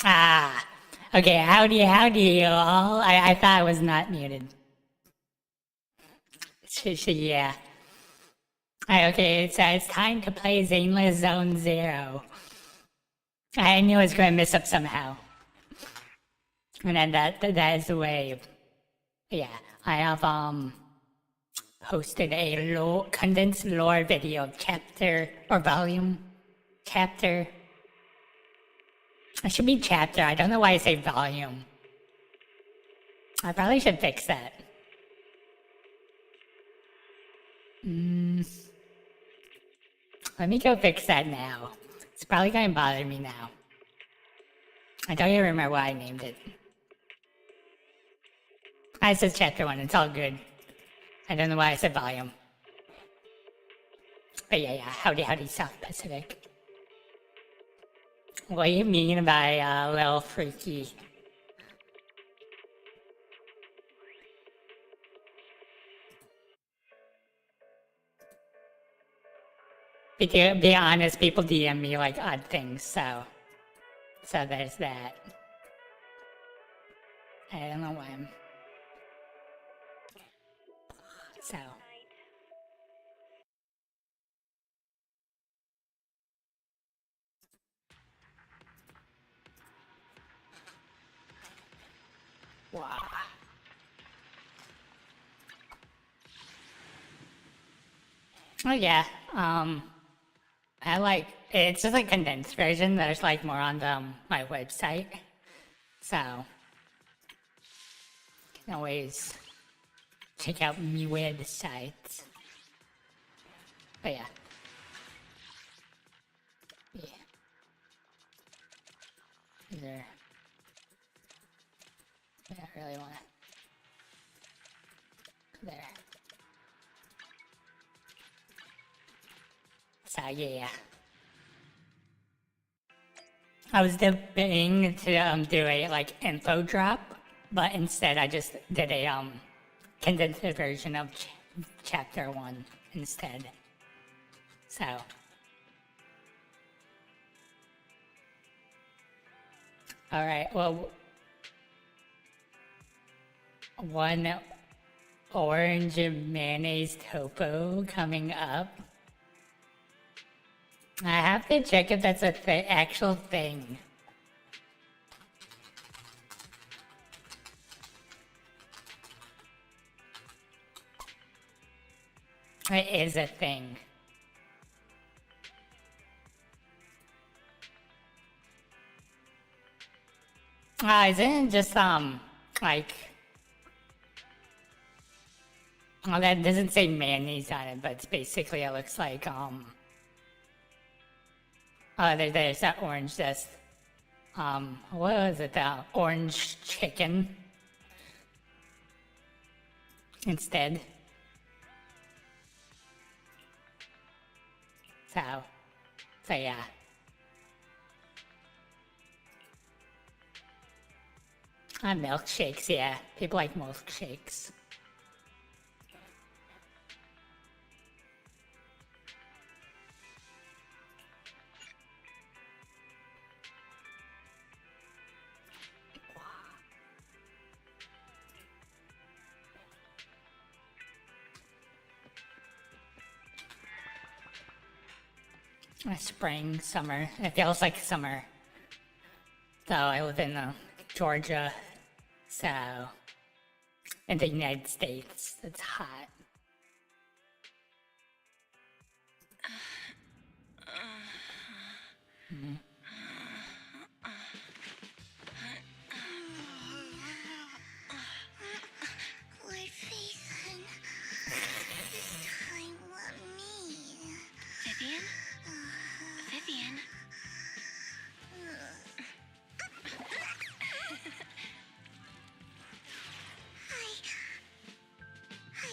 Ah, okay. Howdy, you all. I thought I was not muted. Yeah. Okay, so it's time to play Zenless Zone Zero. I knew I was going to mess up somehow. And then that is the way. Yeah, I have posted a condensed lore video of chapter or volume. Chapter. It should be chapter. I don't know why I say volume. I probably should fix that. Let me go fix that now. It's probably going to bother me now. I don't even remember why I named it. I said chapter 1, it's all good. I don't know why I said volume. But yeah, howdy, South Pacific. What do you mean by little freaky? Be honest, people DM me like odd things, so there's that. I don't know why I'm... So... Wow. Oh yeah, I like, it's just a condensed version, there's like more on my website, so you can always check out my website. But yeah. There. Yeah, I really wanna. There. So yeah. I was debating to do a like info drop, but instead I just did a condensed version of chapter 1 instead. So all right, well, one orange mayonnaise tofu coming up. I have to check if that's a actual thing. It is a thing. Isn't it just like... Well, that doesn't say mayonnaise on it, but it's basically, it looks like oh, there's that orange zest. What was it? The orange chicken instead. So yeah. Milkshakes, yeah. People like milkshakes. Spring, summer. It feels like summer. So I live in Georgia, so in the United States, it's hot.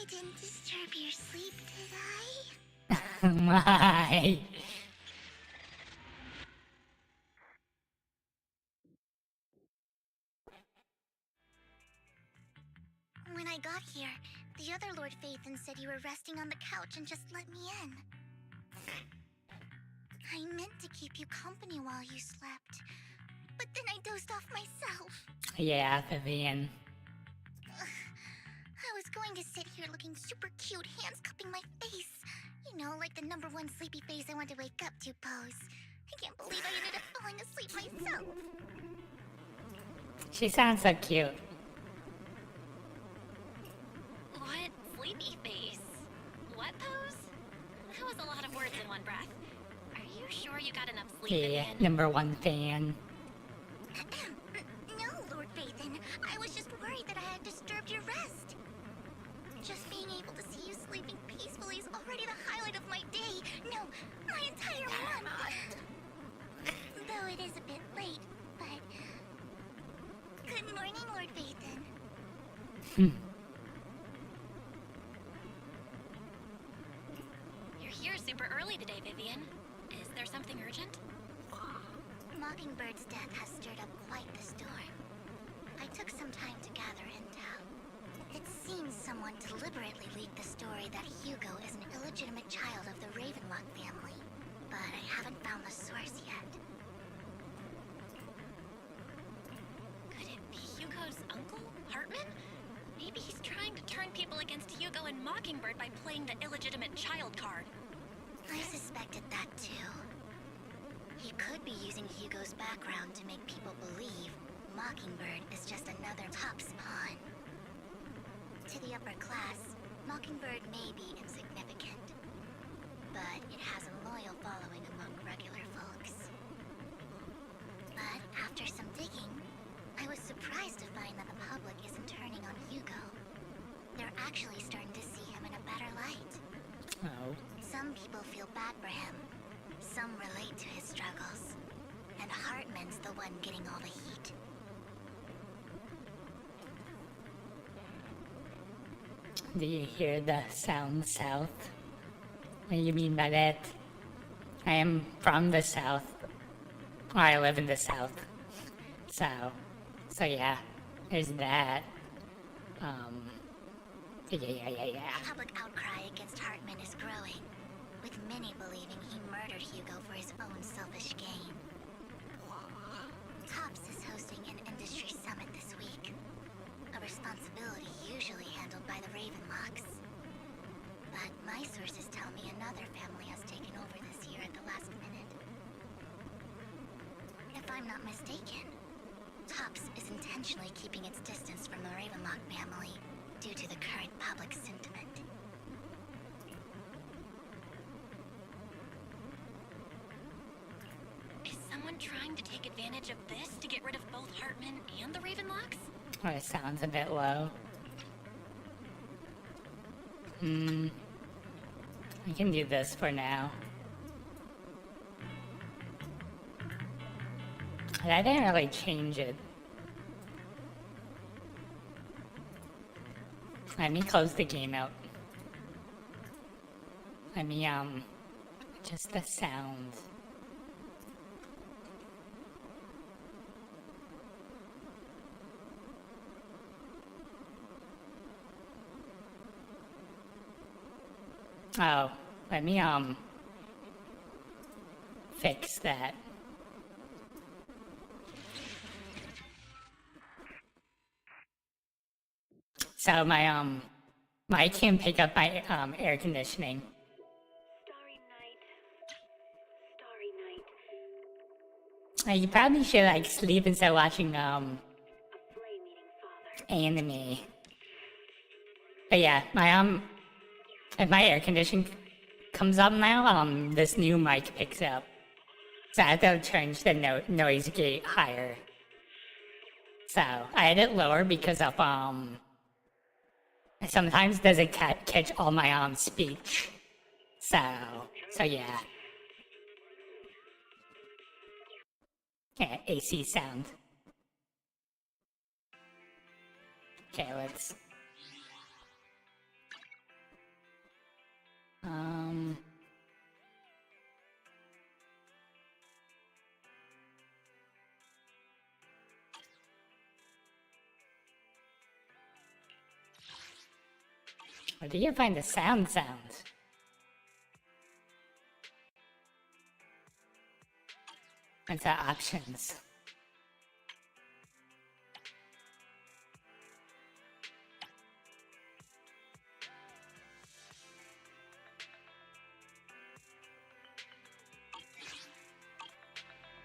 Didn't disturb your sleep, did I? My. When I got here, the other Lord Phaethon said you were resting on the couch and just let me in. I meant to keep you company while you slept, but then I dozed off myself. Yeah, Vivian. I was going to sit here looking super cute, hands cupping my face. You know, like the #1 sleepy face I want to wake up to pose. I can't believe I ended up falling asleep myself. She sounds so cute. What? Sleepy face? What pose? That was a lot of words in one breath. Are you sure you got enough sleep, Yeah, Vivian? #1 fan. No, Lord Phaethon. I was just worried that I had disturbed your rest. Just being able to see you sleeping peacefully is already the highlight of my day. No, my entire month. Though it is a bit late, but... Good morning, Lord Phaethon. You're here super early today, Vivian. Is there something urgent? Mockingbird's death has stirred up quite the storm. I took some time to gather intel. It seems someone deliberately leaked the story that Hugo is an illegitimate child of the Ravenlock family, but I haven't found the source yet. Could it be Hugo's uncle, Hartman? Maybe he's trying to turn people against Hugo and Mockingbird by playing the illegitimate child card. I suspected that too. He could be using Hugo's background to make people believe Mockingbird is just another Top's pawn. To the upper class, Mockingbird may be insignificant, but it has a loyal following among regular folks. But after some digging, I was surprised to find that the public isn't turning on Hugo. They're actually starting to see him in a better light. Oh. Some people feel bad for him. Some relate to his struggles. And Hartman's the one getting all the heat. Do you hear the sound south? What do you mean by that? I am from the south. I live in the south. So yeah, there's that. Yeah. Public outcry against Hartman is growing, with many believing he murdered Hugo for his own selfish gain. Tops is hosting an industry summit this week, a responsibility usually handled by the Ravenlocks. But my sources tell me another family has taken over this year at the last minute. If I'm not mistaken, Tops is intentionally keeping its distance from the Ravenlock family due to the current public sentiment. Is someone trying to take advantage of this to get rid of both Hartman and the Ravenlocks? Oh, it sounds a bit low. I can do this for now. I didn't really change it. Let me close the game out. Let me, just the sound. Oh, let me, fix that. So my, I can't pick up my, air conditioning. Starry night. You probably should, like, sleep instead of watching, A flame eating father. anime. But yeah, my, if my air conditioning comes up now, this new mic picks up. So I have to change the noise gate higher. So I had it lower because of, sometimes doesn't catch all my, speech. So yeah. Yeah, AC sound. Okay, let's... Where do you find the sound? What's the options?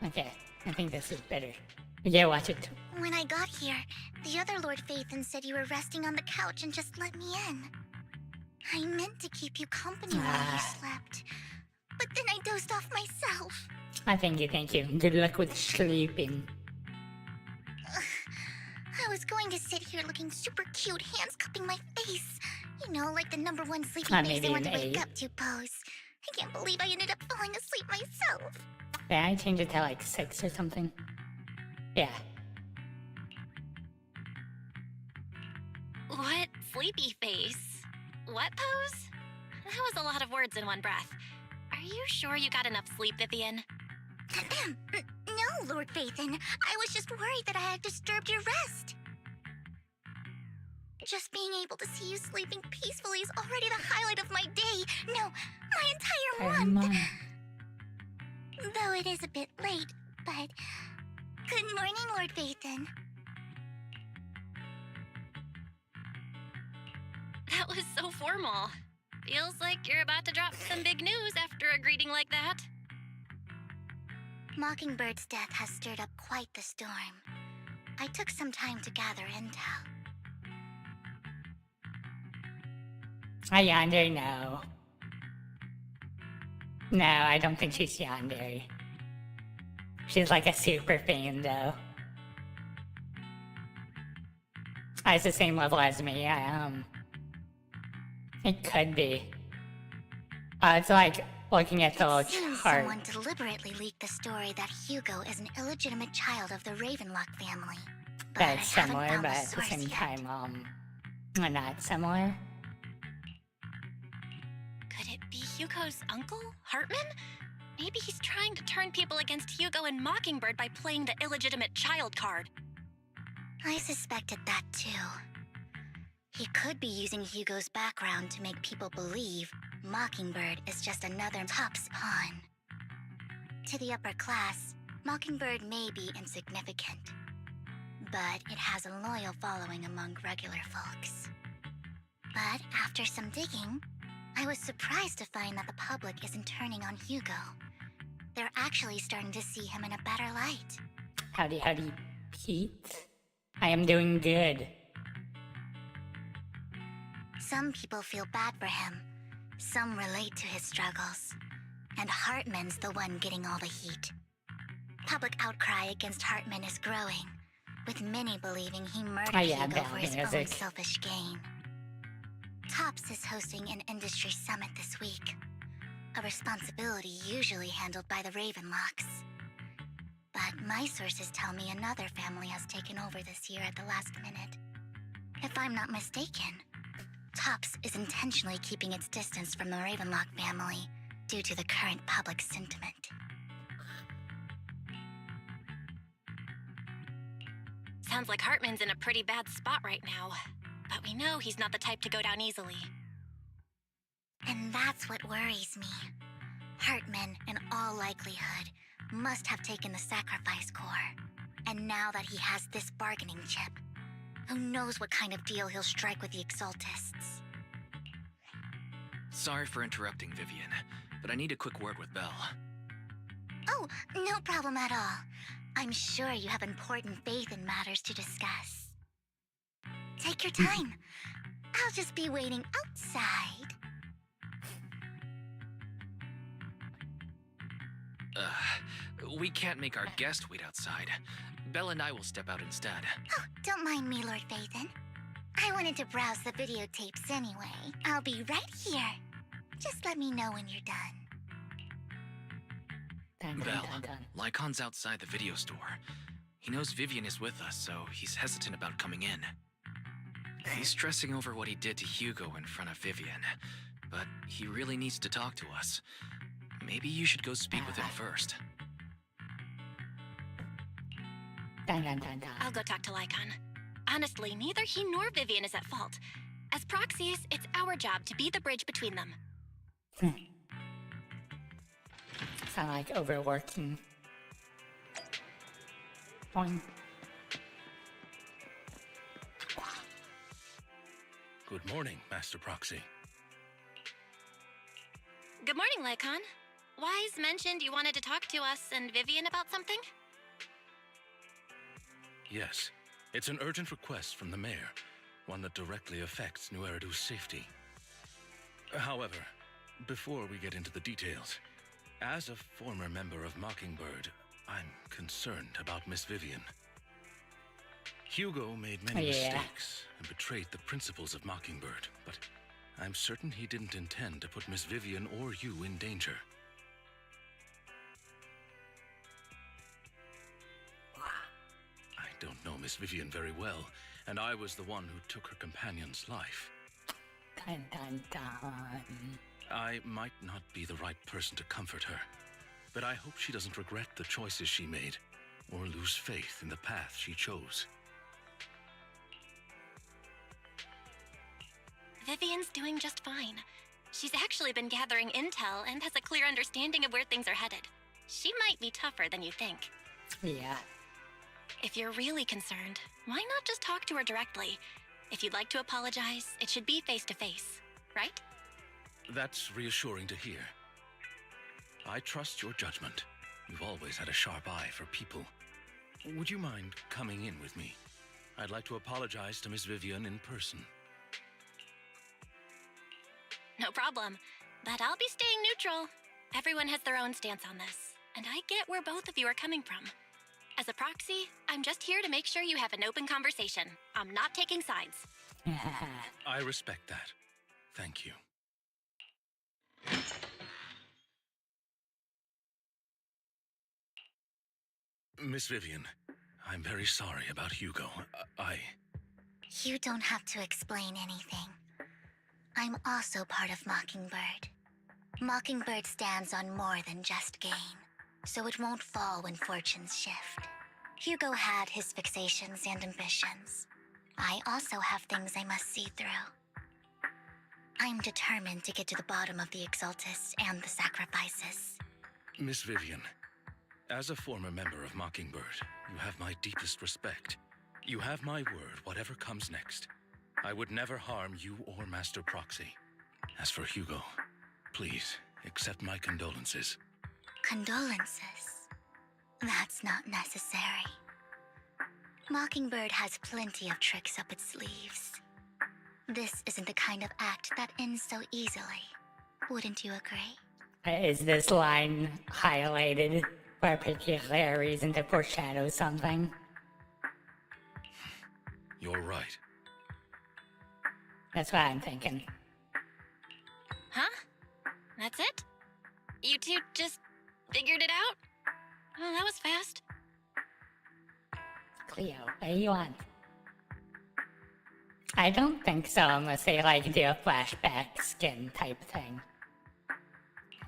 Okay, I think this is better. Yeah, watch it. When I got here, the other Lord Phaethon said you were resting on the couch and just let me in. I meant to keep you company while you slept, but then I dozed off myself. Thank you, thank you. Good luck with sleeping. I was going to sit here looking super cute, hands cupping my face. You know, like the #1 sleeping face Maybe I want an to wake 8. up to pose. I can't believe I ended up falling asleep myself. Can I change it to like 6 or something? Yeah. What sleepy face? What pose? That was a lot of words in one breath. Are you sure you got enough sleep, Vivian? No, Lord Phaethon. I was just worried that I had disturbed your rest. Just being able to see you sleeping peacefully is already the highlight of my day. No, my entire month. Though it is a bit late, but... Good morning, Lord Phaethon. That was so formal. Feels like you're about to drop some big news after a greeting like that. Mockingbird's death has stirred up quite the storm. I took some time to gather intel. Hi, Yandere, no. No, I don't think she's Yandere. She's like a super fan, though. It's the same level as me, It could be. It's like looking at the little Seems chart. someone deliberately leaked the story that Hugo is an illegitimate child of the Ravenlock family. But That's I haven't similar, found but the at the source same yet. time, not similar. Could it be Hugo's uncle, Hartman? Maybe he's trying to turn people against Hugo and Mockingbird by playing the illegitimate child card. I suspected that too. He could be using Hugo's background to make people believe Mockingbird is just another top's pawn. To the upper class, Mockingbird may be insignificant, but it has a loyal following among regular folks. But after some digging, I was surprised to find that the public isn't turning on Hugo. They're actually starting to see him in a better light. Howdy, Pete. I am doing good. Some people feel bad for him. Some relate to his struggles. And Hartman's the one getting all the heat. Public outcry against Hartman is growing, with many believing he murdered Hugo for his own selfish gain. Tops is hosting an industry summit this week, a responsibility usually handled by the Ravenlocks. But my sources tell me another family has taken over this year at the last minute. If I'm not mistaken, Tops is intentionally keeping its distance from the Ravenlock family due to the current public sentiment. Sounds like Hartman's in a pretty bad spot right now. But we know he's not the type to go down easily. And that's what worries me. Hartman, in all likelihood, must have taken the sacrifice core. And now that he has this bargaining chip, who knows what kind of deal he'll strike with the Exaltists. Sorry for interrupting, Vivian, but I need a quick word with Belle. Oh, no problem at all. I'm sure you have important faith in matters to discuss. Take your time. I'll just be waiting outside. We can't make our guest wait outside. Belle and I will step out instead. Oh, don't mind me, Lord Phaethon. I wanted to browse the videotapes anyway. I'll be right here. Just let me know when you're done. Belle, Lycon's outside the video store. He knows Vivian is with us, so he's hesitant about coming in. He's stressing over what he did to Hugo in front of Vivian, but he really needs to talk to us. Maybe you should go speak with him first. I'll go talk to Lycon. Honestly, neither he nor Vivian is at fault. As proxies, it's our job to be the bridge between them. Sound like overworking. Boing. Good morning, Master Proxy. Good morning, Lycon. Wise mentioned you wanted to talk to us and Vivian about something? Yes, it's an urgent request from the mayor, one that directly affects New Eridu's safety. However, before we get into the details, as a former member of Mockingbird, I'm concerned about Miss Vivian. Hugo made many mistakes and betrayed the principles of Mockingbird, but I'm certain he didn't intend to put Miss Vivian or you in danger. I don't know Miss Vivian very well, and I was the one who took her companion's life. Dun dun dun. I might not be the right person to comfort her, but I hope she doesn't regret the choices she made, or lose faith in the path she chose. Vivian's doing just fine. She's actually been gathering intel and has a clear understanding of where things are headed. She might be tougher than you think. Yeah. If you're really concerned, why not just talk to her directly? If you'd like to apologize, it should be face to face, right? That's reassuring to hear. I trust your judgment. You've always had a sharp eye for people. Would you mind coming in with me? I'd like to apologize to Miss Vivian in person. No problem. But I'll be staying neutral. Everyone has their own stance on this, and I get where both of you are coming from. As a proxy, I'm just here to make sure you have an open conversation. I'm not taking sides. I respect that. Thank you. Miss Vivian, I'm very sorry about Hugo. You don't have to explain anything. I'm also part of Mockingbird. Mockingbird stands on more than just gain, so it won't fall when fortunes shift. Hugo had his fixations and ambitions. I also have things I must see through. I'm determined to get to the bottom of the Exaltists and the sacrifices. Miss Vivian, as a former member of Mockingbird, you have my deepest respect. You have my word, whatever comes next. I would never harm you or Master Proxy. As for Hugo, please accept my condolences. Condolences? That's not necessary. Mockingbird has plenty of tricks up its sleeves. This isn't the kind of act that ends so easily. Wouldn't you agree? Is this line highlighted for a particular reason to foreshadow something? You're right. That's what I'm thinking. Huh? That's it? You two just figured it out? Oh, that was fast. Cleo, what do you want? I don't think so, unless they like do a flashback skin type thing.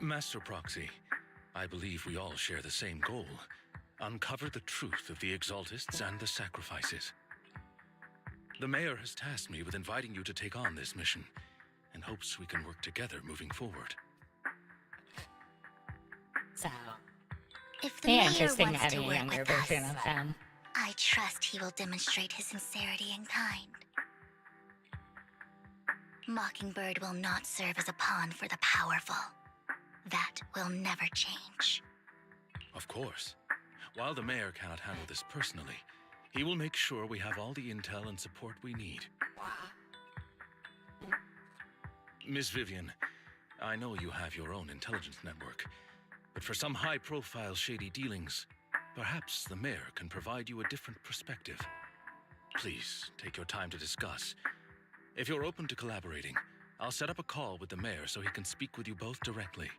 Master Proxy, I believe we all share the same goal. Uncover the truth of the Exaltists and the sacrifices. The mayor has tasked me with inviting you to take on this mission, and hopes we can work together moving forward. So, If the be mayor interesting wants to having a work younger with version us, of him. I trust he will demonstrate his sincerity in kind. Mockingbird will not serve as a pawn for the powerful. That will never change. Of course. While the mayor cannot handle this personally, he will make sure we have all the intel and support we need. Miss Vivian, I know you have your own intelligence network, but for some high-profile shady dealings, perhaps the mayor can provide you a different perspective. Please, take your time to discuss. If you're open to collaborating, I'll set up a call with the mayor so he can speak with you both directly.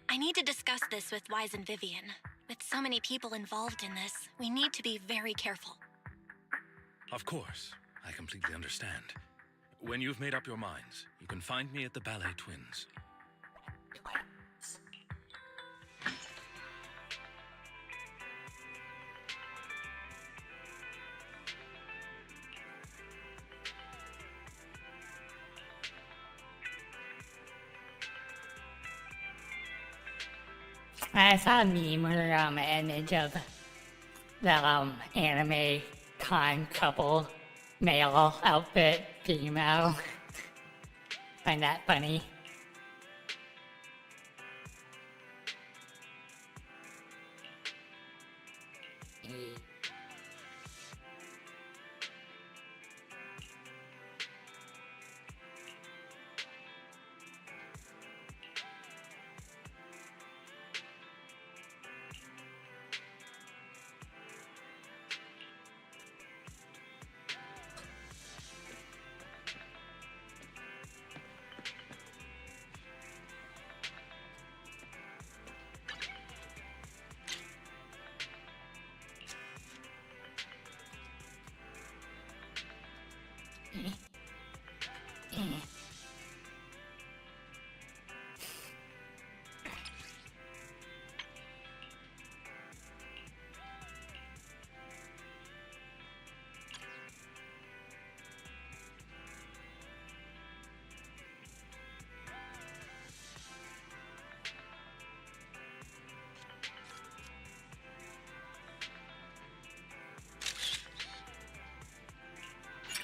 I need to discuss this with Wise and Vivian. With so many people involved in this, we need to be very careful. Of course, I completely understand. When you've made up your minds, you can find me at the Ballet Twins. I saw a meme or image of the anime con couple, male outfit, female. Find that funny.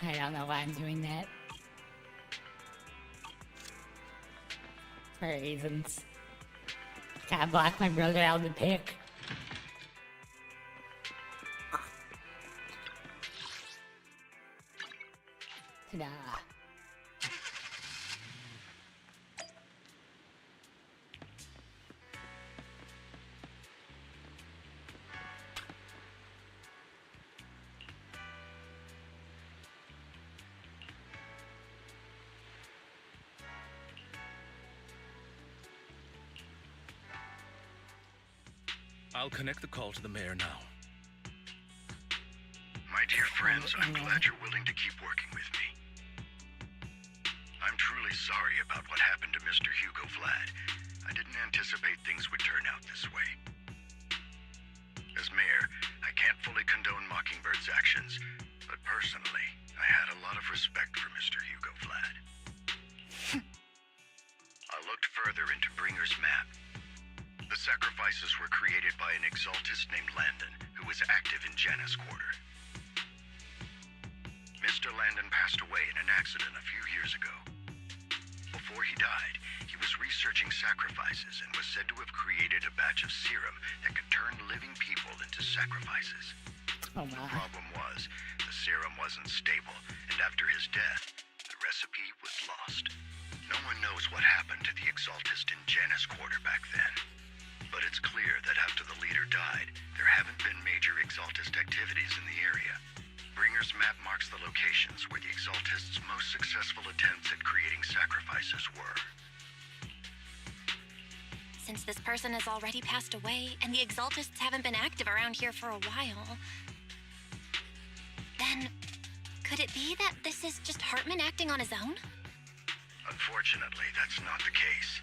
I don't know why I'm doing that. For reasons. Gotta block my brother out of the pick. Ta-da. I'll connect the call to the mayor now. My dear friends, I'm glad you're willing to keep working with me. I'm truly sorry about what happened to Mr. Hugo Vlad. I didn't anticipate things would turn out this way. As mayor, I can't fully condone Mockingbird's actions, but personally, I had a lot of respect for Mr. Hugo Vlad. I looked further into Bringer's map. The sacrifices were created by an exaltist named Landon, who was active in Janus Quarter. Mr. Landon passed away in an accident a few years ago. Before he died, he was researching sacrifices and was said to have created a batch of serum that could turn living people into sacrifices. Oh The my. problem was, the serum wasn't stable, and after his death, the recipe was lost. No one knows what happened to the exaltist in Janus Quarter back then. But it's clear that after the leader died, there haven't been major exaltist activities in the area. Bringer's map marks the locations where the exaltists' most successful attempts at creating sacrifices were. Since this person has already passed away, and the exaltists haven't been active around here for a while, then could it be that this is just Hartman acting on his own? Unfortunately, that's not the case.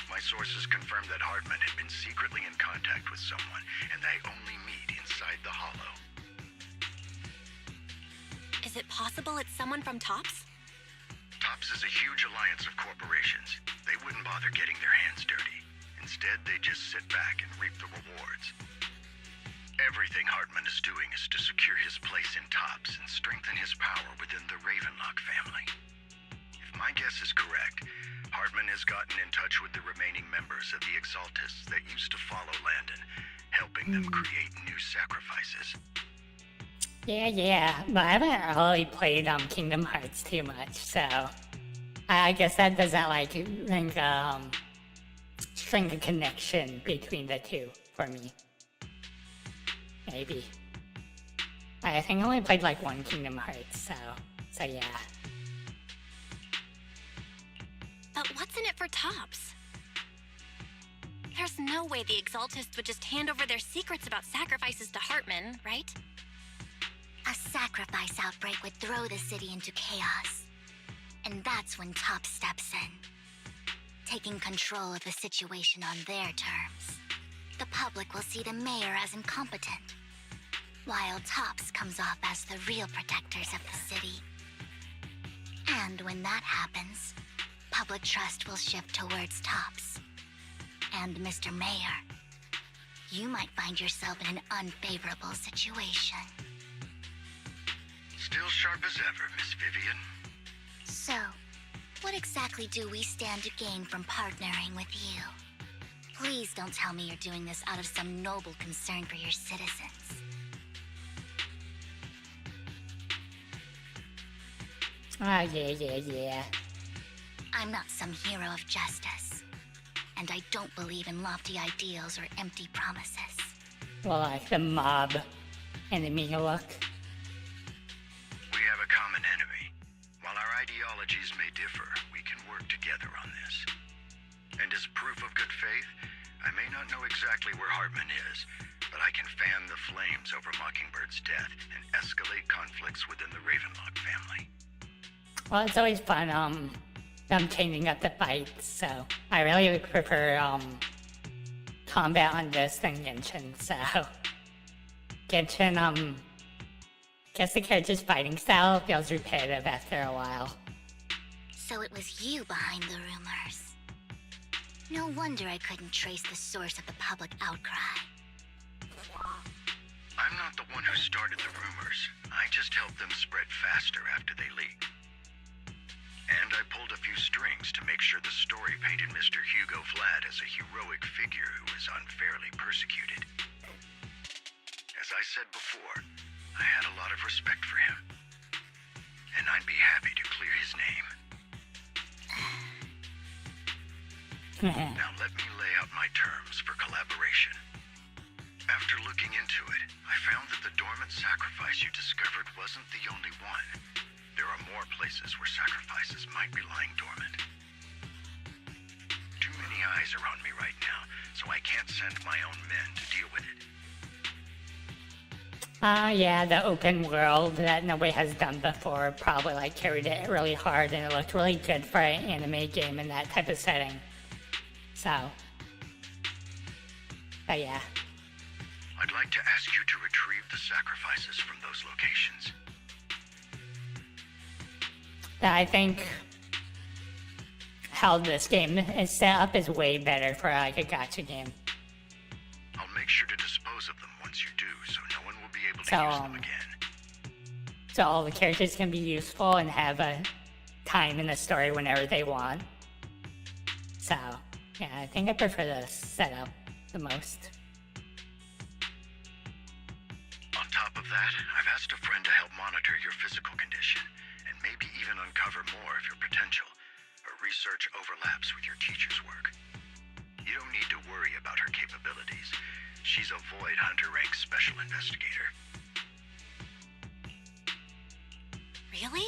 My sources confirmed that Hartman had been secretly in contact with someone, and they only meet inside the Hollow. Is it possible it's someone from TOPS? TOPS is a huge alliance of corporations. They wouldn't bother getting their hands dirty. Instead, they just sit back and reap the rewards. Everything Hartman is doing is to secure his place in TOPS and strengthen his power within the Ravenlock family. If my guess is correct, Hartman has gotten in touch with the remaining members of the Exaltists that used to follow Landon, helping them create new sacrifices. Yeah, but I haven't really played Kingdom Hearts too much, so I guess that doesn't like string a connection between the two for me. Maybe. I think I only played like one Kingdom Hearts, so yeah. But what's in it for TOPS? There's no way the Exaltists would just hand over their secrets about sacrifices to Hartman, right? A sacrifice outbreak would throw the city into chaos. And that's when TOPS steps in, taking control of the situation on their terms. The public will see the mayor as incompetent, while TOPS comes off as the real protectors of the city. And when that happens, public trust will shift towards TOPS. And Mr. Mayor, you might find yourself in an unfavorable situation. Still sharp as ever, Miss Vivian. So, what exactly do we stand to gain from partnering with you? Please don't tell me you're doing this out of some noble concern for your citizens. Ah, yeah. I'm not some hero of justice, and I don't believe in lofty ideals or empty promises. Well, like the mob enemy look. We have a common enemy. While our ideologies may differ, we can work together on this. And as proof of good faith, I may not know exactly where Hartman is, but I can fan the flames over Mockingbird's death and escalate conflicts within the Ravenlock family. Well, it's always fun, them changing up the fights, so I really would prefer, combat on this than Genshin, so... Genshin, guess the character's fighting style feels repetitive after a while. So it was you behind the rumors. No wonder I couldn't trace the source of the public outcry. I I'm not the one who started the rumors. I just helped them spread faster after they leaked. And I pulled a few strings to make sure the story painted Mr. Hugo Vlad as a heroic figure who was unfairly persecuted. As I said before, I had a lot of respect for him. And I'd be happy to clear his name. Now let me lay out my terms for collaboration. After looking into it, I found that the dormant sacrifice you discovered wasn't the only one. There are more places where sacrifices might be lying dormant. Too many eyes are on me right now, so I can't send my own men to deal with it. Yeah, the open world that nobody has done before probably like carried it really hard, and it looked really good for an anime game in that type of setting. So, but yeah. I'd like to ask you to retrieve the sacrifices from those locations. I think how this game is set up is way better for like a gacha game. I'll make sure to dispose of them once you do, so no one will be able to So, use them again. So all the characters can be useful and have a time in the story whenever they want. So, yeah, I think I prefer this setup the most. On top of that, I've asked a friend to help monitor your physical condition, and maybe even uncover more of your potential. Her research overlaps with your teacher's work. You don't need to worry about her capabilities. She's a Void Hunter rank special investigator. Really?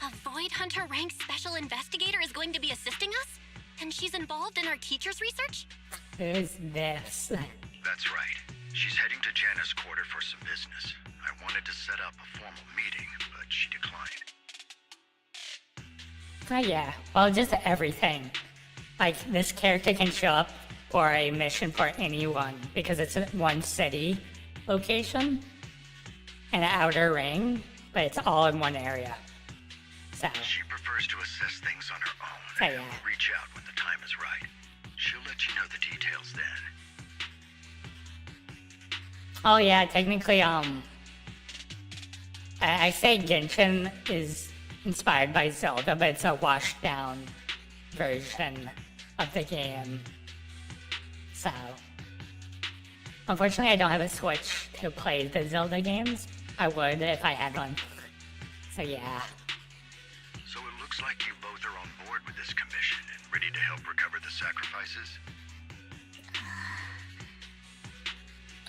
A Void Hunter rank special investigator is going to be assisting us? And she's involved in our teacher's research? Who's this? That's right. She's heading to Jana's quarter for some business. I wanted to set up a formal meeting, but she declined. Oh yeah, well just everything. Like this character can show up for a mission for anyone because it's one city location and an outer ring, but it's all in one area. So, She prefers to assess things on her own, Oh, and yeah. will reach out when the time is right. She'll let you know the details then. oh yeah, technically, I say Genshin is inspired by Zelda, but it's a washed down version of the game. So, unfortunately I don't have a Switch to play the Zelda games. I would if I had one. So yeah. So it looks like you both are on board with this commission and ready to help recover the sacrifices?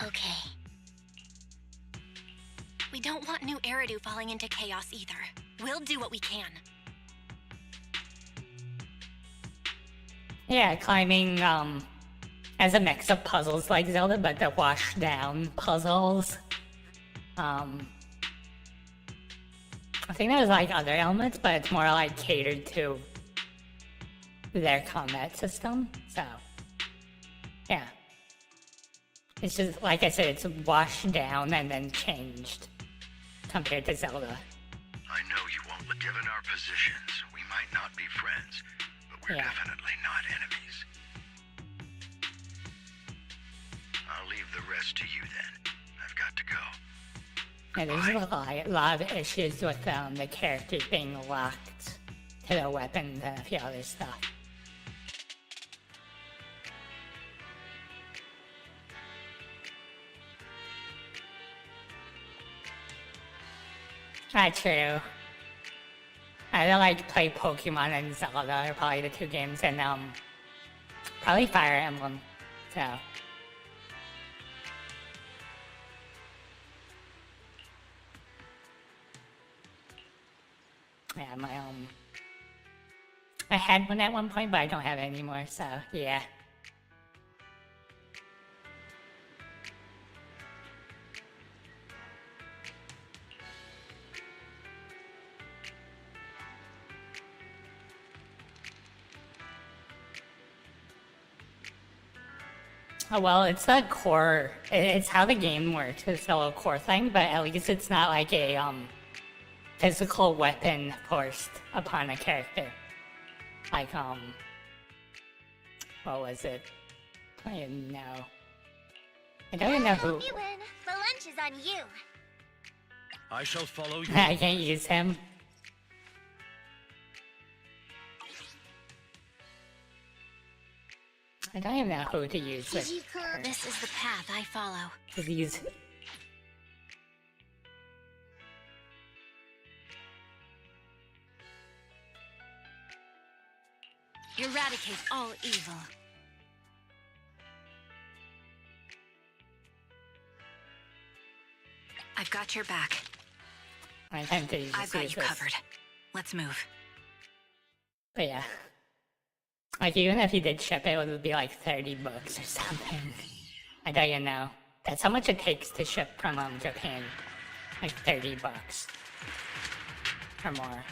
Okay. We don't want new Eridu falling into chaos either. We'll do what we can. Yeah, climbing, as a mix of puzzles like Zelda, but the washed down puzzles. I think there's like other elements, but it's more like catered to their combat system, so, yeah. It's just, like I said, it's washed down and then changed compared to Zelda. I know you won't, but given our positions, we might not be friends, but we're Yeah. definitely not enemies. I'll leave the rest to you then. I've got to go. Yeah, there's a lot of issues with the characters being locked to their weapons and a few other stuff. Not true. I don't like to play Pokemon and Zelda are probably the two games, and probably Fire Emblem. So yeah, I had one at one point, but I don't have it anymore. So yeah. Oh, well, it's a core, it's how the game works, it's a little core thing, but at least it's not like a, physical weapon forced upon a character. Like, what was it? I didn't know. I don't even know who. You win. The lunch is on you. I shall follow you. I can't use him. I don't even know who to use with her. This is the path I follow. To use. Eradicate all evil. I've got your back. I time to use I've got you this. covered. Let's move. But yeah. Like, even if you did ship it, it would be like $30 or something. I don't even know. That's how much it takes to ship from Japan. Like $30. Or more.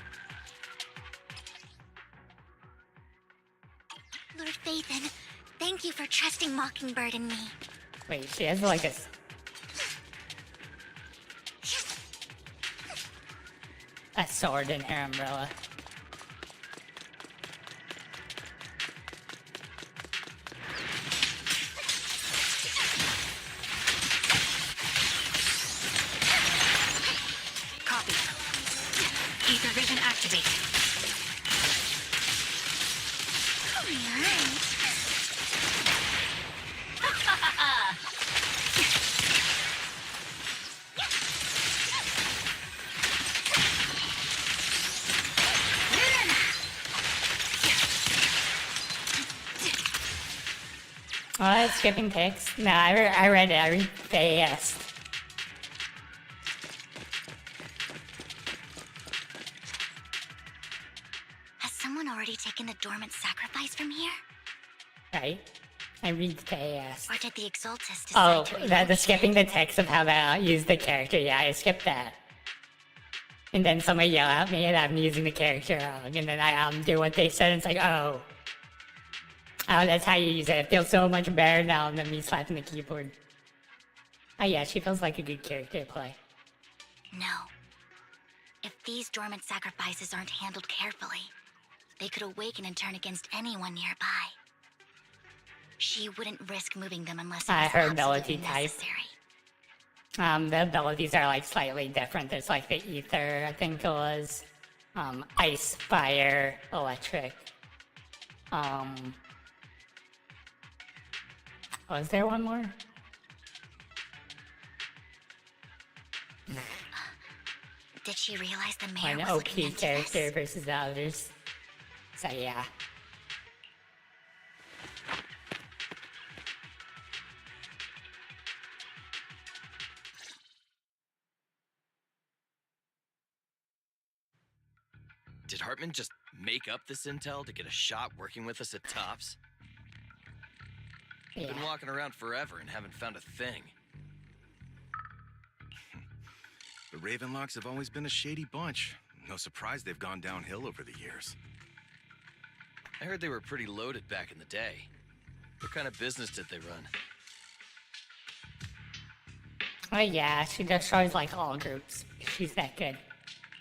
Lord Phaethon, thank you for trusting Mockingbird and me. Wait, she has like a sword in her umbrella. Copy. Ether vision activate. Alright. Oh, it's skipping text. No, I read it. I read fast. Has someone already taken the dormant sacrifice from here? Right? I read fast. Or did the Exaltist Oh, decide to the revoke skipping it? the text of how to use the character. Yeah, I skipped that. And then somebody yell at me and I'm using the character wrong. And then I do what they said and it's like, oh. Oh, that's how you use it. It feels so much better now than me slapping the keyboard. Oh yeah, she feels like a good character to play. No. If these dormant sacrifices aren't handled carefully, they could awaken and turn against anyone nearby. She wouldn't risk moving them unless it was Her absolutely ability type. necessary. The abilities are like slightly different. There's like the ether, I think it was. Ice, fire, electric. Was there one more? Did she realize the mayor An was OP looking into character this? versus the others. So yeah. Did Hartman just make up this intel to get a shot working with us at Tops? Yeah. Been walking around forever and haven't found a thing. The Ravenlocks have always been a shady bunch. No surprise they've gone downhill over the years. I heard they were pretty loaded back in the day. What kind of business did they run? Oh yeah, she destroys like all groups. She's that good.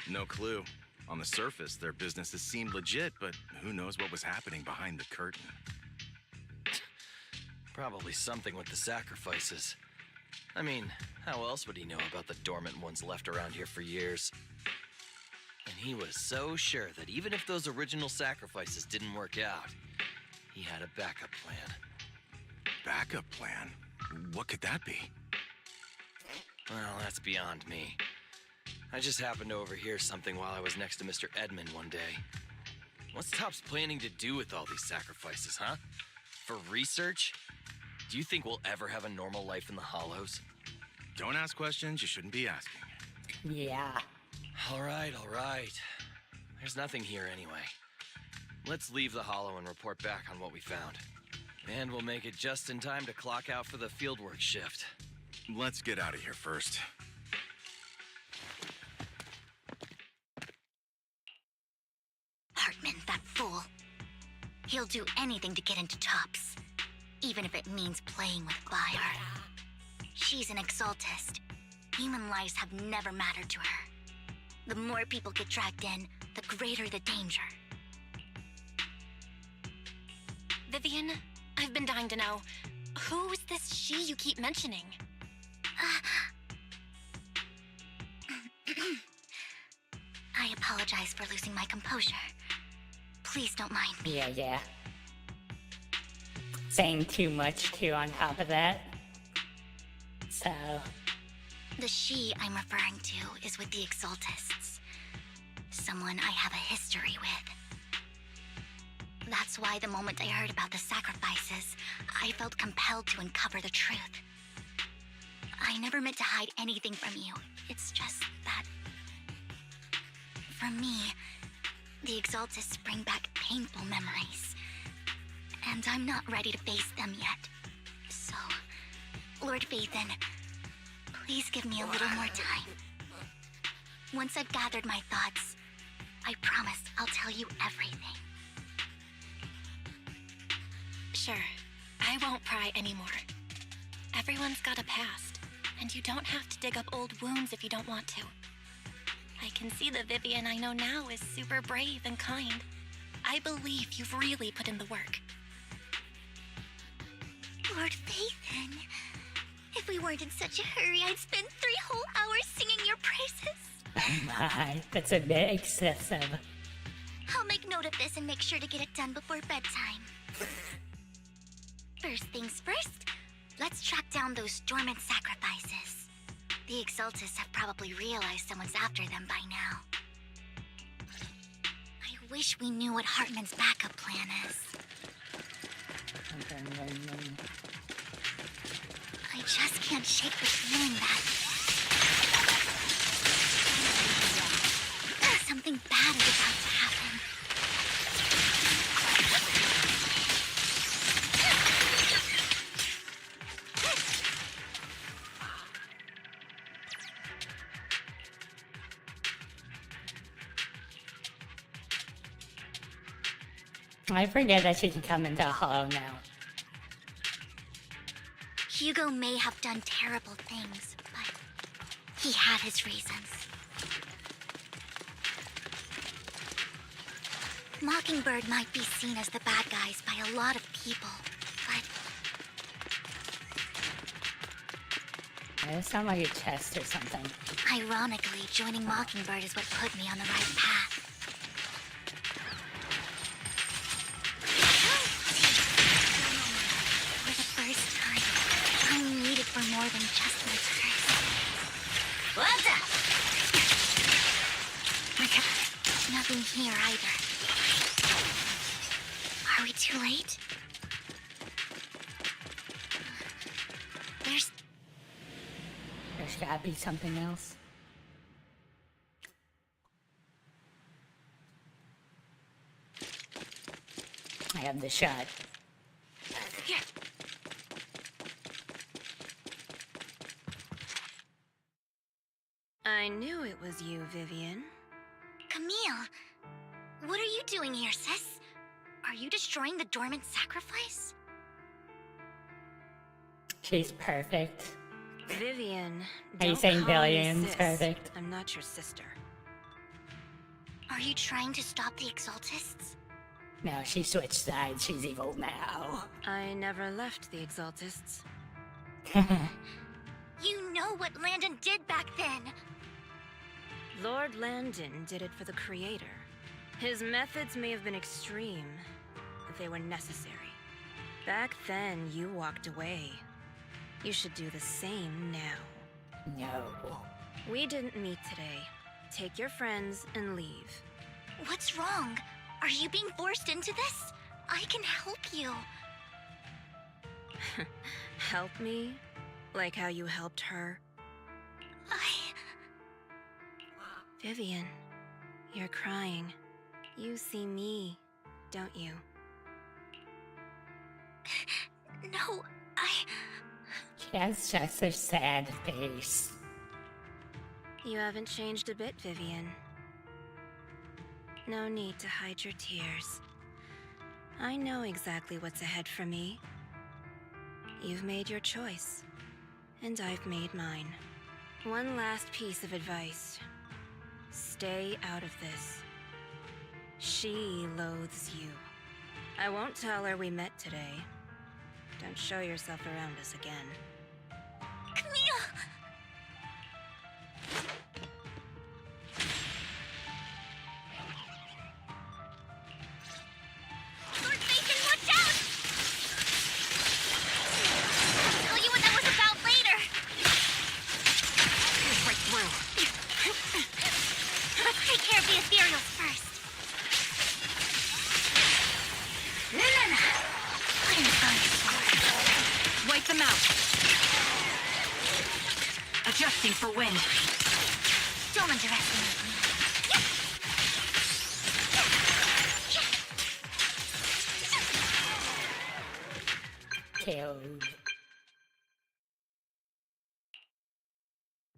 No clue. On the surface, their businesses seemed legit, but who knows what was happening behind the curtain. Probably something with the sacrifices. I mean, how else would he know about the dormant ones left around here for years? And he was so sure that even if those original sacrifices didn't work out, he had a backup plan. Backup plan? What could that be? Well, that's beyond me. I just happened to overhear something while I was next to Mr. Edmund one day. What's Tops planning to do with all these sacrifices, huh? For research? Do you think we'll ever have a normal life in the Hollows? Don't ask questions you shouldn't be asking. Yeah. All right. There's nothing here anyway. Let's leave the Hollow and report back on what we found. And we'll make it just in time to clock out for the fieldwork shift. Let's get out of here first. Hartman, that fool. He'll do anything to get into Tops, even if it means playing with fire. She's an Exaltist. Human lives have never mattered to her. The more people get dragged in, the greater the danger. Vivian, I've been dying to know. Who is this she you keep mentioning? I apologize for losing my composure. Please don't mind me. Yeah. Saying too much too on top of that. So, The she I'm referring to is with the Exaltists. Someone I have a history with. That's why the moment I heard about the sacrifices, I felt compelled to uncover the truth. I never meant to hide anything from you. It's just that... For me, the Exaltists bring back painful memories. And I'm not ready to face them yet. So, Lord Vathan, please give me a little more time. Once I've gathered my thoughts, I promise I'll tell you everything. Sure, I won't pry anymore. Everyone's got a past, and you don't have to dig up old wounds if you don't want to. I can see the Vivian I know now is super brave and kind. I believe you've really put in the work. Lord Vathan, if we weren't in such a hurry, I'd spend 3 whole hours singing your praises. oh my, that's a bit excessive. I'll make note of this and make sure to get it done before bedtime. First things first, let's track down those dormant sacrifices. The Exaltists have probably realized someone's after them by now. I wish we knew what Hartman's backup plan is. I just can't shake the feeling that something bad is about to happen. I forget that she can come into a hollow now. Hugo may have done terrible things, but he had his reasons. Mockingbird might be seen as the bad guys by a lot of people, but That sounds like a chest or something. ironically, joining Mockingbird is what put me on the right path. For the first time, I'm needed for more than just my curse. What's up? Nothing here either. Are we too late? There's gotta be something else. I have the shot. I knew it was you, Vivian. Camille, what are you doing here, sis? Are you destroying the dormant sacrifice? She's perfect. Vivian, Are you don't saying call me Billions? sis. Perfect. I'm not your sister. Are you trying to stop the Exaltists? No, she switched sides. She's evil now. I never left the Exaltists. You know what Landon did back then! Lord Landon did it for the Creator. His methods may have been extreme, but they were necessary. Back then, you walked away. You should do the same now. No. We didn't meet today. Take your friends and leave. What's wrong? Are you being forced into this? I can help you. Help me? Like how you helped her? Vivian, you're crying. You see me, don't you? No, She has just a sad face. You haven't changed a bit, Vivian. No need to hide your tears. I know exactly what's ahead for me. You've made your choice, and I've made mine. One last piece of advice. Stay out of this. She loathes you. I won't tell her we met today. Don't show yourself around us again. Camille! Lord Bacon, watch out! I'll tell you what that was about later. Right through. Let's take care of the ethereals first. Wipe them out. Adjusting for wind. Don't underestimate me. Killed.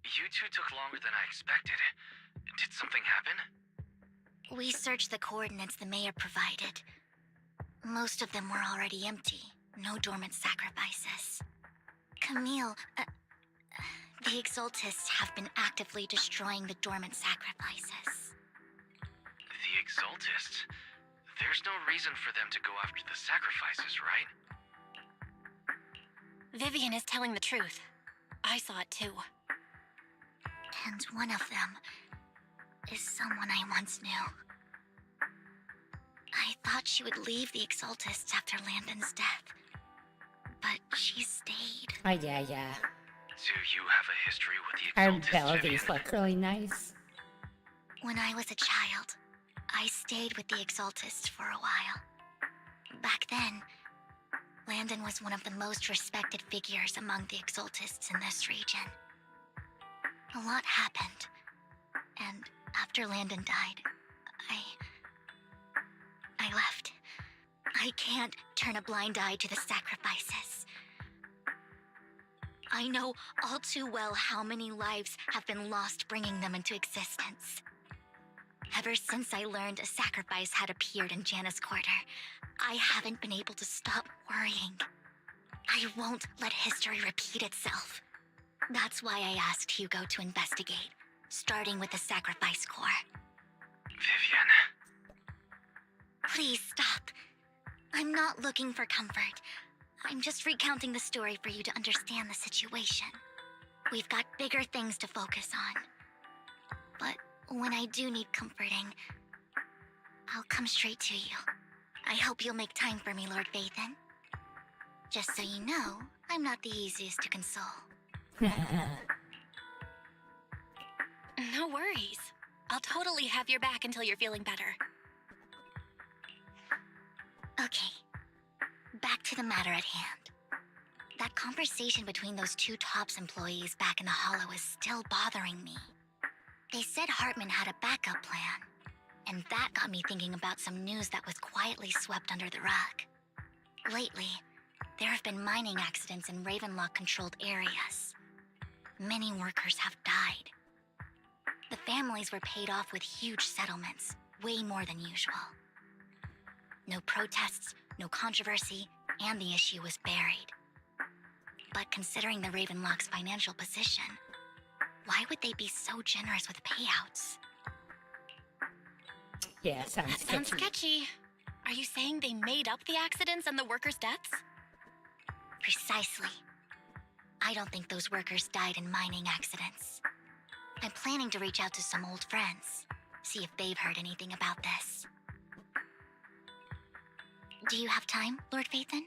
You two took longer than I expected. Did something happen? We searched the coordinates the mayor provided. Most of them were already empty. No dormant sacrifices. Camille, the Exaltists have been actively destroying the dormant sacrifices. The Exaltists? There's no reason for them to go after the sacrifices, right? Vivian is telling the truth. I saw it too. And one of them is someone I once knew. I thought she would leave the Exaltists after Landon's death. But she stayed. Oh, yeah, yeah. Do you have a history with the Our Exaltists, abilities Vivian? look really nice. When I was a child, I stayed with the Exaltists for a while. Back then, Landon was one of the most respected figures among the Exaltists in this region. A lot happened, and after Landon died, I left. I can't turn a blind eye to the sacrifices. I know all too well how many lives have been lost bringing them into existence. Ever since I learned a sacrifice had appeared in Janus Quarter, I haven't been able to stop worrying. I won't let history repeat itself. That's why I asked Hugo to investigate, starting with the Sacrifice Corps. Vivian. Please stop. I'm not looking for comfort. I'm just recounting the story for you to understand the situation. We've got bigger things to focus on. But when I do need comforting, I'll come straight to you. I hope you'll make time for me, Lord Vathan. Just so you know, I'm not the easiest to console. No worries. I'll totally have your back until you're feeling better. Okay, back to the matter at hand. That conversation between those two TOPS employees back in the Hollow is still bothering me. They said Hartman had a backup plan, and that got me thinking about some news that was quietly swept under the rug. Lately, there have been mining accidents in Ravenlock-controlled areas. Many workers have died. The families were paid off with huge settlements, way more than usual. No protests, no controversy, and the issue was buried. But considering the Ravenlock's financial position, why would they be so generous with payouts? Yeah, sounds That sounds sketchy. sketchy. Are you saying they made up the accidents and the workers' deaths? Precisely. I don't think those workers died in mining accidents. I'm planning to reach out to some old friends, see if they've heard anything about this. Do you have time, Lord Vathan?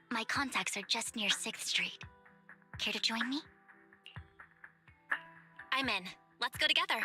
My contacts are just near 6th Street. Care to join me? I'm in. Let's go together.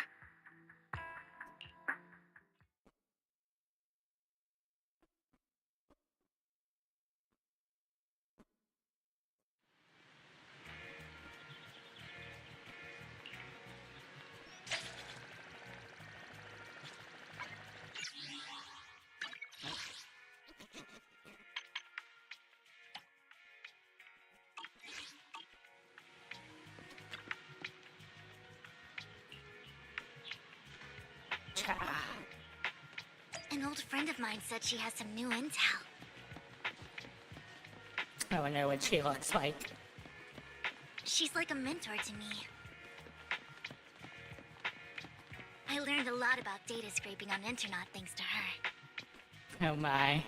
An old friend of mine said she has some new intel. I wonder what she looks like. She's like a mentor to me. I learned a lot about data scraping on Internet thanks to her. Oh my.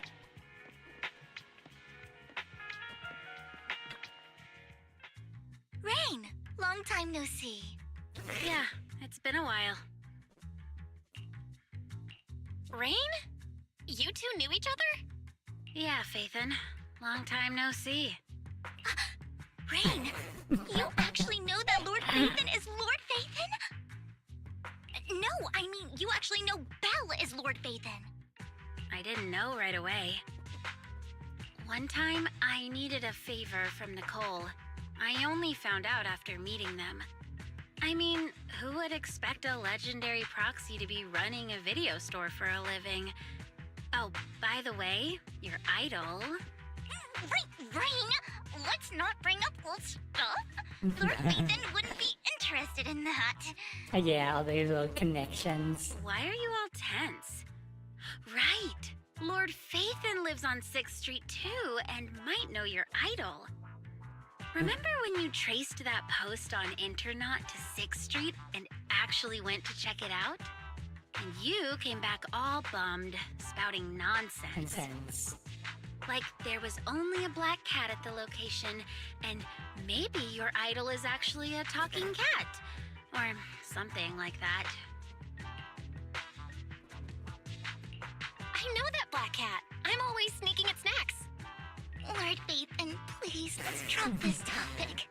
Long time no see. Yeah, it's been a while. Rain? You two knew each other? Yeah, Faithin. Long time no see. Rain, you actually know that Lord Phaethon is Lord Phaethon? No, I mean, you actually know Belle is Lord Phaethon. I didn't know right away. One time, I needed a favor from Nicole. I only found out after meeting them. I mean, who would expect a legendary proxy to be running a video store for a living? Oh, by the way, your idol... Rain, let's not bring up old stuff. Lord Phaethon wouldn't be interested in that. Yeah, all these little connections. Why are you all tense? Right! Lord Phaethon lives on 6th Street too, and might know your idol. Remember when you traced that post on Internaut to 6th Street and actually went to check it out? And you came back all bummed, spouting nonsense. Nonsense. Like there was only a black cat at the location, and maybe your idol is actually a talking cat. Or something like that. I know that black cat. I'm always sneaking at snacks. Lord Phaethon, please, let's drop this topic.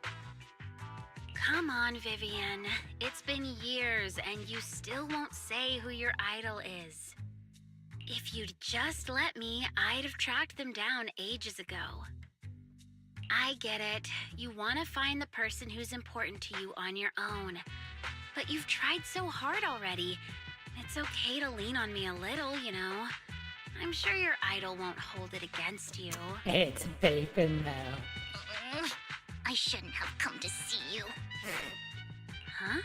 Come on, Vivian. It's been years, and you still won't say who your idol is. If you'd just let me, I'd have tracked them down ages ago. I get it. You want to find the person who's important to you on your own. But you've tried so hard already. It's okay to lean on me a little, you know. I'm sure your idol won't hold it against you. It's Phaethon, though. I shouldn't have come to see you. Huh?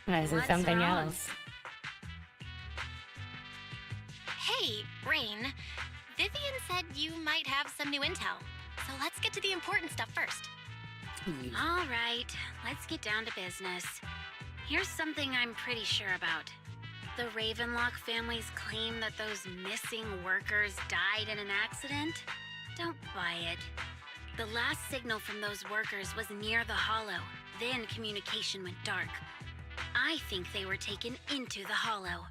This is What's something wrong? else. Hey, Rain. Vivian said you might have some new intel. So let's get to the important stuff first. All right, let's get down to business. Here's something I'm pretty sure about. The Ravenlock family's claim that those missing workers died in an accident? Don't buy it. The last signal from those workers was near the Hollow. Then communication went dark. I think they were taken into the Hollow.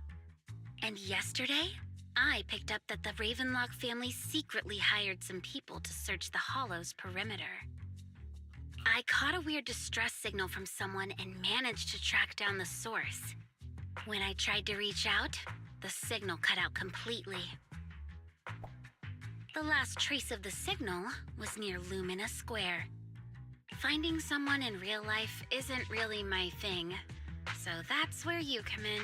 And yesterday, I picked up that the Ravenlock family secretly hired some people to search the Hollow's perimeter. I caught a weird distress signal from someone and managed to track down the source. When I tried to reach out, the signal cut out completely. The last trace of the signal was near Lumina Square. Finding someone in real life isn't really my thing, so that's where you come in.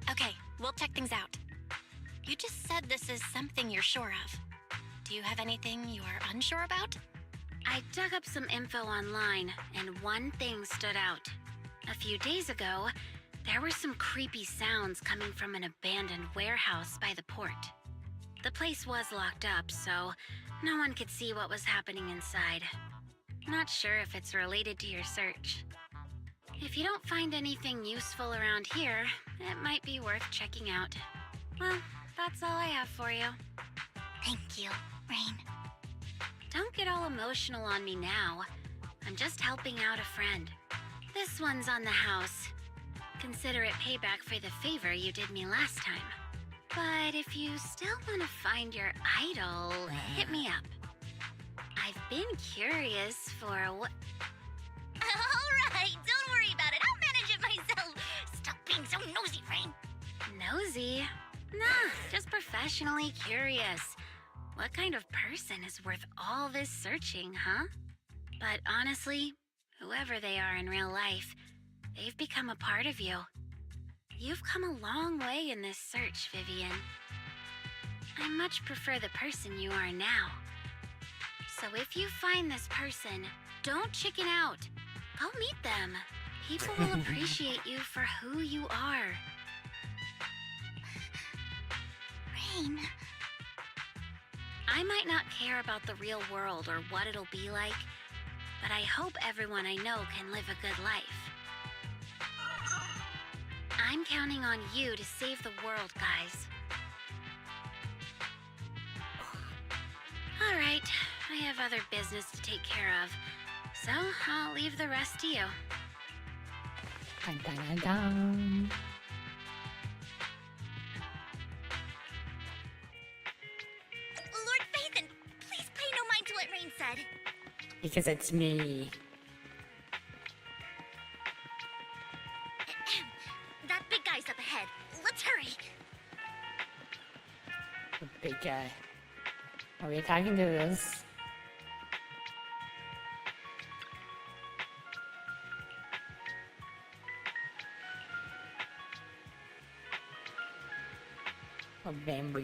Okay, we'll check things out. You just said this is something you're sure of. Do you have anything you are unsure about? I dug up some info online, and one thing stood out. A few days ago, there were some creepy sounds coming from an abandoned warehouse by the port. The place was locked up, so no one could see what was happening inside. Not sure if it's related to your search. If you don't find anything useful around here, it might be worth checking out. Well, that's all I have for you. Thank you, Rain. Don't get all emotional on me now. I'm just helping out a friend. This one's on the house. Consider it payback for the favor you did me last time. But if you still want to find your idol, hit me up. I've been curious for what... All right, don't worry about it. I'll manage it myself. Stop being so nosy, Rain. Nosy? Nah, just professionally curious. What kind of person is worth all this searching, huh? But honestly, whoever they are in real life, they've become a part of you. You've come a long way in this search, Vivian. I much prefer the person you are now. So if you find this person, don't chicken out. Go meet them. People will appreciate you for who you are. Rain. I might not care about the real world or what it'll be like, but I hope everyone I know can live a good life. I'm counting on you to save the world, guys. All right, I have other business to take care of, So, I'll leave the rest to you. Dun, dun, dun, dun. Lord Phaethon, please pay no mind to what Rain said. Because it's me. That big guy's up ahead. Let's hurry. The big guy. Are we talking to this? A bamboo.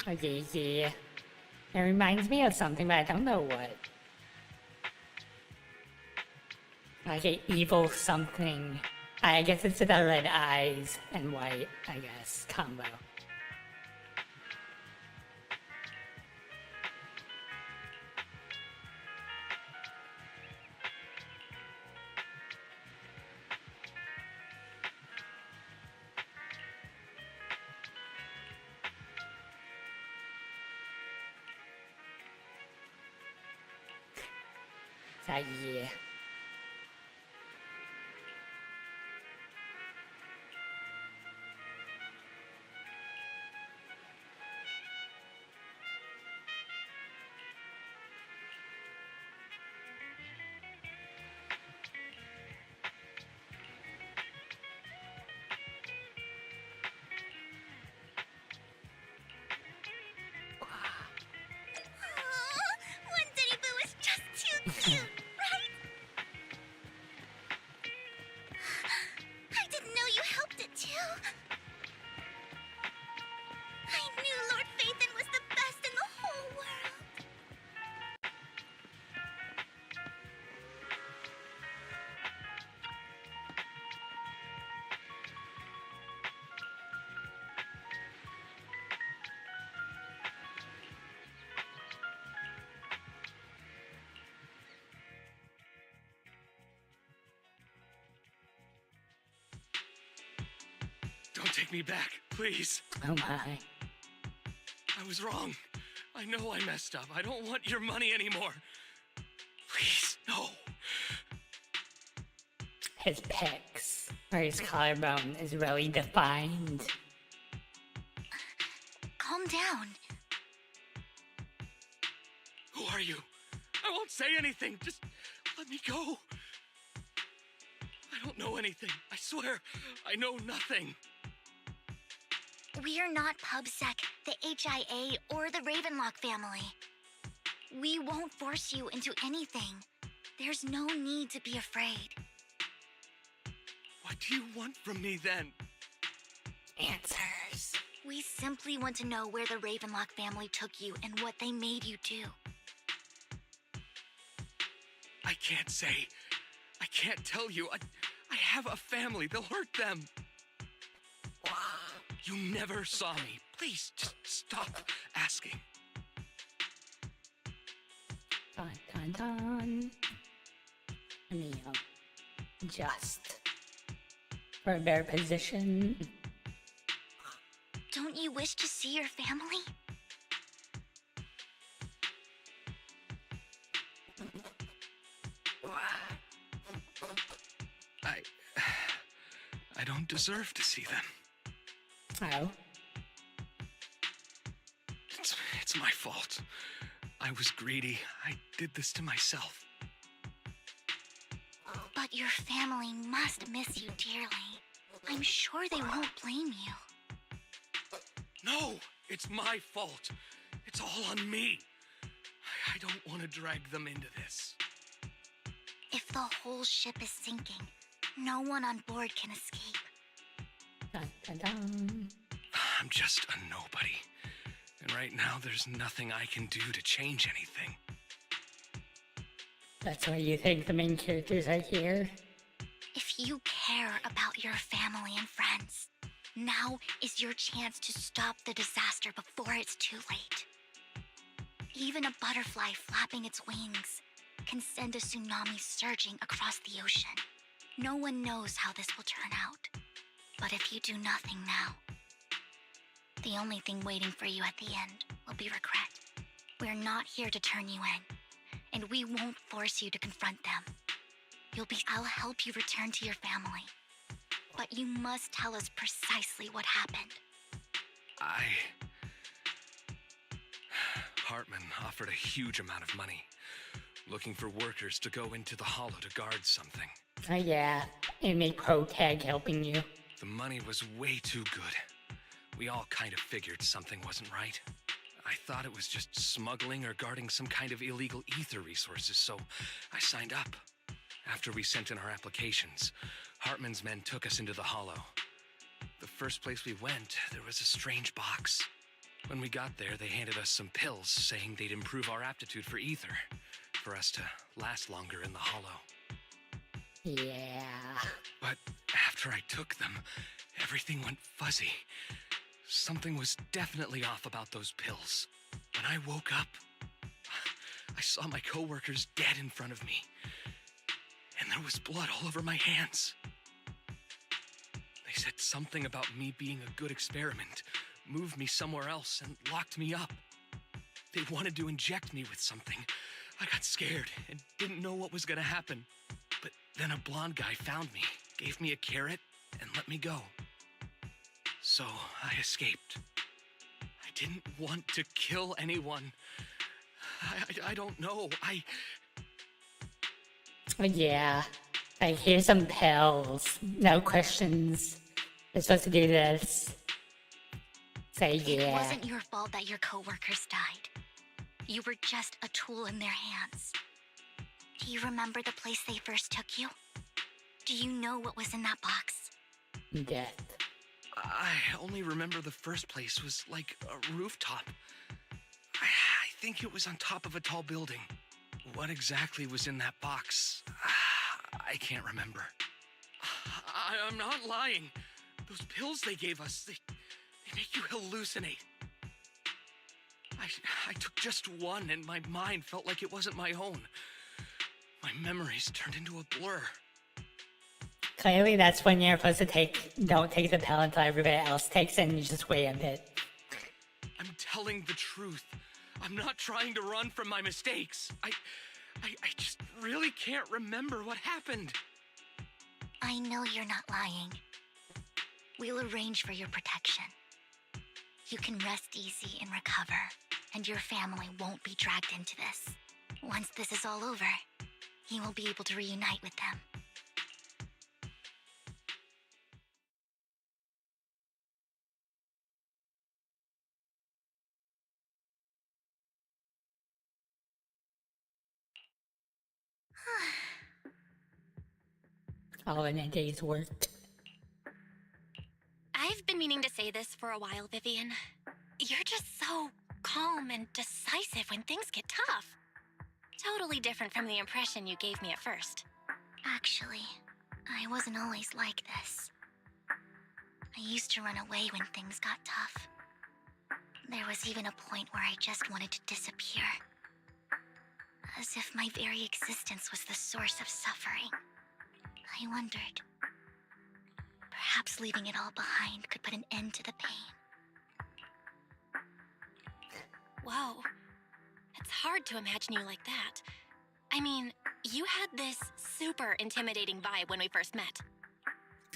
Okay, yeah. It reminds me of something, but I don't know what. Like an evil something. I guess it's the red eyes and white, I guess, combo. So, yeah. One Diddy Boo is just too cute, right? I didn't know you helped it too. I knew Lord Phaethon was the best in the whole world. Don't take me back, please. Oh my. I was wrong. I know I messed up. I don't want your money anymore. Please, no. His pecs, or his collarbone, is really defined. Calm down. Who are you? I won't say anything. Just let me go. I don't know anything. I swear, I know nothing. We're not PubSec, the HIA, or the Ravenlock family. We won't force you into anything. There's no need to be afraid. What do you want from me then? Answers. We simply want to know where the Ravenlock family took you and what they made you do. I can't say. I can't tell you. I have a family. They'll hurt them. You never saw me. Please, just stop asking. Dun dun dun. Let me adjust for a better position. Don't you wish to see your family? I don't deserve to see them. Oh. It's my fault. I was greedy. I did this to myself. But your family must miss you dearly. I'm sure they won't blame you. No, it's my fault. It's all on me. I don't want to drag them into this. If the whole ship is sinking, no one on board can escape. Dun dun dun. I'm just a nobody. And right Right now, there's nothing I can do to change anything. That's why you think the main characters are here? If you care about your family and friends, now is your chance to stop the disaster before it's too late. Even a butterfly flapping its wings can send a tsunami surging across the ocean. No one knows how this will turn out. But if you do nothing now, the only thing waiting for you at the end will be regret. We're not here to turn you in, and we won't force you to confront them. I'll help you return to your family. But you must tell us precisely what happened. Hartman offered a huge amount of money, looking for workers to go into the hollow to guard something. Oh yeah, and make protag helping you. The money was way too good. We all kind of figured something wasn't right. I thought it was just smuggling or guarding some kind of illegal ether resources, so I signed up. After we sent in our applications, Hartman's men took us into the hollow. The first place we went, there was a strange box. When we got there, they handed us some pills, saying they'd improve our aptitude for ether, for us to last longer in the hollow. Yeah. But after I took them, everything went fuzzy. Something was definitely off about those pills. When I woke up, I saw my coworkers dead in front of me. And there was blood all over my hands. They said something about me being a good experiment, moved me somewhere else, and locked me up. They wanted to inject me with something. I got scared and didn't know what was gonna happen. But then a blonde guy found me, gave me a carrot, and let me go. So I escaped. I didn't want to kill anyone. I don't know. Yeah. Like, here's some pills. No questions. They're supposed to do this. Say It yeah. wasn't your fault that your coworkers died. You were just a tool in their hands. Do you remember the place they first took you? Do you know what was in that box? Death. I only remember the first place was like a rooftop. I think it was on top of a tall building. What exactly was in that box? I can't remember. I'm not lying. Those pills they gave us, they make you hallucinate. I took just one and my mind felt like it wasn't my own. My memories turned into a blur. Clearly that's when you're supposed to don't take the pill until everybody else takes it and you just wait a bit. I'm telling the truth. I'm not trying to run from my mistakes. I just really can't remember what happened. I know you're not lying. We'll arrange for your protection. You can rest easy and recover, and your family won't be dragged into this. Once this is all over, you will be able to reunite with them. All in a day's work. I've been meaning to say this for a while, Vivian. You're just so calm and decisive when things get tough. Totally different from the impression you gave me at first. Actually, I wasn't always like this. I used to run away when things got tough. There was even a point where I just wanted to disappear. As if my very existence was the source of suffering. I wondered, perhaps leaving it all behind could put an end to the pain. Whoa. It's hard to imagine you like that. I mean, you had this super intimidating vibe when we first met.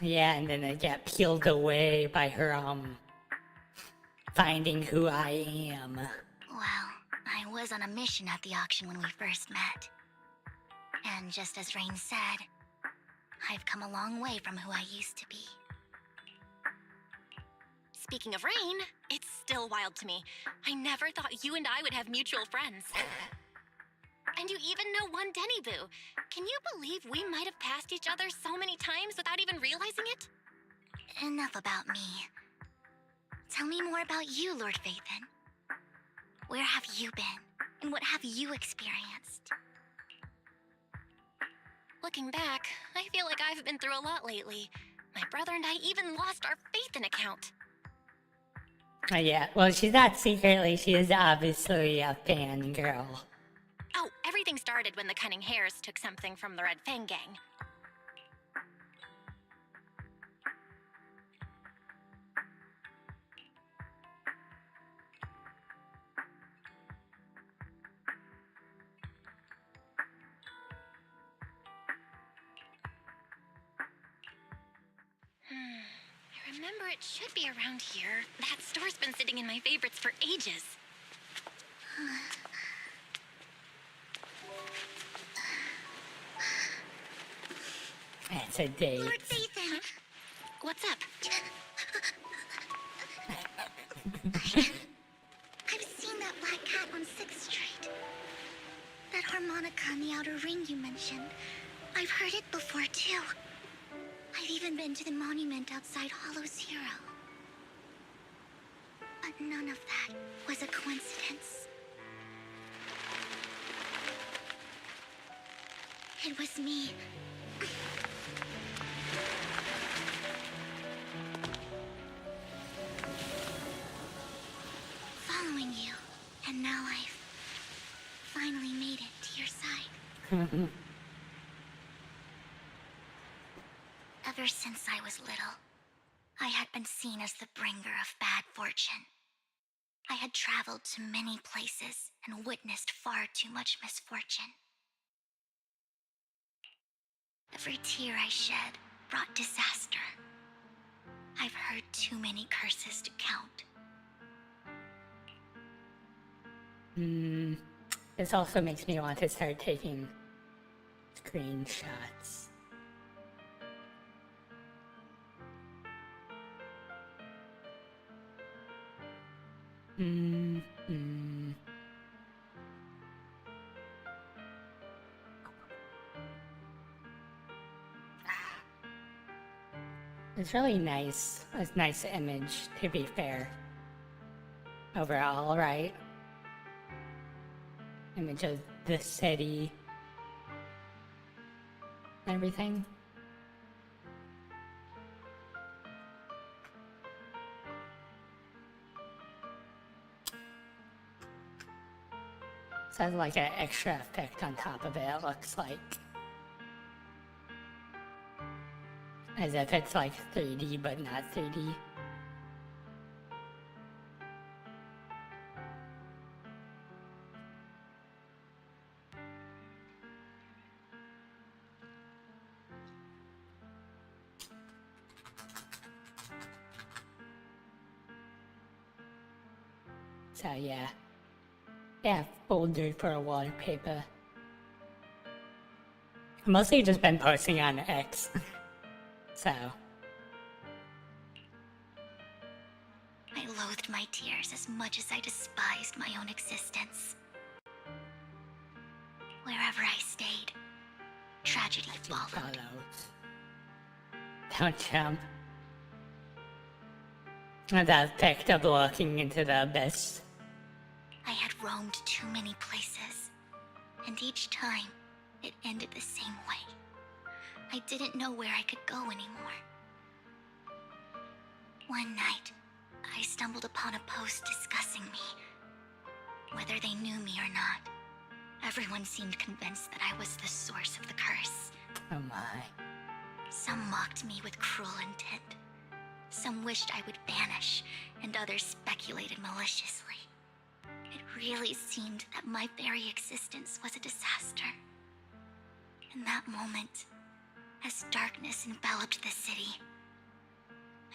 Yeah, and then I get peeled away by her, finding who I am. Well, I was on a mission at the auction when we first met. And just as Rain said, I've come a long way from who I used to be. Speaking of Rain, it's still wild to me. I never thought you and I would have mutual friends. And you even know one Denny Boo. Can you believe we might have passed each other so many times without even realizing it? Enough about me. Tell me more about you, Lord Phaethon. Where have you been? And what have you experienced? Looking back, I feel like I've been through a lot lately. My brother and I even lost our faith in account. Yeah, well, she's not secretly, she is obviously a fangirl. Oh, everything started when the Cunning Hares took something from the Red Fang gang. I remember it should be around here. That store's been sitting in my favorites for ages. It's a date. Lord Dathan! What's up? I've seen that black cat on 6th Street. That harmonica in the outer ring you mentioned. I've heard it before, too. I've even been to the monument outside Hollow Zero. But none of that was a coincidence. It was me. Following you, and now I've finally made it to your side. Ever since I was little, I had been seen as the bringer of bad fortune. I had traveled to many places and witnessed far too much misfortune. Every tear I shed brought disaster. I've heard too many curses to count. This also makes me want to start taking screenshots. It's really nice. It's a nice image, to be fair. Overall, right? Image of the city. Everything. This has like an extra effect on top of it, it looks like. As if it's like 3D, but not 3D. So yeah. Yeah, folder for a wallpaper. I've mostly just been posting on X. So. I loathed my tears as much as I despised my own existence. Wherever I stayed, tragedy followed. Don't jump. The effect of looking into the abyss. I had roamed too many places, and each time, it ended the same way. I didn't know where I could go anymore. One night, I stumbled upon a post discussing me. Whether they knew me or not, everyone seemed convinced that I was the source of the curse. Oh my. Some mocked me with cruel intent. Some wished I would vanish, and others speculated maliciously. It really seemed that my very existence was a disaster. In that moment, as darkness enveloped the city,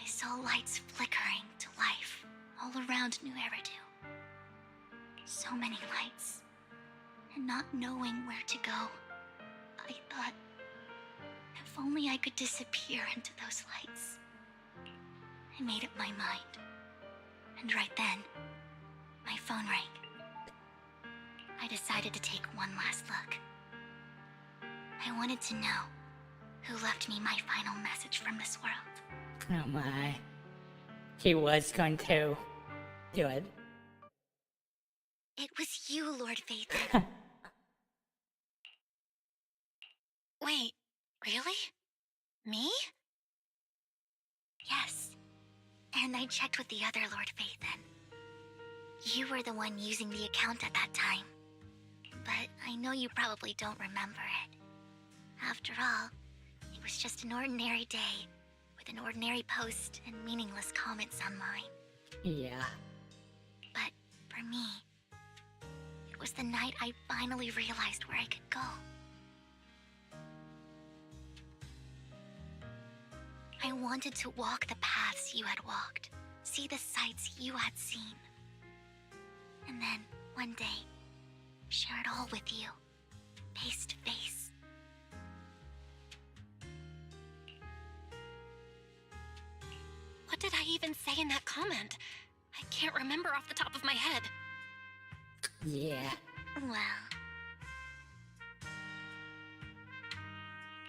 I saw lights flickering to life all around New Eridu. So many lights, and not knowing where to go, I thought, if only I could disappear into those lights. I made up my mind, and right then, my phone rang. I decided to take one last look. I wanted to know who left me my final message from this world. Oh my. He was going to do it. It was you, Lord Phaethon. Wait, really? Me? Yes. And I checked with the other Lord Phaethon. You were the one using the account at that time. But I know you probably don't remember it. After all, it was just an ordinary day, with an ordinary post and meaningless comments on mine. Yeah. But for me, it was the night I finally realized where I could go. I wanted to walk the paths you had walked, see the sights you had seen. And then, one day, share it all with you, face to face. What did I even say in that comment? I can't remember off the top of my head. Yeah. Well,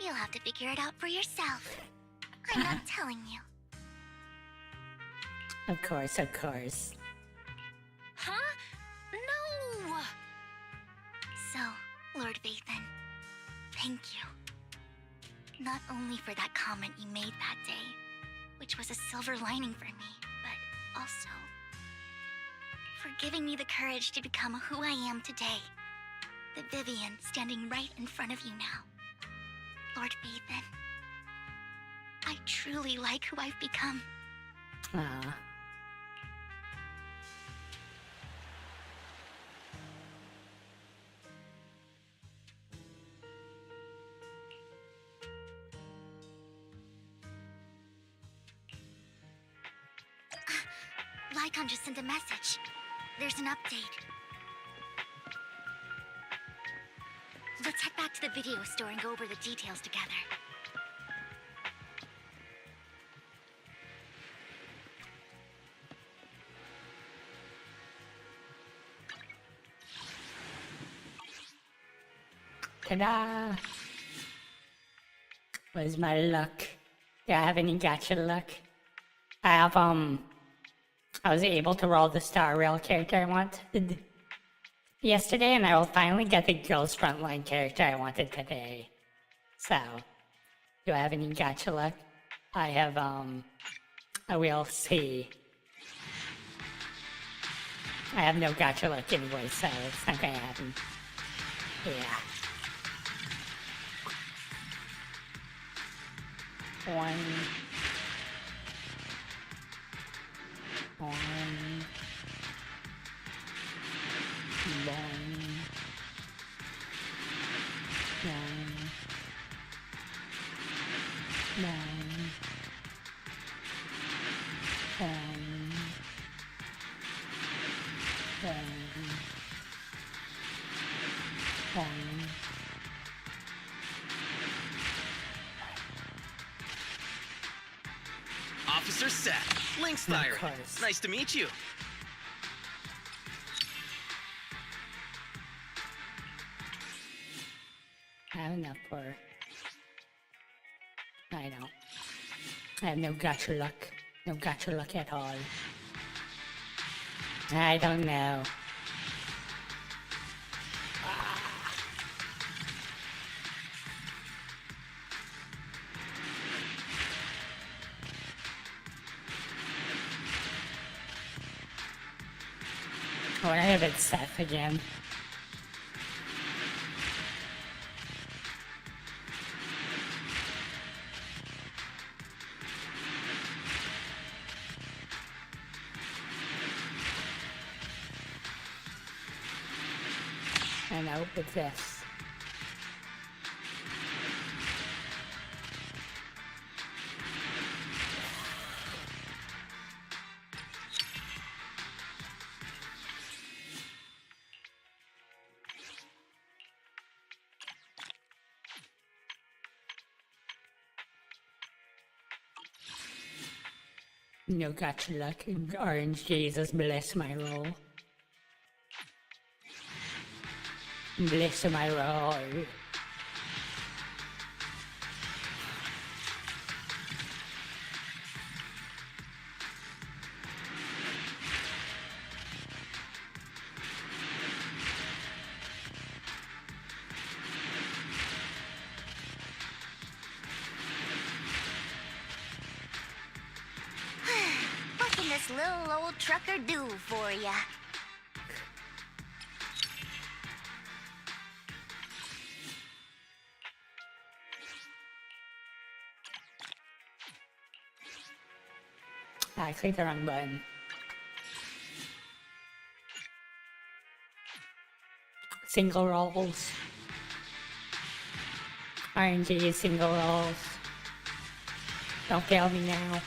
you'll have to figure it out for yourself. I'm not telling you. Of course, of course. Huh? No! So, Lord Phaethon, thank you. Not only for that comment you made that day, which was a silver lining for me, but also for giving me the courage to become who I am today. The Vivian standing right in front of you now. Lord Phaethon, I truly like who I've become. Ah. Lycon just sent a message. There's an update. Let's head back to the video store and go over the details together. Ta-da! Where's my luck? Do I have any gacha luck? I have, I was able to roll the Star Rail character I wanted yesterday, and I will finally get the Girls Frontline character I wanted today. So, do I have any gacha luck? I have, I will see. I have no gacha luck anyway, so it's not gonna happen. Yeah. One. Officer Seth, Link's Thyre. Nice to meet you. I have enough for her. I don't. I have no gacha luck. No gacha luck at all. I don't know. I wonder if it's Seth again. And I hope it's this. No gacha luck. Orange Jesus bless my roll. Bless my roll. this little old trucker do for ya? I clicked the wrong button. Single rolls. RNG single rolls. Don't fail me now.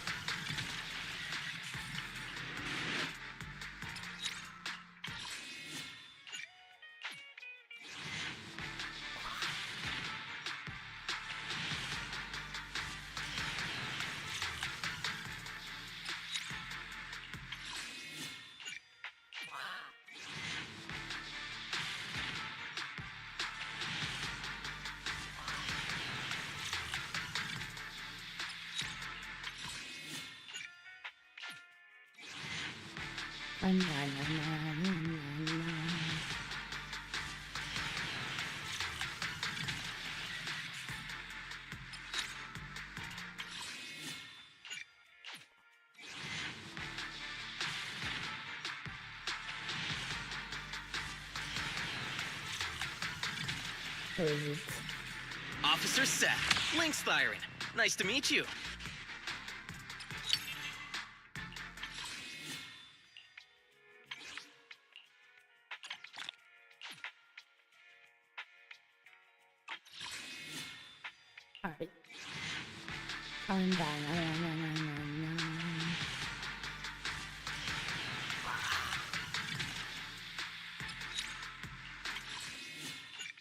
Officer Seth, Lynx firing. Nice to meet you. Alright. Calm down.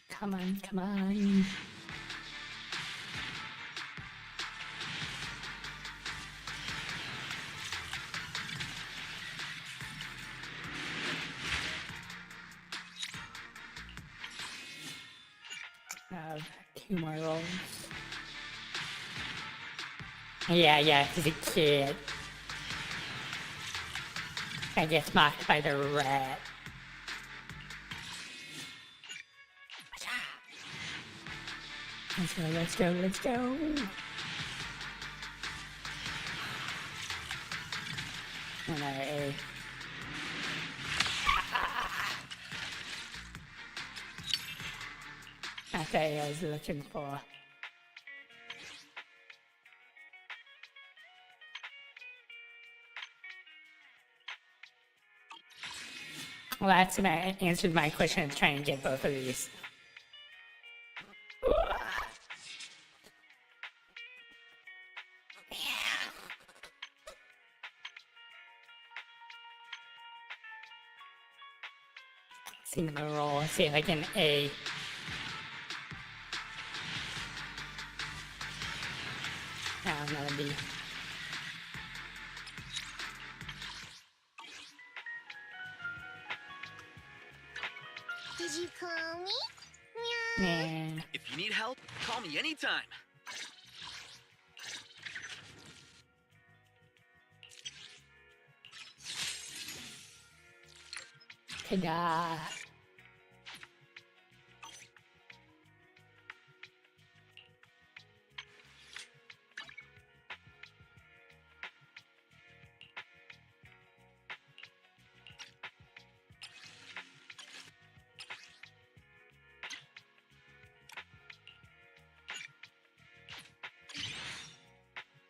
Come on, come on. Two more rolls. Yeah, he's a kid. I get mocked by the rat. Let's go. Another A. That's what I was looking for. Well, that's answered my question of trying to get both of these. Single roll, see if I can A. Another B. Did you call me? Yeah. If you need help, call me anytime. Ta-da.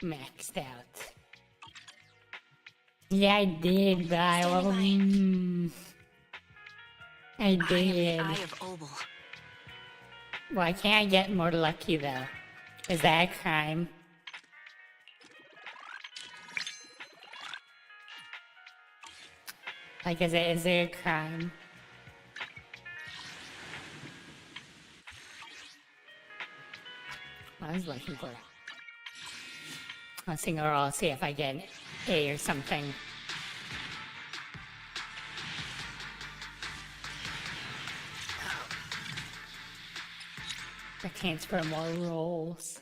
Maxed out. Yeah, I did, but I did. Eye of Obel. Why can't I get more lucky though? Is that a crime? Like, is it a crime? I was looking for a single roll, see if I get an A or something. I can't for more rolls.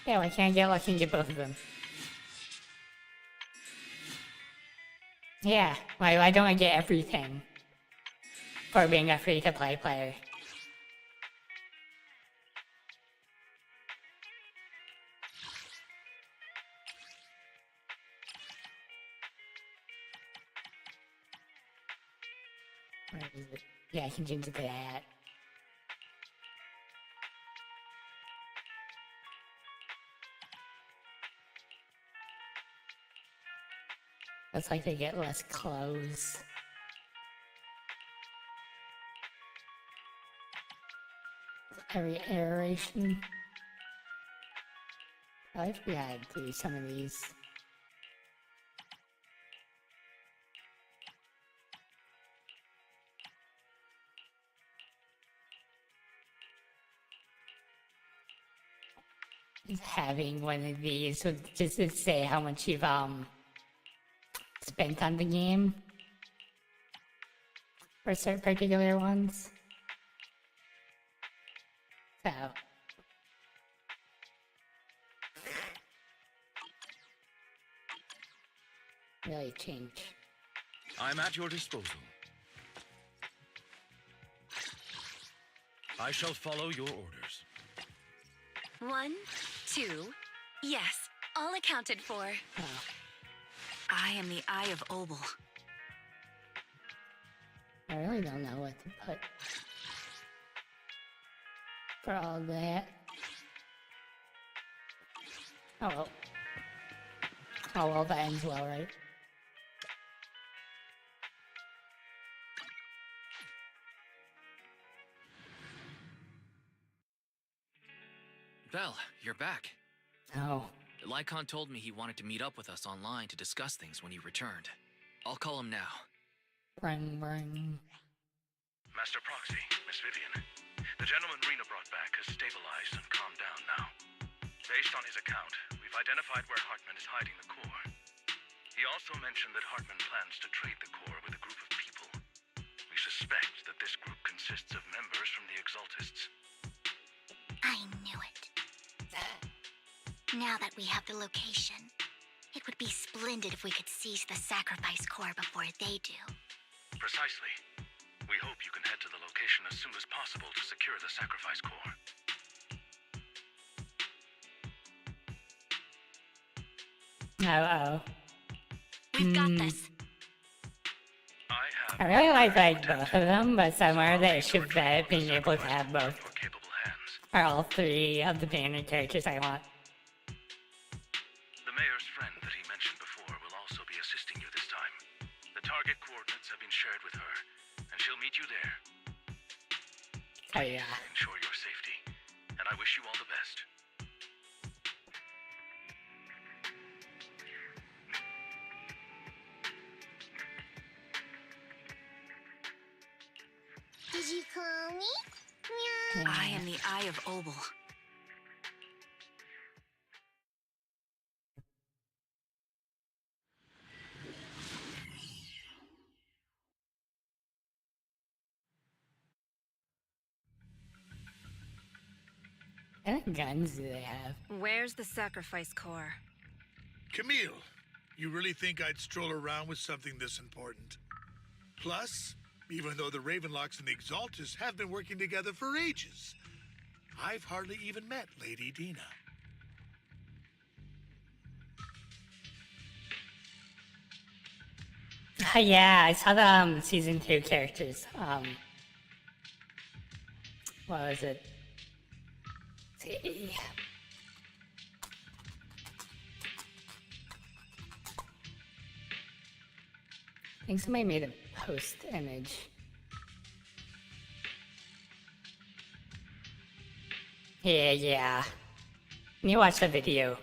Yeah, I can't get lucky and get both of them. Yeah, why don't I get everything for being a free-to-play player? Where is it? Yeah, I can change it to that. Looks like they get less clothes. Every iteration. I forgot to do some of these. Having one of these would just to say how much you've spent on the game for certain particular ones. So really change. I'm at your disposal. I shall follow your orders. 1, 2, yes, all accounted for. Oh. I am the Eye of Obel. I really don't know what to put for all that. Oh well. Oh well, that ends well, right? Vel, you're back. Oh. Lycon told me he wanted to meet up with us online to discuss things when he returned. I'll call him now. Ring, ring. Master Proxy, Miss Vivian. The gentleman Rena brought back has stabilized and calmed down now. Based on his account, we've identified where Hartman is hiding the core. He also mentioned that Hartman plans to trade the core with a group of people. We suspect that this group consists of members from the Exaltists. I knew it. Now that we have the location, it would be splendid if we could seize the sacrifice core before they do. Precisely. We hope you can head to the location as soon as possible to secure the sacrifice core. Oh. We've got this. I really like both of them, but somewhere they should bet being able to have both. Or all three of the banner characters I want. The mayor's friend that he mentioned before will also be assisting you this time. The target coordinates have been shared with her, and she'll meet you there. Oh yeah. Ensure your safety, and I wish you all the best. Did you call me? I am the Eye of Obel. What kind of guns do they have? Where's the sacrifice core? Camille, you really think I'd stroll around with something this important? Plus, even though the Ravenlocks and the Exaltists have been working together for ages, I've hardly even met Lady Dina. Yeah, I saw the season 2 characters. What was it? Let's see. I think somebody made a post image. Yeah. You watch the video.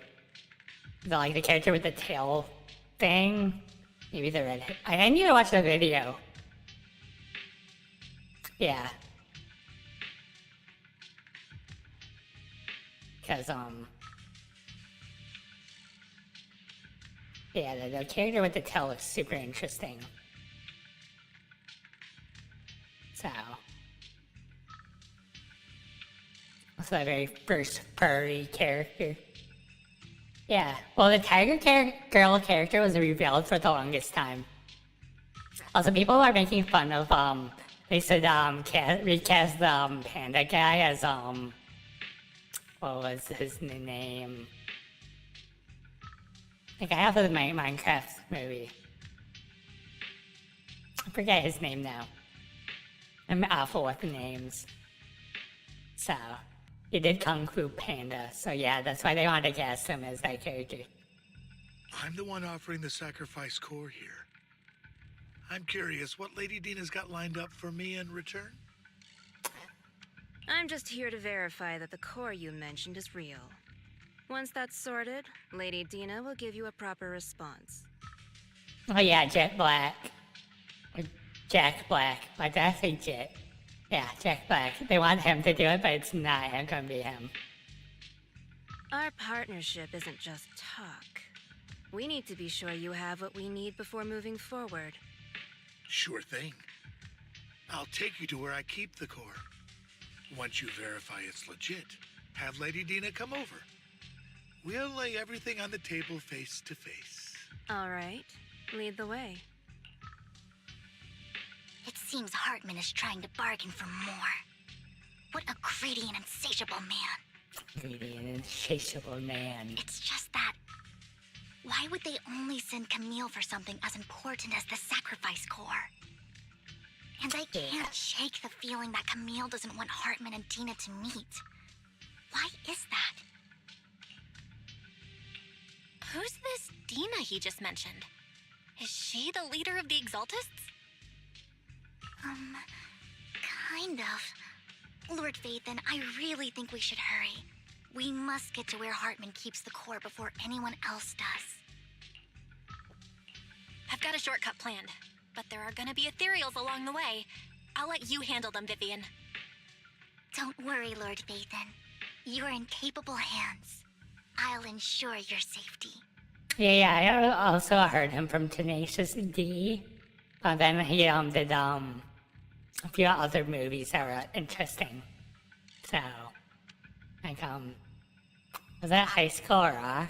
The character with the tail thing. Maybe the red. I need to watch the video. Yeah. Cause yeah, the character with the tail looks super interesting. So, that's my very first furry character. Yeah, well, the tiger girl character was revealed for the longest time. Also, people are making fun of they said recast the panda guy as what was his name? Like I have the Minecraft movie. I forget his name now. I'm awful with names. So, he did Kung Fu Panda, so yeah, that's why they wanted to cast him as that character. I'm the one offering the sacrifice core here. I'm curious what Lady Dina's got lined up for me in return? I'm just here to verify that the core you mentioned is real. Once that's sorted, Lady Dina will give you a proper response. Oh yeah, Jet Black. Or Jack Black, but I think Jet. Yeah, Jack Black. They want him to do it, but it's not gonna be him. Our partnership isn't just talk. We need to be sure you have what we need before moving forward. Sure thing. I'll take you to where I keep the core. Once you verify it's legit, have Lady Dina come over. We'll lay everything on the table face to face. All right, lead the way. It seems Hartman is trying to bargain for more. What a greedy and insatiable man. Greedy and insatiable man. It's just that... why would they only send Camille for something as important as the sacrifice core? And I can't shake the feeling that Camille doesn't want Hartman and Dina to meet. Why is that? Who's this Dina he just mentioned? Is she the leader of the Exaltists? Kind of. Lord Phaethon, I really think we should hurry. We must get to where Hartman keeps the core before anyone else does. I've got a shortcut planned, but there are gonna be ethereals along the way. I'll let you handle them, Vivian. Don't worry, Lord Phaethon. You're in capable hands. I'll ensure your safety. Yeah, I also heard him from Tenacious D. But then he did a few other movies that were interesting. So, like, was that High School Rock?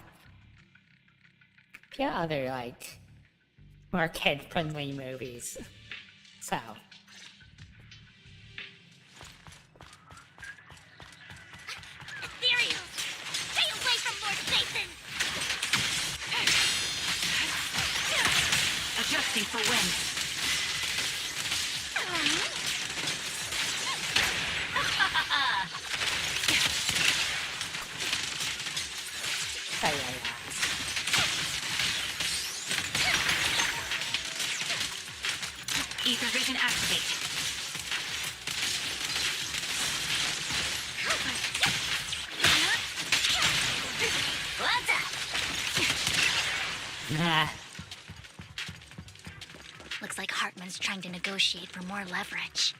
A few other, like, more kid-friendly movies. So. Ethereal! Stay away from Lord Phaethon! Adjusting for wind. Ether vision activate. Nah. Looks like Hartman's trying to negotiate for more leverage.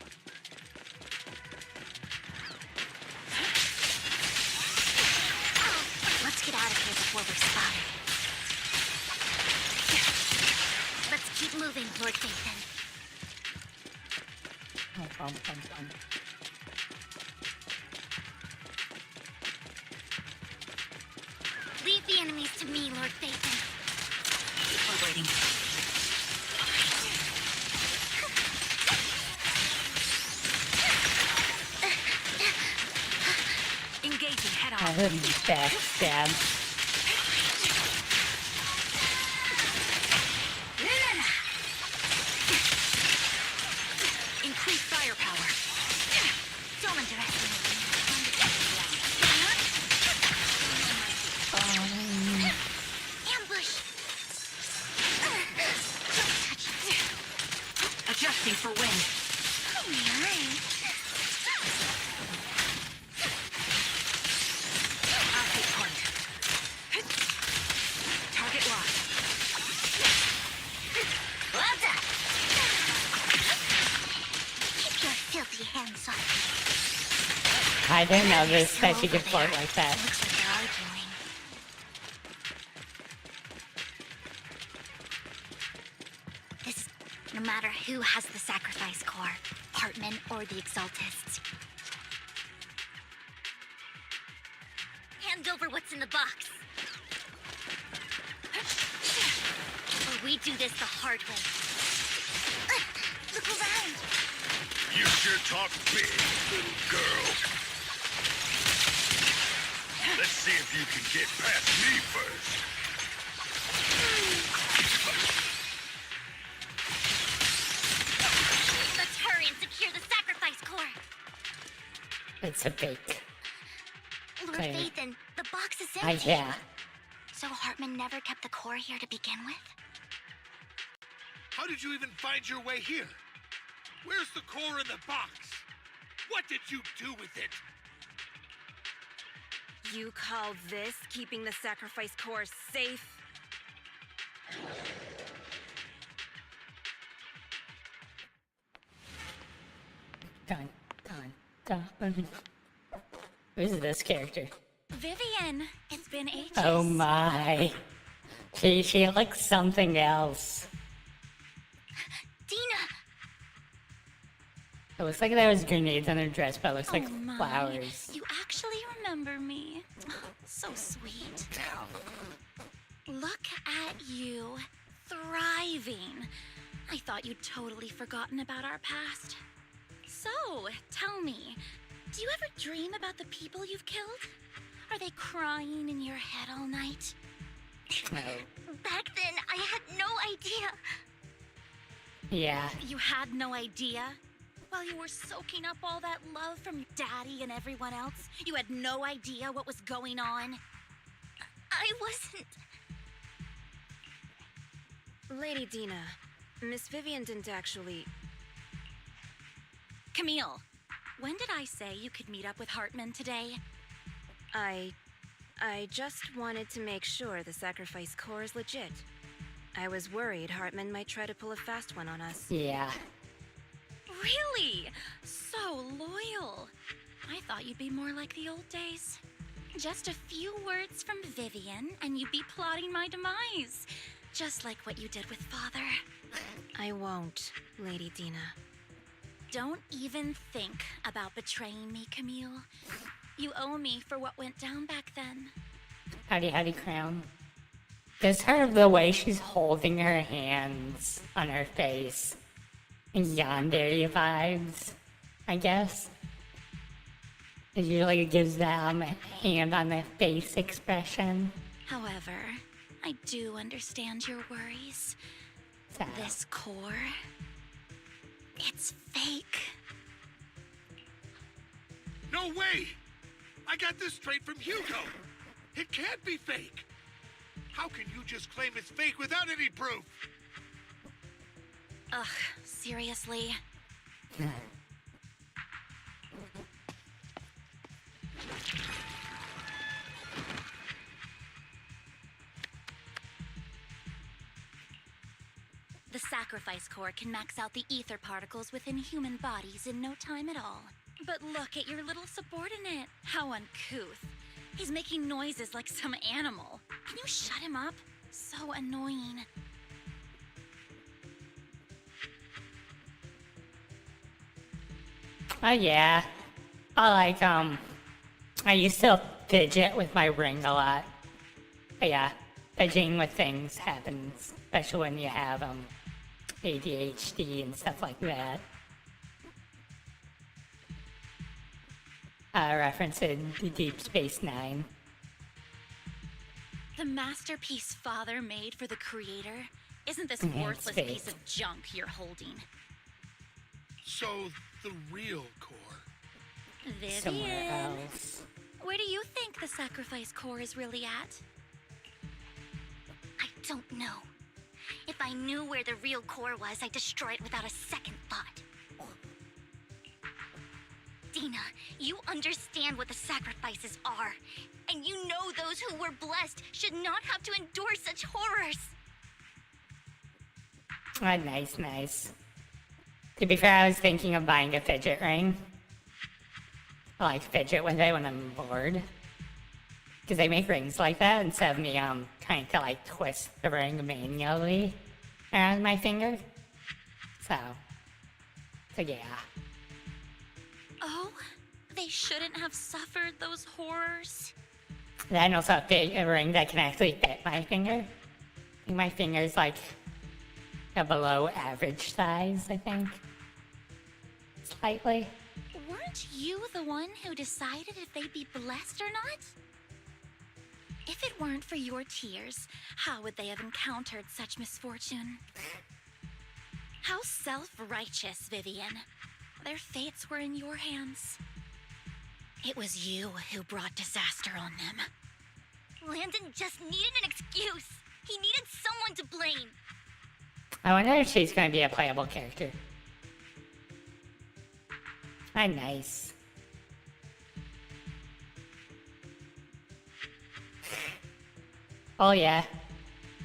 Let's get out of here before we're spotted. Let's keep moving, Lord Phaethon. Leave the enemies to me, Lord Phaethon. We're waiting. Engaging head on. I wouldn't backstab. Increase firepower. Don't underestimate me. Ambush! Don't touch it. Adjusting for wind. I'll take point. Target locked. Well done! Keep your filthy hands off me. I didn't know this that you could flirt like that. Looks like they're arguing. This, no matter who has the sacrifice core, Hartman or the Exaltists. Hand over what's in the box. Or we do this the hard way. Look around. You sure talk big, little girl. Let's see if you can get past me first. Let's hurry and secure the sacrifice It's a fake. Lord Okay. Phaethon, the box is empty. Yeah. So Hartman never kept the core here to begin with? How did you even find your way here? Where's the core in the box? What did you do with it? You call this keeping the sacrifice core safe? Dun, dun, dun. Who's this character? Vivian, it's been ages. Oh my. She looks something else. Dina! It looks like there was grenades on her dress, but it looks like Oh my. flowers. You actually remember me. So sweet. Look at you, thriving. I thought you'd totally forgotten about our past. So, tell me, do you ever dream about the people you've killed? Are they crying in your head all night? No. Back then, I had no idea. Yeah. You had no idea? While you were soaking up all that love from your daddy and everyone else, you had no idea what was going on? I wasn't... Lady Dina, Miss Vivian didn't actually... Camille, when did I say you could meet up with Hartman today? I just wanted to make sure the sacrifice core is legit. I was worried Hartman might try to pull a fast one on us. Yeah. Really? So loyal. I thought you'd be more like the old days. Just a few words from Vivian, and you'd be plotting my demise. Just like what you did with Father. I won't, Lady Dina. Don't even think about betraying me, Camille. You owe me for what went down back then. Howdy crown. Just her the way she's holding her hands on her face. Yandere vibes, I guess. It usually gives them hand on the face expression. However, I do understand your worries. So. This core, it's fake. No way! I got this straight from Hugo. It can't be fake. How can you just claim it's fake without any proof? Ugh, seriously? The sacrifice core can max out the ether particles within human bodies in no time at all. But look at your little subordinate. How uncouth. He's making noises like some animal. Can you shut him up? So annoying. Oh yeah. I used to fidget with my ring a lot. But yeah, fidgeting with things happens, especially when you have ADHD and stuff like that. Referencing Deep Space Nine. The masterpiece Father made for the creator? Isn't this Yeah, worthless it's piece fake. of junk you're holding? So, the real core. Somewhere Vivian, else. where do you think the sacrifice core is really at? I don't know. If I knew where the real core was, I'd destroy it without a second thought. Dina, you understand what the sacrifices are. And you know those who were blessed should not have to endure such horrors. Ah, nice. To be fair, I was thinking of buying a fidget ring. I like fidget with it when I'm bored. Because they make rings like that instead of me trying to like twist the ring manually around my finger. So yeah. Oh, they shouldn't have suffered those horrors. Then also a ring that can actually fit my finger. I think my finger's like a below average size, I think. Slightly. Weren't you the one who decided if they'd be blessed or not? If it weren't for your tears, how would they have encountered such misfortune? How self-righteous, Vivian. Their fates were in your hands. It was you who brought disaster on them. Landon just needed an excuse. He needed someone to blame. I wonder if she's gonna be a playable character. Ah, nice. Oh yeah.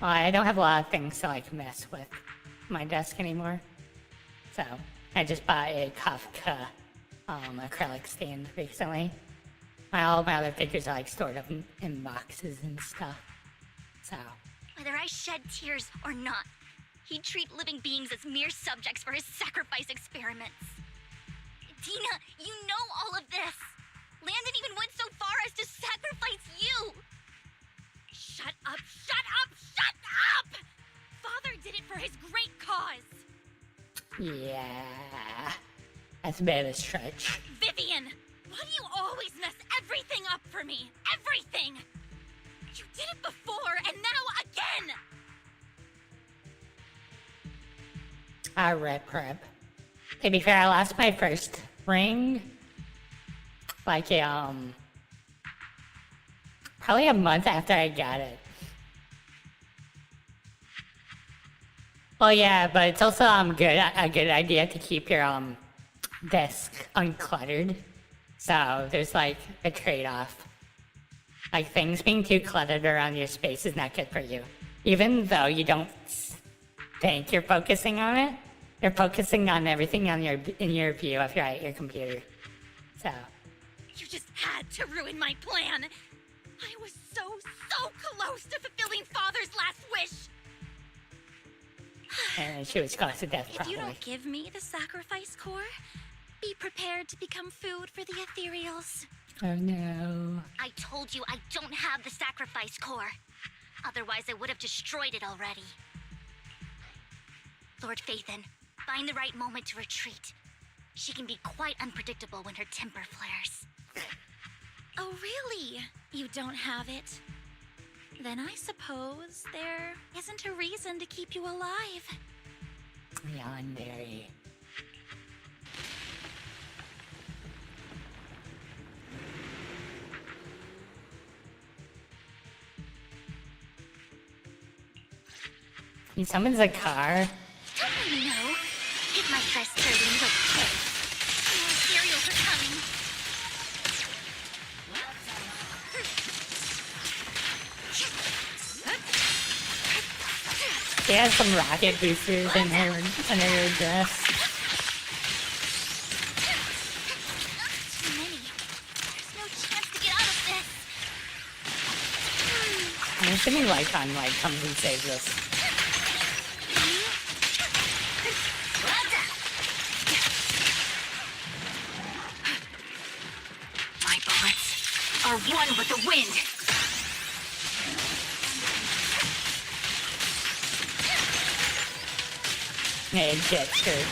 Well, I don't have a lot of things to like mess with my desk anymore. So I just bought a Kafka acrylic stand recently. All my other figures are like stored up in boxes and stuff. So Whether I shed tears or not, he'd treat living beings as mere subjects for his sacrifice experiments. Tina, you know all of this. Landon even went so far as to sacrifice you. Shut up, shut up, shut up! Father did it for his great cause. yeah, that's a bit of a stretch. Vivian, why do you always mess everything up for me? Everything! You did it before, and now again! Rip. To be fair, I lost my first ring, like, probably a month after I got it. Well, yeah, but it's also, a good idea to keep your, desk uncluttered. So, there's, like, a trade-off. Like, things being too cluttered around your space is not good for you. Even though you don't think you're focusing on it, you're focusing on everything in your view if you're at your computer. So. You just had to ruin my plan. I was so close to fulfilling Father's last wish. And she was close to death, If probably. you don't give me the sacrifice core, be prepared to become food for the ethereals. Oh no. I told you I don't have the sacrifice core. Otherwise, I would have destroyed it already. Lord Phaethon, find the right moment to retreat. She can be quite unpredictable when her temper flares. Oh, really? You don't have it? Then I suppose there isn't a reason to keep you alive. Yandere. He summons a car. Don't really know. Hit my stress 30 little kid. More cereals are coming. She has some rocket boosters in her dress. Too many. There's no chance to get out of this. I'm assuming Lycon comes and saves us. My bullets are one with the wind. Yeah, jet skirt.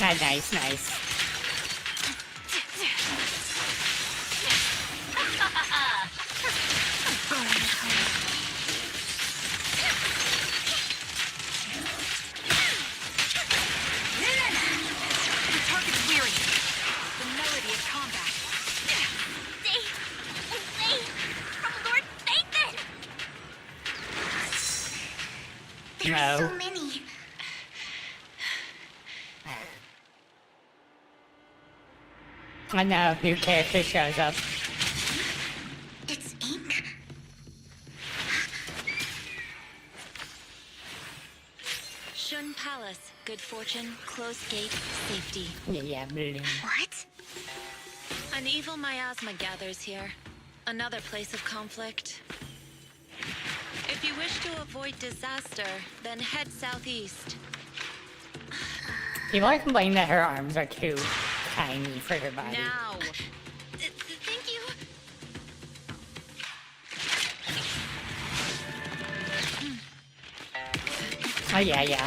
Ah, nice. The target's weary. The melody of combat. Stay away from Lord Phaethon! There are so many. I know, new character shows up. It's ink. Shun Palace, good fortune, close gate, safety. Yeah, blue. What? An evil miasma gathers here. Another place of conflict. If you wish to avoid disaster, then head southeast. People are complaining that her arms are too tiny for her body. Now! Thank you. Oh yeah.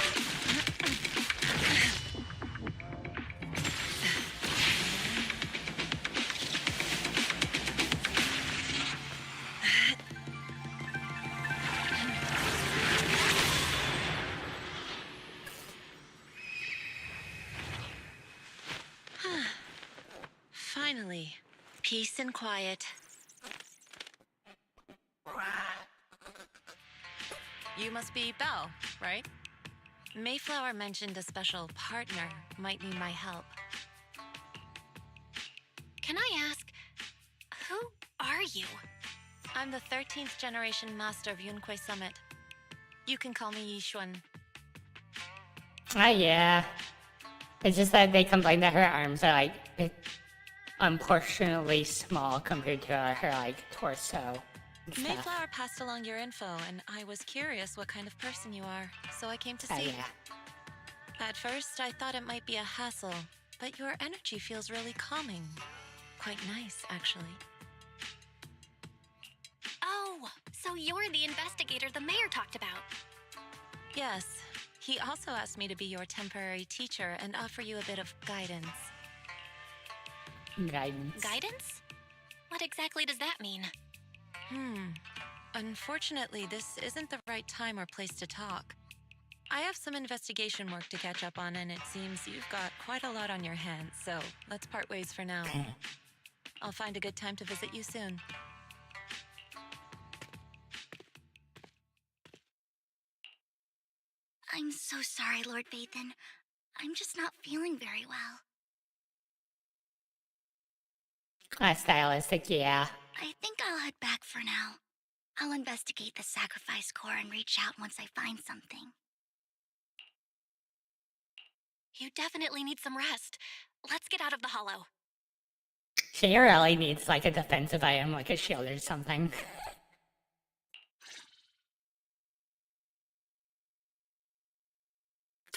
Finally, peace and quiet. You must be Belle, right? Mayflower mentioned a special partner might need my help. Can I ask, who are you? I'm the 13th generation master of Yunque Summit. You can call me Yishuan. Oh yeah. It's just that they complain that her arms are like unproportionately small compared to her like torso. And stuff. Mayflower passed along your info, and I was curious what kind of person you are, so I came to Oh see. yeah. At first, I thought it might be a hassle, but your energy feels really calming. Quite nice, actually. Oh, so you're the investigator the mayor talked about. Yes. He also asked me to be your temporary teacher and offer you a bit of guidance. Guidance. Guidance? What exactly does that mean? Unfortunately, this isn't the right time or place to talk. I have some investigation work to catch up on, and it seems you've got quite a lot on your hands, so let's part ways for now. I'll find a good time to visit you soon. I'm so sorry, Lord Vathan. I'm just not feeling very well. Stylistic, yeah. I think I'll head back for now. I'll investigate the sacrifice core and reach out once I find something. You definitely need some rest. Let's get out of the hollow. She really needs like a defensive item, like a shield or something.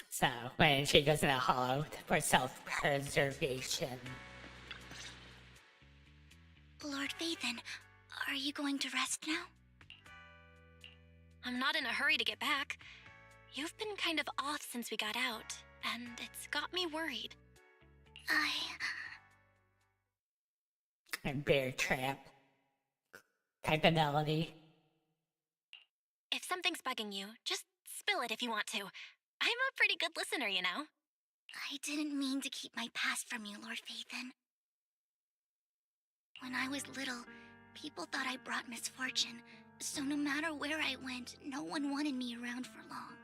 So, when she goes in a hollow for self-preservation. Lord Vathan, are you going to rest now? I'm not in a hurry to get back. You've been kind of off since we got out, and it's got me worried. A bear trap type ability. If something's bugging you, just spill it if you want to. I'm a pretty good listener, you know. I didn't mean to keep my past from you, Lord Vathan. When I was little, people thought I brought misfortune, so no matter where I went, no one wanted me around for long.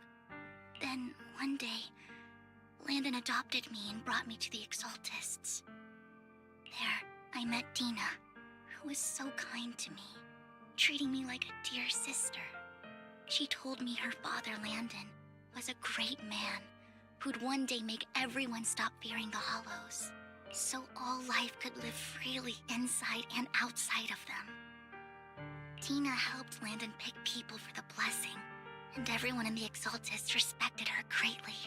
Then, one day, Landon adopted me and brought me to the Exaltists. There, I met Dina, who was so kind to me, treating me like a dear sister. She told me her father, Landon, was a great man who'd one day make everyone stop fearing the Hollows, so all life could live freely inside and outside of them. Dina helped Landon pick people for the blessing, and everyone in the Exaltists respected her greatly.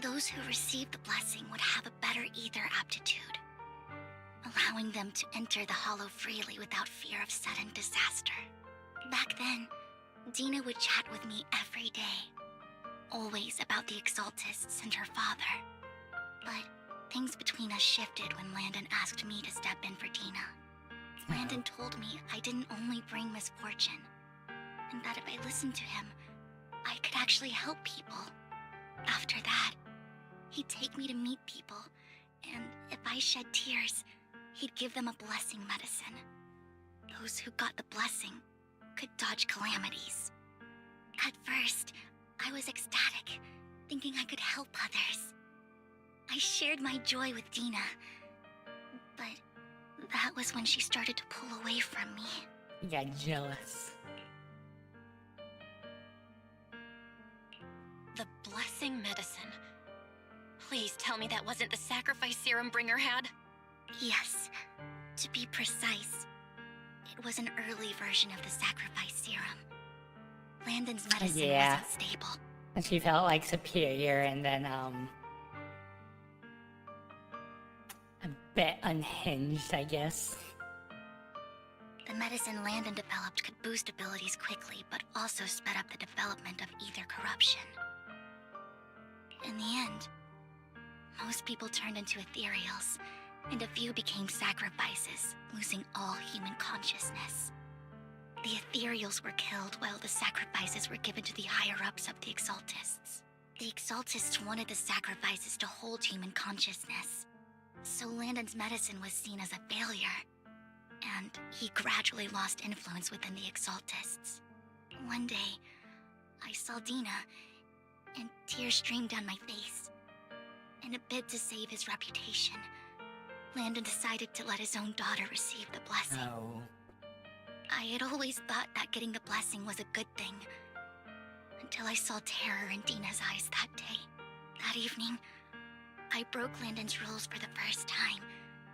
Those who received the blessing would have a better ether aptitude, allowing them to enter the Hollow freely without fear of sudden disaster. Back then, Dina would chat with me every day, always about the Exaltists and her father. But things between us shifted when Landon asked me to step in for Dina. Landon told me I didn't only bring misfortune, and that if I listened to him, I could actually help people. After that, he'd take me to meet people, and if I shed tears, he'd give them a blessing medicine. Those who got the blessing could dodge calamities. At first, I was ecstatic, thinking I could help others. I shared my joy with Dina, but that was when she started to pull away from me. You got jealous. The blessing medicine. Please tell me that wasn't the sacrifice serum Bringer had. Yes, to be precise, it was an early version of the sacrifice serum. Landon's medicine wasn't stable. And she felt like superior and then a bit unhinged, I guess. The medicine Landon developed could boost abilities quickly, but also sped up the development of ether corruption. In the end, most people turned into ethereals, and a few became sacrifices, losing all human consciousness. The ethereals were killed while the sacrifices were given to the higher-ups of the Exaltists. The Exaltists wanted the sacrifices to hold human consciousness, So Landon's medicine was seen as a failure, and he gradually lost influence within the Exaltists. One day, I saw Dina, and tears streamed down my face. In a bid to save his reputation, Landon decided to let his own daughter receive the blessing. Oh. I had always thought that getting the blessing was a good thing, until I saw terror in Dina's eyes that day. That evening, I broke Landon's rules for the first time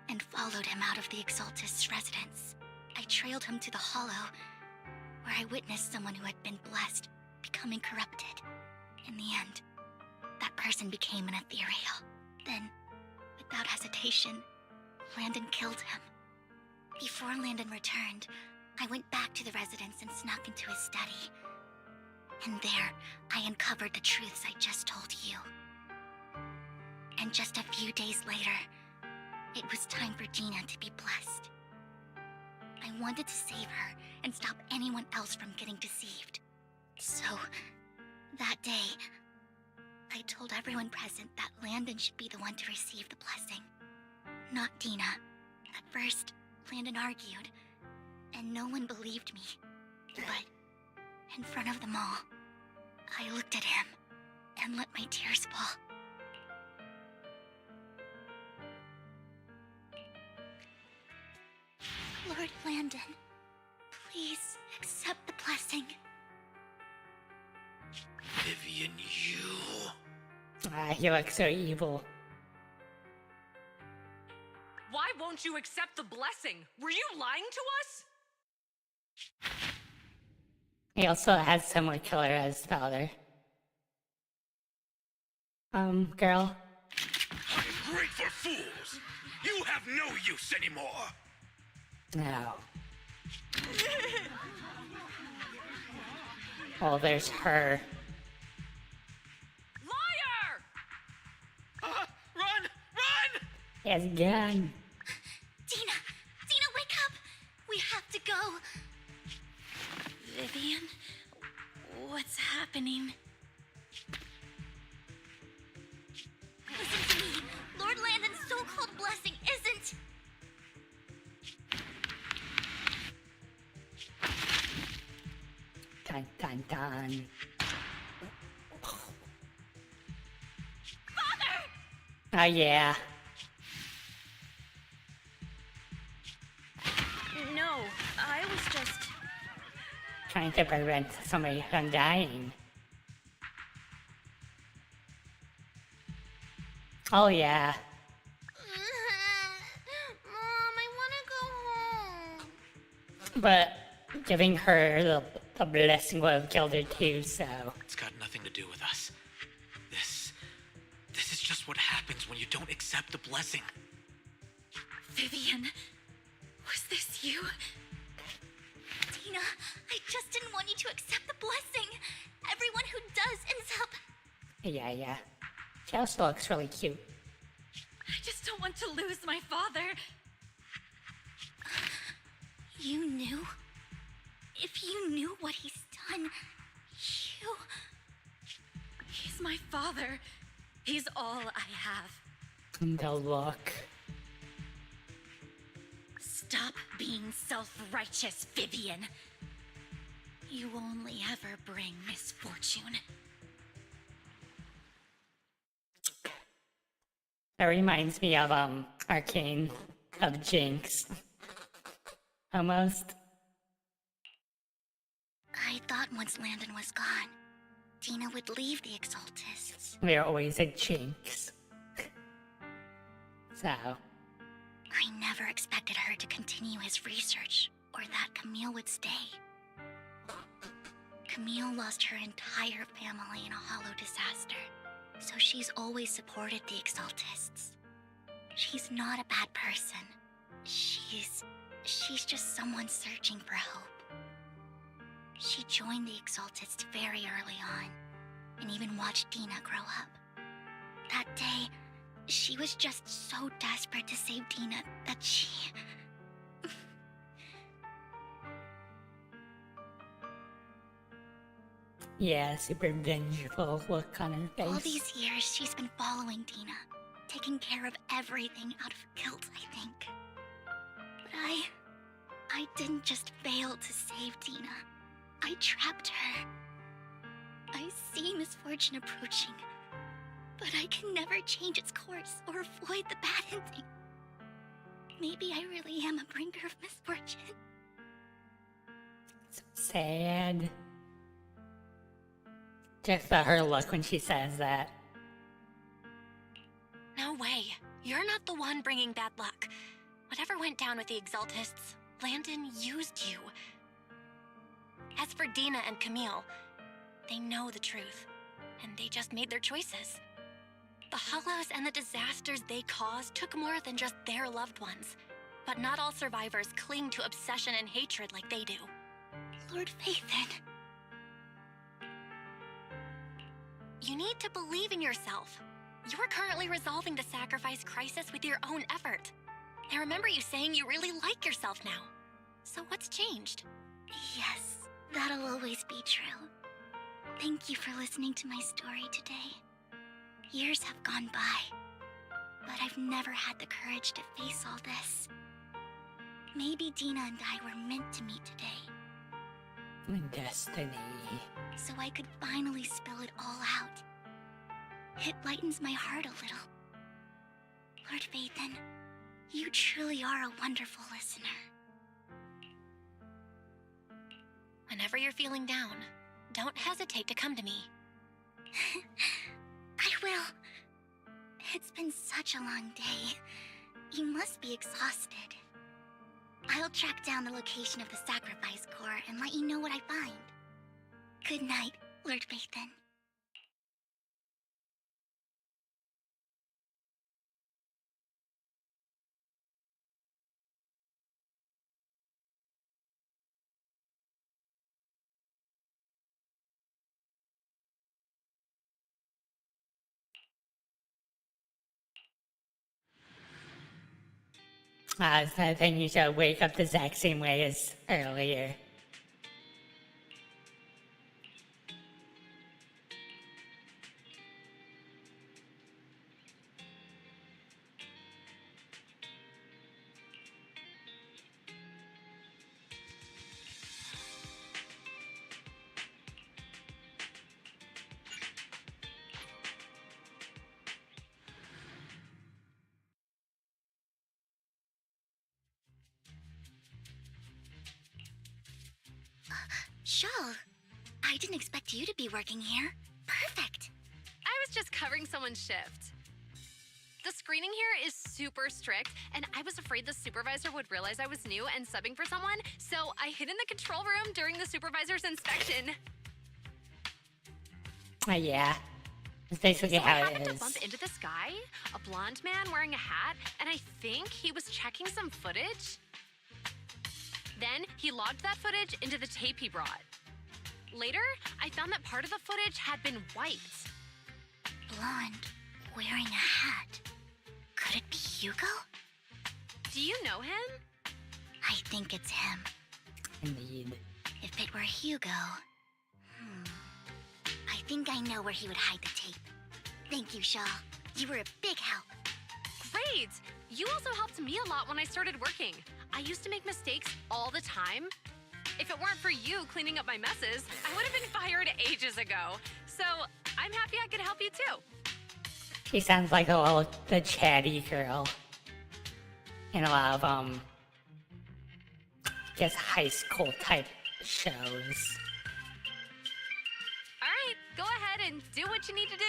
and followed him out of the Exaltist's residence. I trailed him to the Hollow, where I witnessed someone who had been blessed becoming corrupted. In the end, that person became an ethereal. Then, without hesitation, Landon killed him. Before Landon returned, I went back to the residence and snuck into his study. And there, I uncovered the truths I just told you. And just a few days later, it was time for Dina to be blessed. I wanted to save her and stop anyone else from getting deceived. So, that day, I told everyone present that Landon should be the one to receive the blessing, not Dina. At first, Landon argued, and no one believed me. But, in front of them all, I looked at him and let my tears fall. Lord Landon, please accept the blessing. Vivian, you... He looks so evil. Why won't you accept the blessing? Were you lying to us? He also has someone killer as father. Girl. Ungrateful fools! You have no use anymore! No. Oh, there's her. Liar! Run! Run! He has a gun. Dina! Dina, wake up! We have to go! Vivian? What's happening? Listen to me! Lord Landon's so-called blessing isn't... Dun dun dun. Father! Oh yeah. No, I was just... Trying to prevent somebody from dying. Oh yeah. Mom, I want to go home. But giving her the blessing would have killed her too, so... It's got nothing to do with us. This is just what happens when you don't accept the blessing. Vivian, was this you? Dina, I just didn't want you to accept the blessing. Everyone who does ends up... Yeah. She also looks really cute. I just don't want to lose my father. You knew? If you knew what he's done, you... He's my father. He's all I have. The look. Stop being self-righteous, Vivian. You only ever bring misfortune. That reminds me of Arcane, of Jinx. Almost. I thought once Landon was gone, Dina would leave the Exaltists. They're always a Jinx. So. I never expected her to continue his research, or that Camille would stay. Camille lost her entire family in a hollow disaster, so she's always supported the Exaltists. She's not a bad person. She's just someone searching for hope. She joined the Exaltists very early on, and even watched Dina grow up. That day, she was just so desperate to save Dina that she... Yeah, super vengeful look on her face. All these years, she's been following Dina, taken care of everything out of guilt, I think. But I didn't just fail to save Dina. I trapped her. I see misfortune approaching, but I can never change its course or avoid the bad ending. Maybe I really am a bringer of misfortune. So sad. Just her look when she says that. No way. You're not the one bringing bad luck. Whatever went down with the Exaltists, Landon used you. As for Dina and Camille, they know the truth, and they just made their choices. The Hollows and the disasters they caused took more than just their loved ones. But not all survivors cling to obsession and hatred like they do. Lord Phaethon. You need to believe in yourself. You're currently resolving the sacrifice crisis with your own effort. I remember you saying you really like yourself now. So what's changed? Yes, that'll always be true. Thank you for listening to my story today. Years have gone by, but I've never had the courage to face all this. Maybe Dina and I were meant to meet today. Destiny. So I could finally spill it all out. It lightens my heart a little. Lord Phaethon, you truly are a wonderful listener. Whenever you're feeling down, don't hesitate to come to me. I will. It's been such a long day. You must be exhausted. I'll track down the location of the sacrifice core and let you know what I find. Good night, Lord Phaethon. So I think you should wake up the exact same way as earlier. Shawl, I didn't expect you to be working here. Perfect. I was just covering someone's shift. The screening here is super strict, and I was afraid the supervisor would realize I was new and subbing for someone, so I hid in the control room during the supervisor's inspection. Yeah. That's basically So I how happened it to is. bump into this guy, a blonde man wearing a hat, and I think he was checking some footage. Then he logged that footage into the tape he brought. Later, I found that part of the footage had been wiped. Blonde, wearing a hat. Could it be Hugo? Do you know him? I think it's him. Indeed. If it were Hugo... I think I know where he would hide the tape. Thank you, Shaw. You were a big help. Great! You also helped me a lot when I started working. I used to make mistakes all the time. If it weren't for you cleaning up my messes, I would have been fired ages ago. So I'm happy I could help you too. She sounds like the chatty girl in a lot of just high school type shows. All right, go ahead and do what you need to do.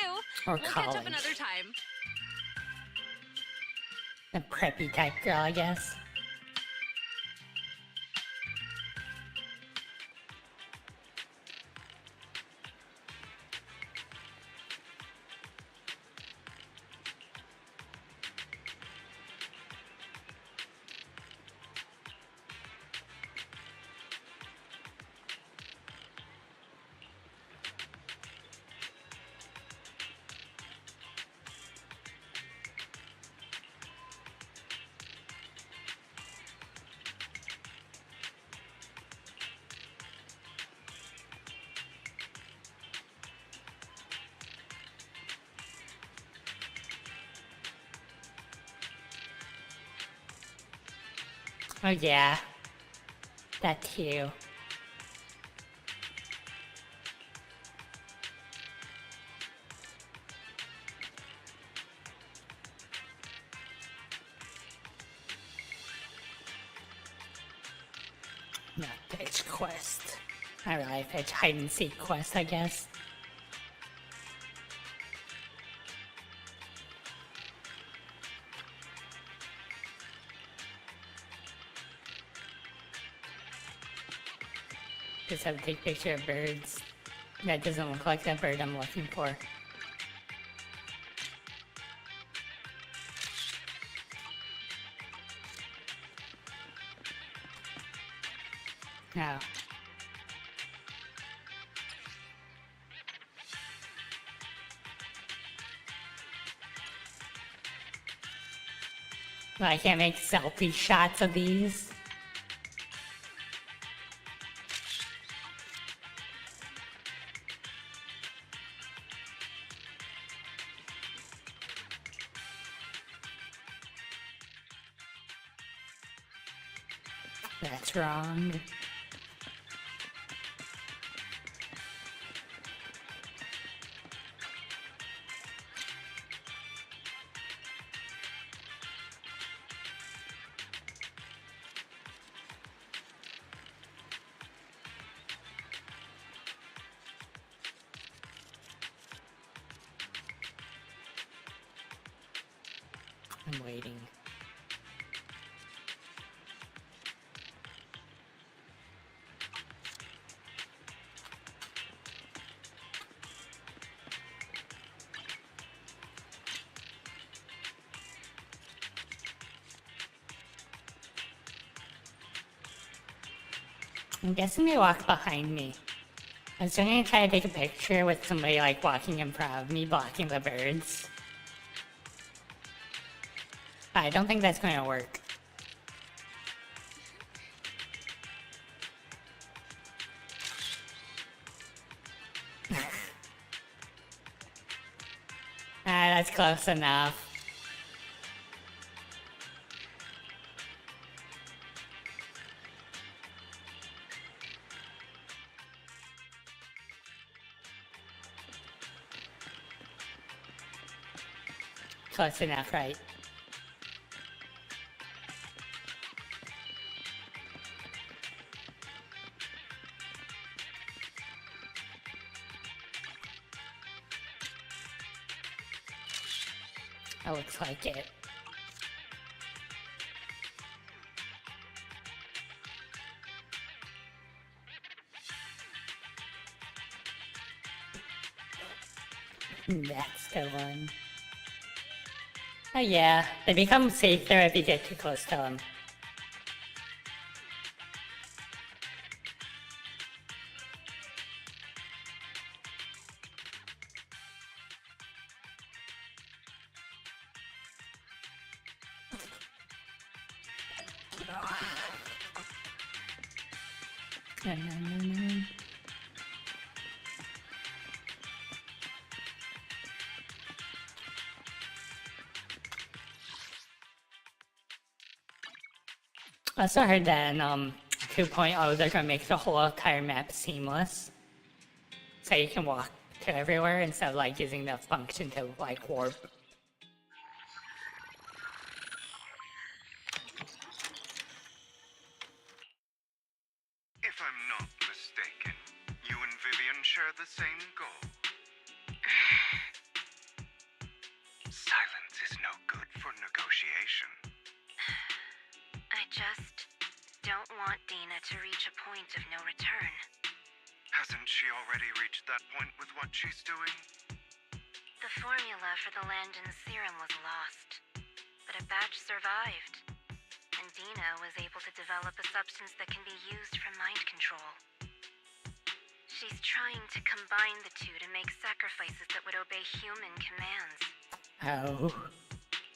Or we'll catch up college. another time. The preppy type girl, I guess. Oh yeah. That too. Not pitch quest. Not really pitch hide and seek quest, I guess. Just have to take a picture of birds. That doesn't look like that bird I'm looking for. No. Well, I can't make selfie shots of these. That's wrong. I'm waiting. I'm guessing they walk behind me. I was gonna try to take a picture with somebody like walking in front of me, blocking the birds. I don't think that's gonna work. That's close enough. Close enough, right? That looks like it. That's the one. Oh yeah, they become safer if you get too close to them. I also heard that in 2.0 they're gonna make the whole entire map seamless. So you can walk to everywhere instead of like using the function to like warp. If I'm not mistaken, you and Vivian share the same goal. Silence is no good for negotiation. I just don't want Dina to reach a point of no return. Hasn't she already reached that point with what she's doing? The formula for the Landon serum was lost, but a batch survived, and Dina was able to develop a substance that can be used for mind control. She's trying to combine the two to make sacrifices that would obey human commands. Oh.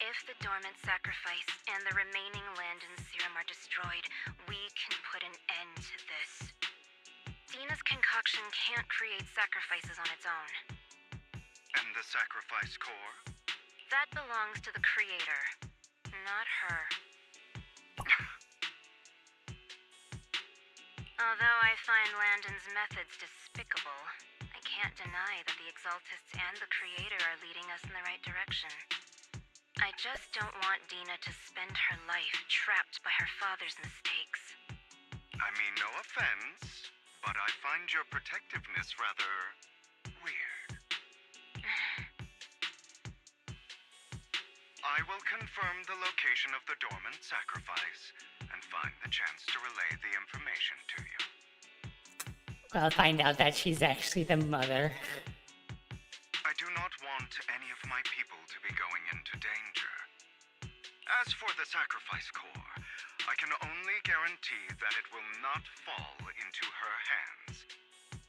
If the dormant sacrifice and the remaining Landon serum are destroyed, we can put an end to this. Dina's concoction can't create sacrifices on its own. And the sacrifice core? That belongs to the creator, not her. Although I find Landon's methods despicable, I can't deny that the Exaltists and the Creator are leading us in the right direction. I just don't want Dina to spend her life trapped by her father's mistakes. I mean, no offense, but I find your protectiveness rather weird. I will confirm the location of the dormant sacrifice and find the chance to relay the information to you. I'll find out that she's actually the mother. I do not want any of my people to be going into danger. As for the sacrifice core, I can only guarantee that it will not fall into her hands.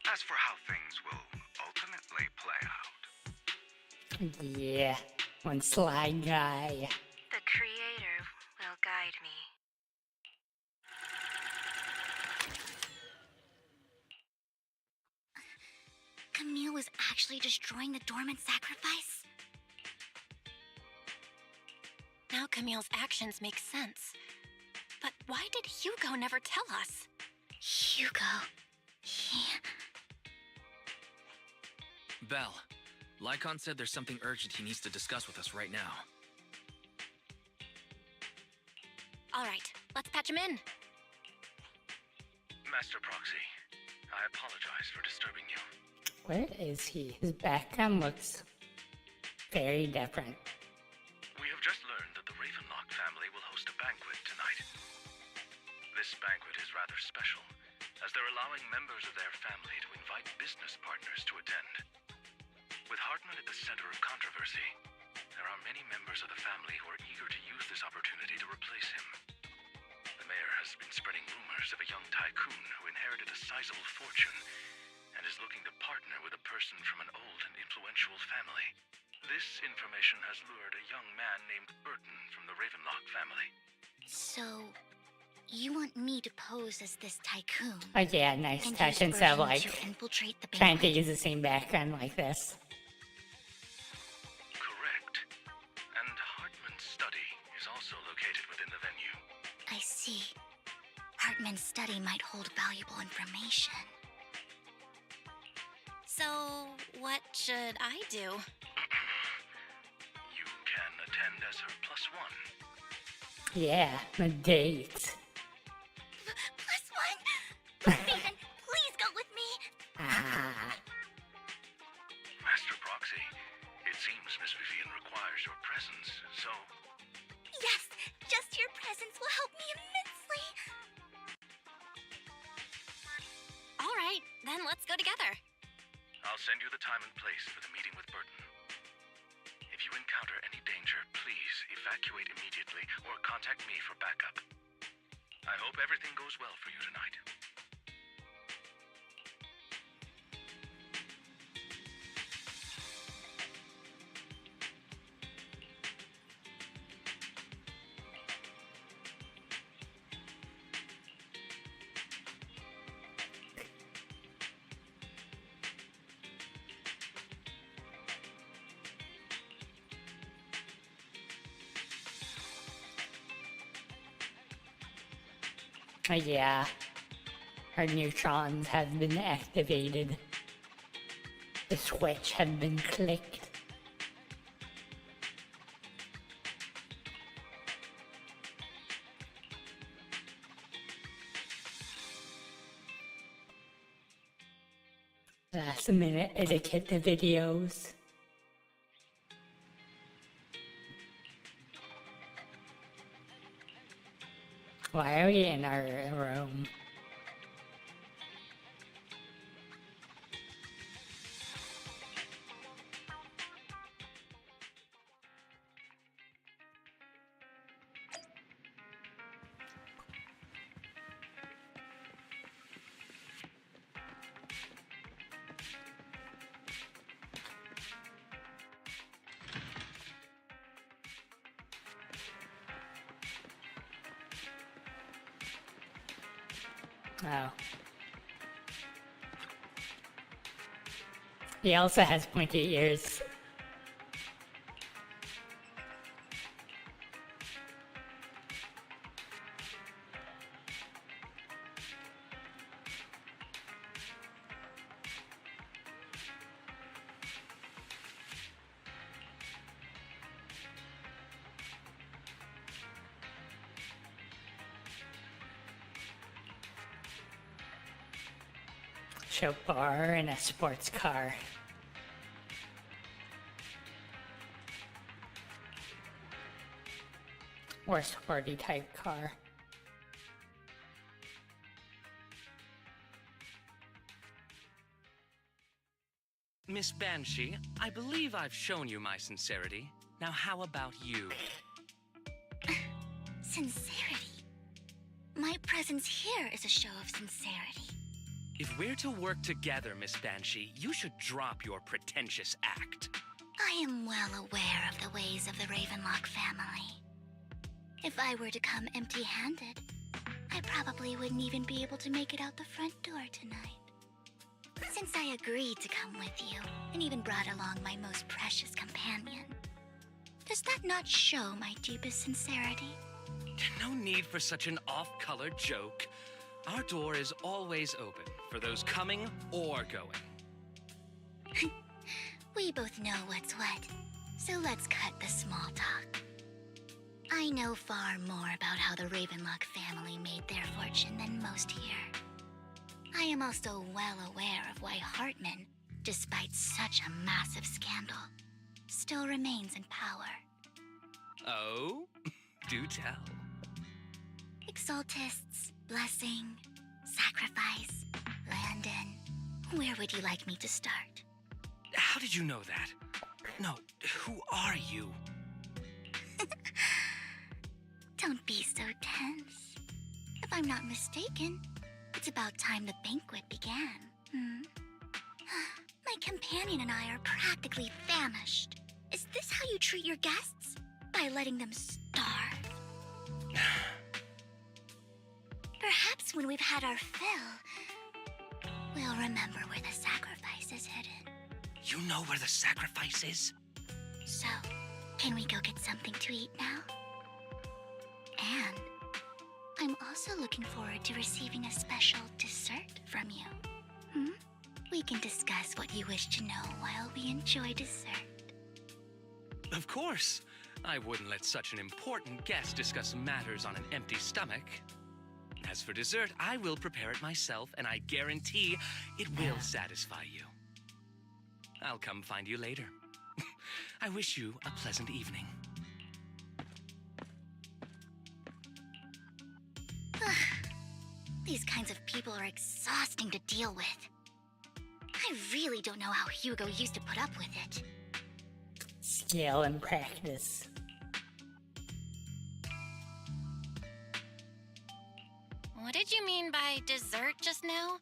As for how things will ultimately play out. Yeah, one sly guy. The Creator will guide me. Camille was actually destroying the dormant sacrifice? Now Camille's actions make sense. But why did Hugo never tell us? Hugo... Belle, Lycon said there's something urgent he needs to discuss with us right now. All right, let's patch him in. Master Proxy, I apologize for disturbing you. Where is he? His background looks very different. We have just learned that the Ravenlock family will host a banquet tonight. This banquet is rather special, as they're allowing members of their family to invite business partners to attend. With Hartman at the center of controversy, there are many members of the family who are eager to use this opportunity to replace him. The mayor has been spreading rumors of a young tycoon who inherited a sizable fortune and is looking to partner with a person from an old and influential family. This information has lured a young man named Burton from the Ravenlock family. So, you want me to pose as this tycoon? Oh yeah, nice and touch use instead of Burton like to infiltrate the trying to banquet? use the same background like this. Correct. And Hartman's study is also located within the venue. I see. Hartman's study might hold valuable information. So, what should I do? You can attend as her +1. Yeah, the date. +1? Raven, please go with me! Ah. Master Proxy, it seems Miss Vivian requires your presence, so... Yes, just your presence will help me immensely! All right, then let's go together. I'll send you the time and place for the meeting with Burton. If you encounter any danger, please evacuate immediately or contact me for backup. I hope everything goes well for you tonight. Oh yeah, her neutrons have been activated. The switch has been clicked. Last minute etiquette the videos. Why are we in our room? Oh. He also has pointy ears. Chauffeur in a sports car. Or sporty type car. Miss Banshee, I believe I've shown you my sincerity. Now how about you? Sincerity? My presence here is a show of sincerity. If we're to work together, Miss Banshee, you should drop your pretentious act. I am well aware of the ways of the Ravenlock family. If I were to come empty-handed, I probably wouldn't even be able to make it out the front door tonight. Since I agreed to come with you, and even brought along my most precious companion, does that not show my deepest sincerity? No need for such an off-color joke. Our door is always open for those coming or going. We both know what's what, so let's cut the small talk. I know far more about how the Ravenlock family made their fortune than most here. I am also well aware of why Hartman, despite such a massive scandal, still remains in power. Oh? Do tell. Exaltists, blessing, sacrifice, Landon. Where would you like me to start? How did you know that? No, who are you? Don't be so tense. If I'm not mistaken, it's about time the banquet began. My companion and I are practically famished. Is this how you treat your guests? By letting them starve? Perhaps when we've had our fill, we'll remember where the sacrifice is hidden. You know where the sacrifice is? So, can we go get something to eat now? And I'm also looking forward to receiving a special dessert from you. We can discuss what you wish to know while we enjoy dessert. Of course. I wouldn't let such an important guest discuss matters on an empty stomach. As for dessert, I will prepare it myself, and I guarantee it will satisfy you. I'll come find you later. I wish you a pleasant evening. These kinds of people are exhausting to deal with. I really don't know how Hugo used to put up with it. Skill and practice. What did you mean by dessert just now?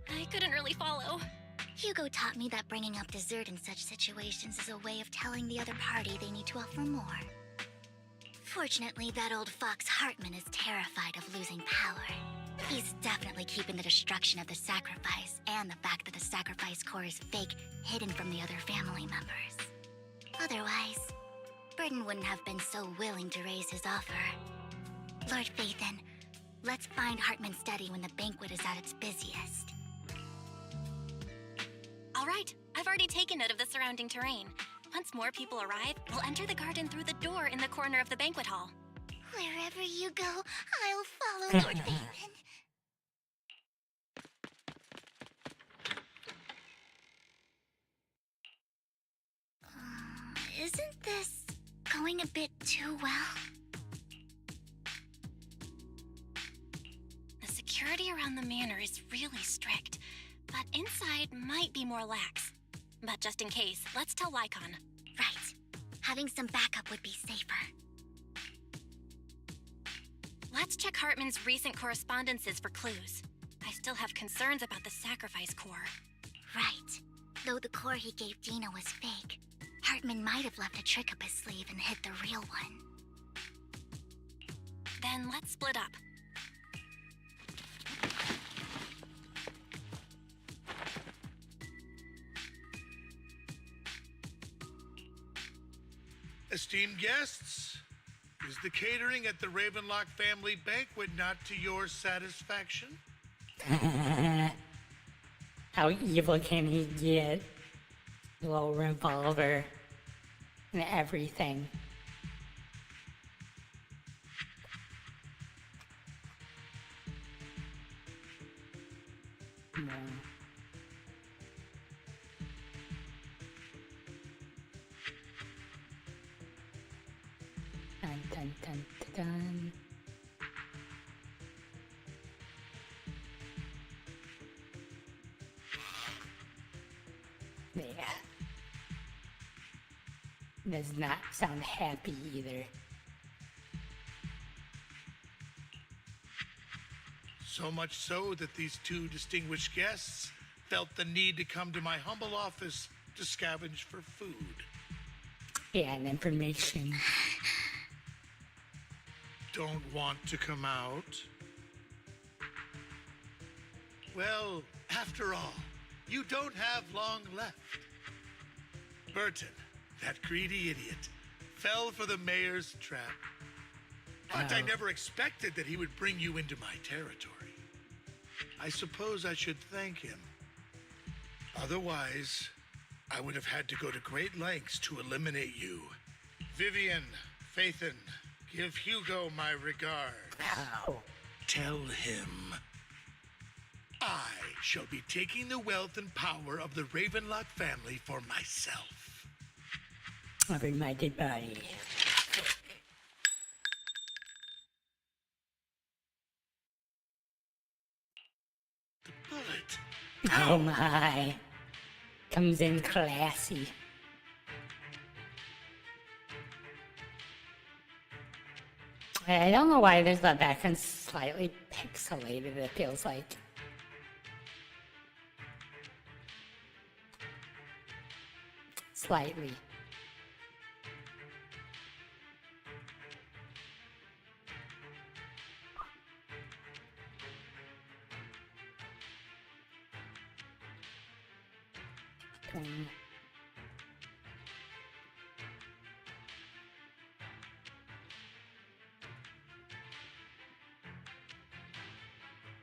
I couldn't really follow. Hugo taught me that bringing up dessert in such situations is a way of telling the other party they need to offer more. Fortunately, that old fox Hartman is terrified of losing power. He's definitely keeping the destruction of the sacrifice and the fact that the sacrifice core is fake hidden from the other family members. Otherwise, Burden wouldn't have been so willing to raise his offer. Lord Phaethon, let's find Hartman's study when the banquet is at its busiest. All right, I've already taken note of the surrounding terrain. Once more people arrive, we'll enter the garden through the door in the corner of the banquet hall. Wherever you go, I'll follow, Lord Phaethon. Isn't this going a bit too well? The security around the manor is really strict, but inside might be more lax. But just in case, let's tell Lycon. Right. Having some backup would be safer. Let's check Hartman's recent correspondences for clues. I still have concerns about the sacrifice core. Right. Though the core he gave Dina was fake, Hartman might have left a trick up his sleeve and hid the real one. Then let's split up. Esteemed guests, is the catering at the Ravenlock family banquet not to your satisfaction? How evil can he get? Little revolver and everything. Dun, dun, dun, dun. Yeah. Does not sound happy either. So much so that these two distinguished guests felt the need to come to my humble office to scavenge for food. Yeah, and information. Don't want to come out? Well, after all, you don't have long left. Burton, that greedy idiot, fell for the mayor's trap. But I never expected that he would bring you into my territory. I suppose I should thank him. Otherwise, I would have had to go to great lengths to eliminate you. Vivian, Phaethon, give Hugo my regards. Tell him I shall be taking the wealth and power of the Ravenlock family for myself. Over my dead body. The bullet. Oh my. Comes in classy. I don't know why there's that background slightly pixelated, it feels like. Slightly.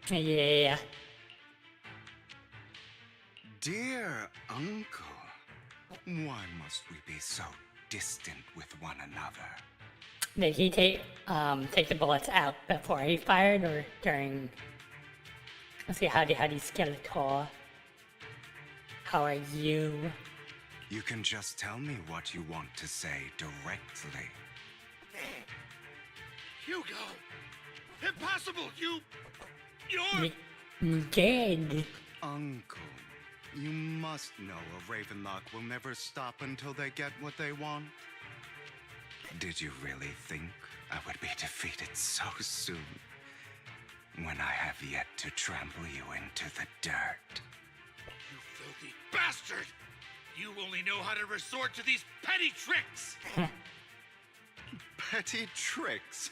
Yeah. Dear uncle, why must we be so distant with one another? Did he take the bullets out before he fired or during? Let's see, howdy Skeletor. How are you? You can just tell me what you want to say directly. Hugo! Impossible! You're... Dead. Uncle, you must know a Ravenlock will never stop until they get what they want. Did you really think I would be defeated so soon? When I have yet to trample you into the dirt. You filthy bastard! You only know how to resort to these petty tricks! Petty tricks?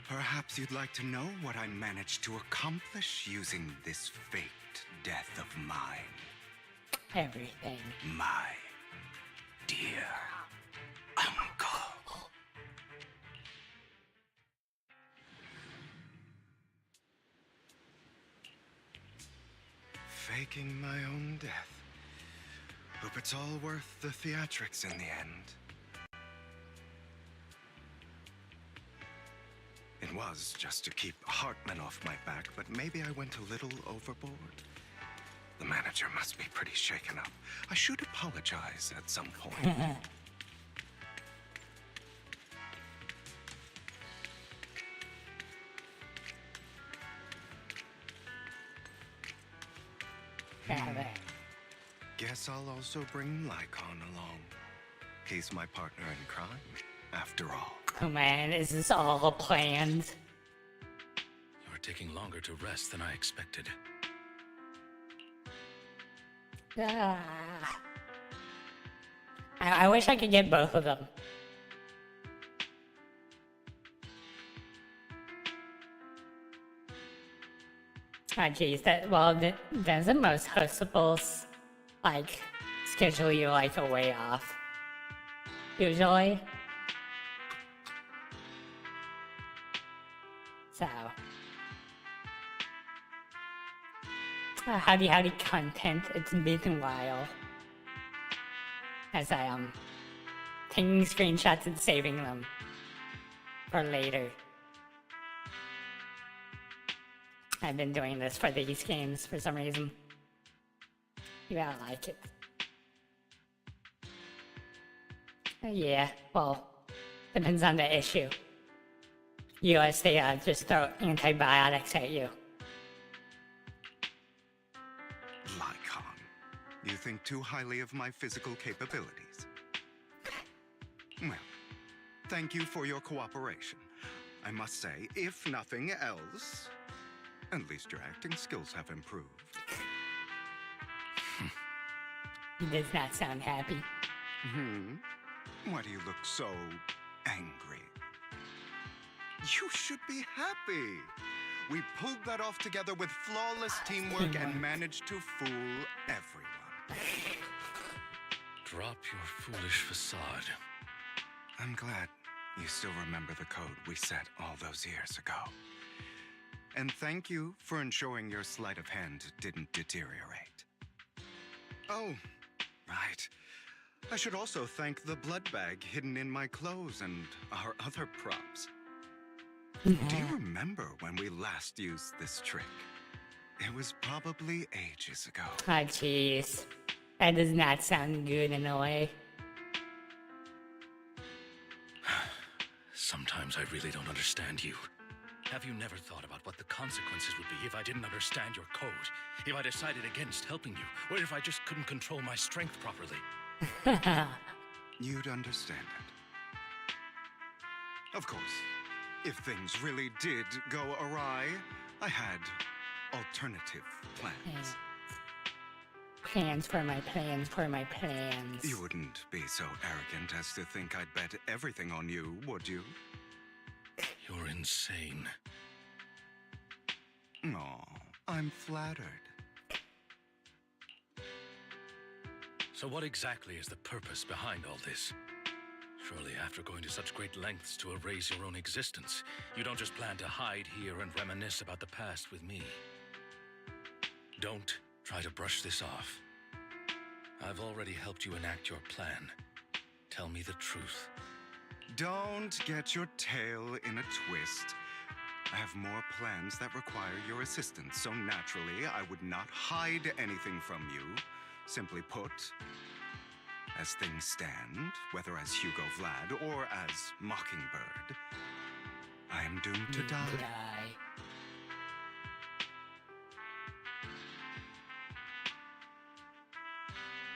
Perhaps you'd like to know what I managed to accomplish using this faked death of mine. Everything. My dear uncle. Faking my own death. Hope it's all worth the theatrics in the end. It was just to keep Hartman off my back, but maybe I went a little overboard. The manager must be pretty shaken up. I should apologize at some point. Guess I'll also bring Lycon along. He's my partner in crime, after all. Oh man, is this all planned? You're taking longer to rest than I expected. I wish I could get both of them. Ah, geez, doesn't most hostables, like, schedule you, like, a way off? Usually? So. Howdy content, it's been a while. As I, taking screenshots and saving them for later. I've been doing this for these games for some reason. You gotta like it. Yeah, well, depends on the issue. US, they just throw antibiotics at you. Lycon, you think too highly of my physical capabilities. Well, thank you for your cooperation. I must say, if nothing else, at least your acting skills have improved. He does not sound happy. Why do you look so angry? You should be happy. We pulled that off together with flawless teamwork and managed to fool everyone. Drop your foolish facade. I'm glad you still remember the code we set all those years ago. And thank you for ensuring your sleight of hand didn't deteriorate. Oh, right. I should also thank the blood bag hidden in my clothes and our other props. Do you remember when we last used this trick? It was probably ages ago. Oh, jeez. That does not sound good in a way. Sometimes I really don't understand you. Have you never thought about what the consequences would be if I didn't understand your code? If I decided against helping you? Or if I just couldn't control my strength properly? You'd understand it. Of course, if things really did go awry, I had alternative plans. Plans for my plans for my plans. You wouldn't be so arrogant as to think I'd bet everything on you, would you? You're insane. Aw, I'm flattered. So what exactly is the purpose behind all this? Surely after going to such great lengths to erase your own existence, you don't just plan to hide here and reminisce about the past with me. Don't try to brush this off. I've already helped you enact your plan. Tell me the truth. Don't get your tail in a twist. I have more plans that require your assistance, so naturally I would not hide anything from you. Simply put, as things stand, whether as Hugo Vlad or as Mockingbird, I am doomed to die.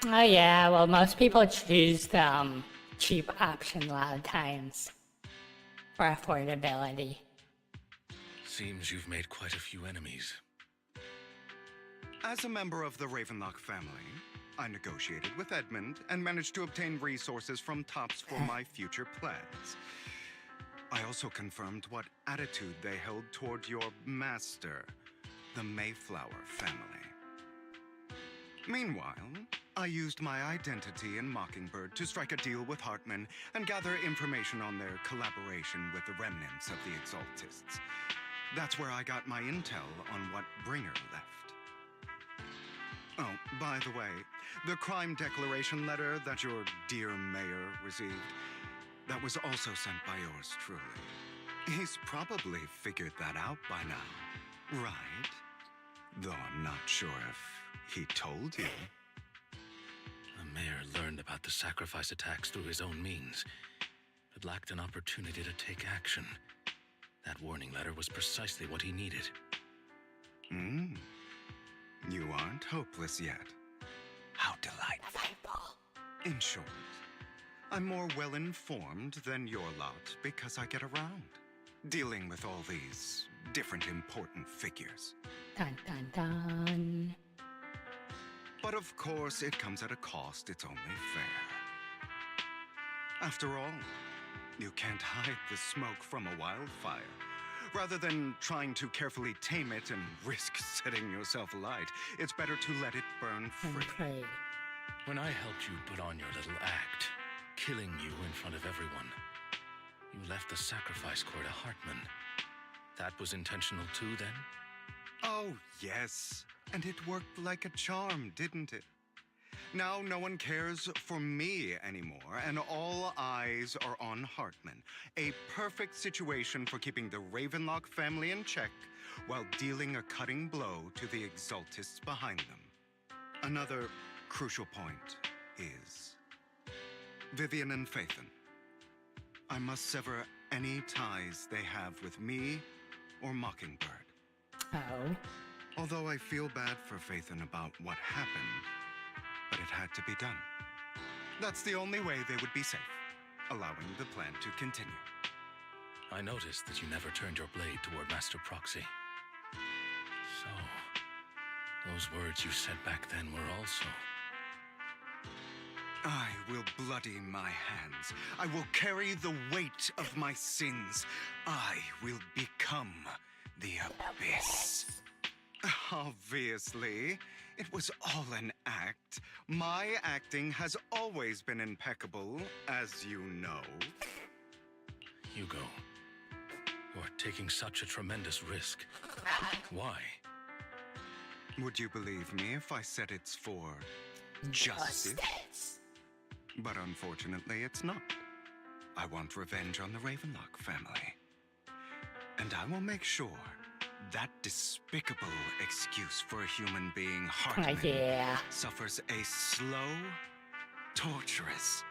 Oh yeah, well most people choose the cheap option a lot of times for affordability. Seems you've made quite a few enemies. As a member of the Ravenlock family, I negotiated with Edmund and managed to obtain resources from Tops for my future plans. I also confirmed what attitude they held toward your master, the Mayflower family. Meanwhile, I used my identity in Mockingbird to strike a deal with Hartman and gather information on their collaboration with the remnants of the Exaltists. That's where I got my intel on what Bringer left. Oh, by the way, the crime declaration letter that your dear mayor received, that was also sent by yours truly. He's probably figured that out by now, right? Though I'm not sure if he told you. The mayor learned about the sacrifice attacks through his own means, but lacked an opportunity to take action. That warning letter was precisely what he needed. You aren't hopeless yet. How delightful. In short, I'm more well-informed than your lot because I get around, dealing with all these different important figures. Dun dun dun. But of course, it comes at a cost. It's only fair. After all, you can't hide the smoke from a wildfire. Rather than trying to carefully tame it and risk setting yourself alight, it's better to let it burn free. When I helped you put on your little act, killing you in front of everyone, you left the sacrifice core to Hartman. That was intentional too, then? Oh, yes. And it worked like a charm, didn't it? Now no one cares for me anymore, and all eyes are on Hartman. A perfect situation for keeping the Ravenlock family in check while dealing a cutting blow to the Exaltists behind them. Another crucial point is Vivian and Phaethon. I must sever any ties they have with me or Mockingbird. Oh. Although I feel bad for Phaethon about what happened, but it had to be done. That's the only way they would be safe, allowing the plan to continue. I noticed that you never turned your blade toward Master Proxy. So, those words you said back then were also... I will bloody my hands. I will carry the weight of my sins. I will become the Abyss. Obviously, it was all an act. My acting has always been impeccable, as you know. Hugo, you're taking such a tremendous risk. Why? Would you believe me if I said it's for justice? But unfortunately, it's not. I want revenge on the Ravenlock family. And I will make sure that despicable excuse for a human being, Hartman, suffers a slow, torturous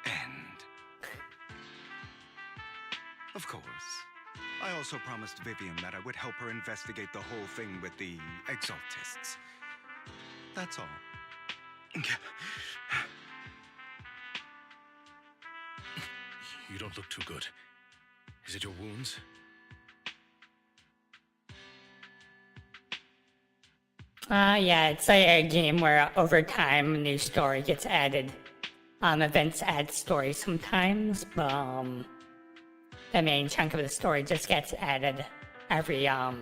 end. Of course, I also promised Vivian that I would help her investigate the whole thing with the Exaltists. That's all. You don't look too good. Is it your wounds? Yeah, it's like a game where over time a new story gets added. Events add stories sometimes, but the main chunk of the story just gets added every I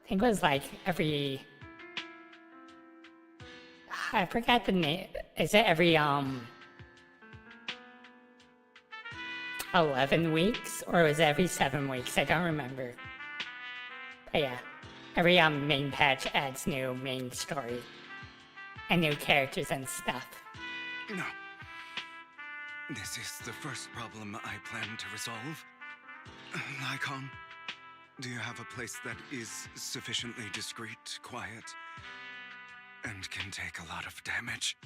think it was like every, I forgot the name. Is it every 11 weeks, or was it every 7 weeks? I don't remember. But yeah, every main patch adds new main story and new characters and stuff. No. This is the first problem I plan to resolve. Lycon, do you have a place that is sufficiently discreet, quiet, and can take a lot of damage?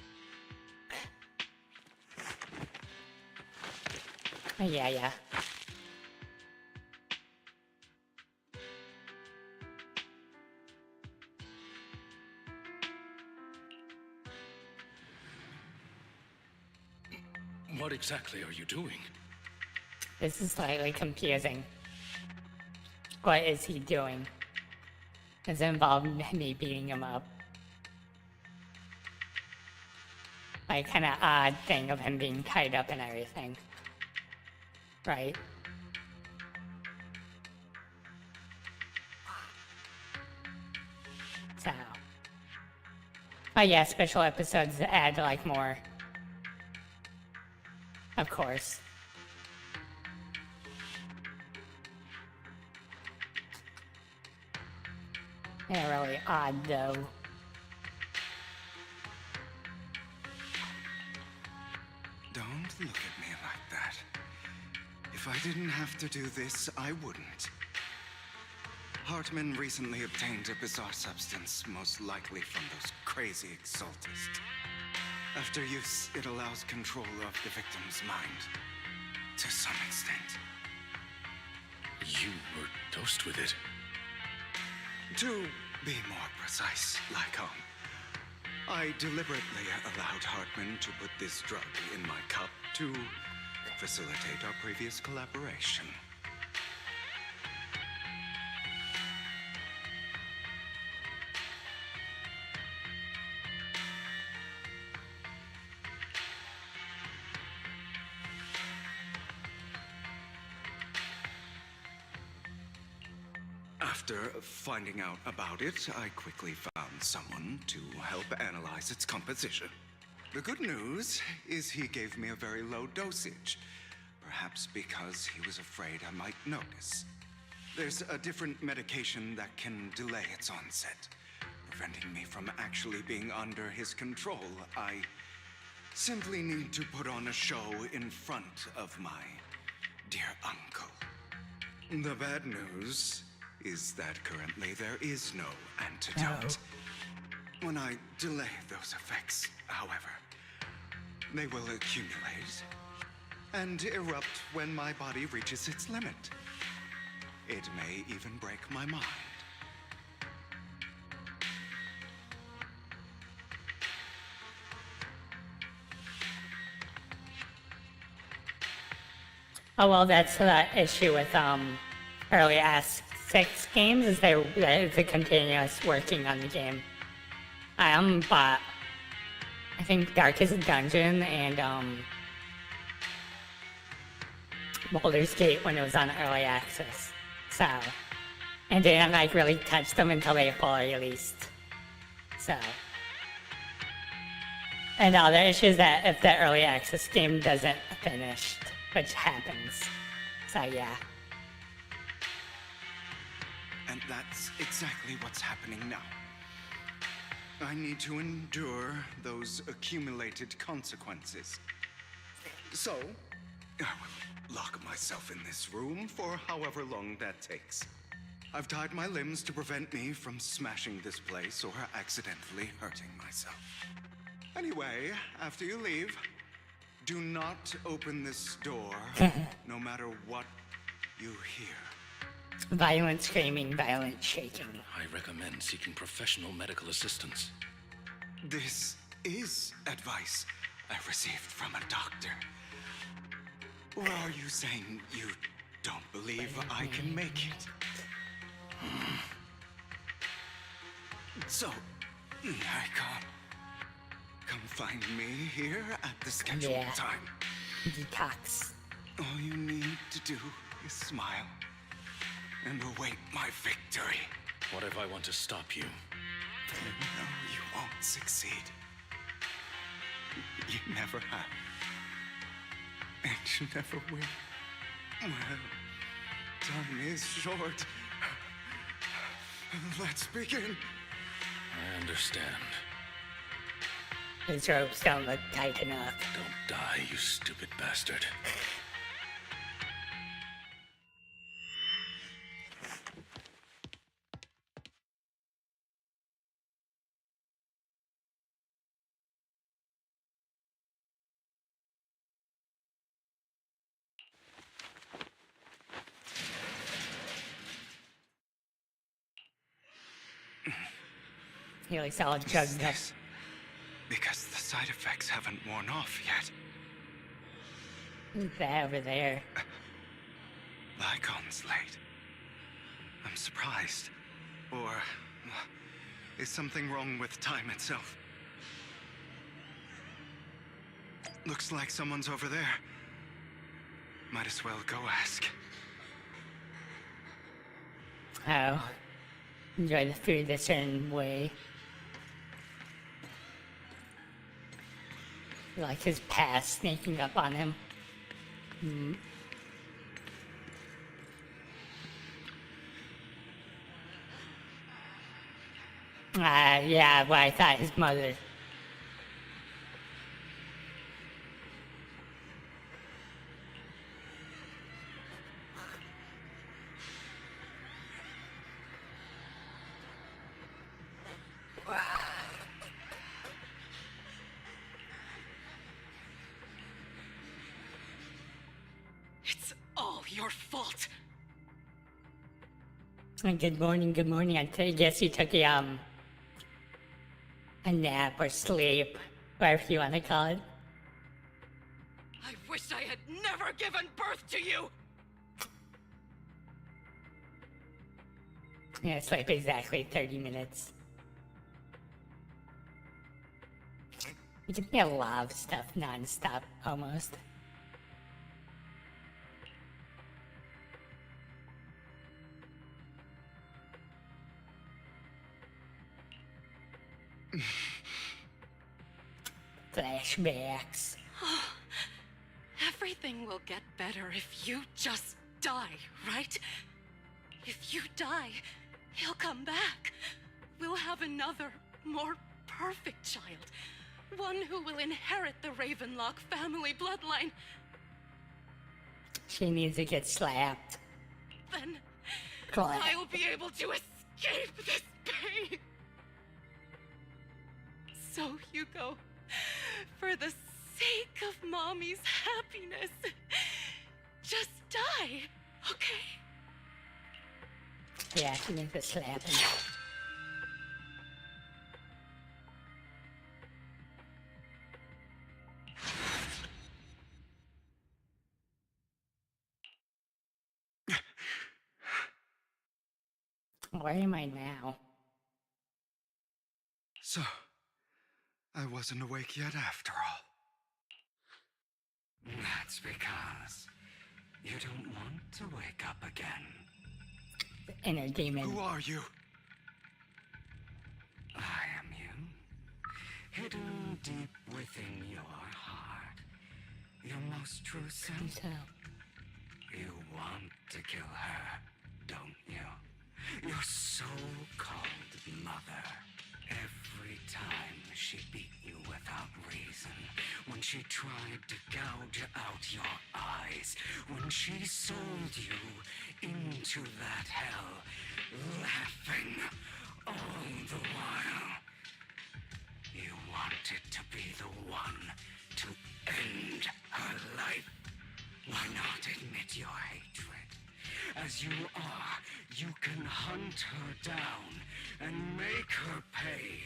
Yeah. What exactly are you doing? This is slightly confusing. What is he doing? Does it involve me beating him up? Like, kind of odd thing of him being tied up and everything. Right? So. Oh yeah, special episodes add, like, more. Of course. They're really odd, though. Don't look at me like that. If I didn't have to do this, I wouldn't. Hartman recently obtained a bizarre substance, most likely from those crazy Exaltists. After use, it allows control of the victim's mind. To some extent. You were dosed with it. To be more precise, Lycon, I deliberately allowed Hartman to put this drug in my cup to facilitate our previous collaboration. After finding out about it, I quickly found someone to help analyze its composition. The good news is he gave me a very low dosage, perhaps because he was afraid I might notice. There's a different medication that can delay its onset, preventing me from actually being under his control. I simply need to put on a show in front of my dear uncle. The bad news is that currently there is no antidote. When I delay those effects, however, they will accumulate and erupt when my body reaches its limit. It may even break my mind. Oh well, that's the issue with early access games is it's a continuous working on the game. I bought I think Darkest Dungeon and Baldur's Gate when it was on early access. So, and didn't like really touch them until they fully released. So, and the other issue is that if the early access game doesn't finish, which happens. So yeah. And that's exactly what's happening now. I need to endure those accumulated consequences. So, I will lock myself in this room for however long that takes. I've tied my limbs to prevent me from smashing this place or accidentally hurting myself. Anyway, after you leave, do not open this door, no matter what you hear. Violent screaming, violent shaking. I recommend seeking professional medical assistance. This is advice I received from a doctor. Or are you saying you don't believe I can make it? So, Nikon, come find me here at the scheduled time. Detox. All you need to do is smile and await my victory. What if I want to stop you? No, you won't succeed. You never have. And you never will. Well, time is short. Let's begin. I understand. His ropes don't look tight enough. Don't die, you stupid bastard. He looks all jugged up. Because the side effects haven't worn off yet. Who's that over there? Lycon's late. I'm surprised. Or is something wrong with time itself? Looks like someone's over there. Might as well go ask. Oh. Enjoy the food a certain way. Like his past sneaking up on him. Yeah, well, I thought his mother. It's all your fault. Good morning, good morning. I guess you took a nap or sleep, whatever you want to call it. I wish I had never given birth to you! Yeah, sleep exactly 30 minutes. You can get a lot of stuff non-stop, almost. Flashbacks. Everything will get better if you just die, right? If you die, he'll come back. We'll have another, more perfect child. One who will inherit the Ravenlock family bloodline. She needs to get slapped. Then Clap. I'll be able to escape this pain. So, Hugo, for the sake of Mommy's happiness, just die, okay? Yeah, she needs to slap him. Where am I now? So, I wasn't awake yet after all. That's because you don't want to wake up again. The inner demon. Who are you? I am you. Hidden deep within your heart. Your most true self. You want to kill her, don't you? Your so-called mother. Every time she beat you without reason, when she tried to gouge out your eyes, when she sold you into that hell, laughing all the while. You wanted to be the one to end her life. Why not admit your hatred? As you are, you can hunt her down and make her pay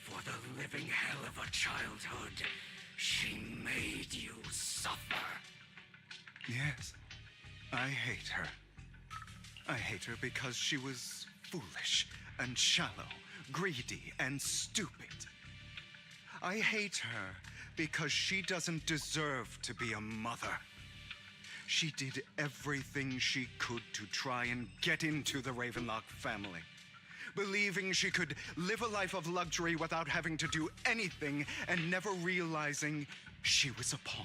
for the living hell of a childhood she made you suffer. Yes, I hate her. I hate her because she was foolish and shallow, greedy and stupid. I hate her because she doesn't deserve to be a mother. She did everything she could to try and get into the Ravenlock family, believing she could live a life of luxury without having to do anything and never realizing she was a pawn,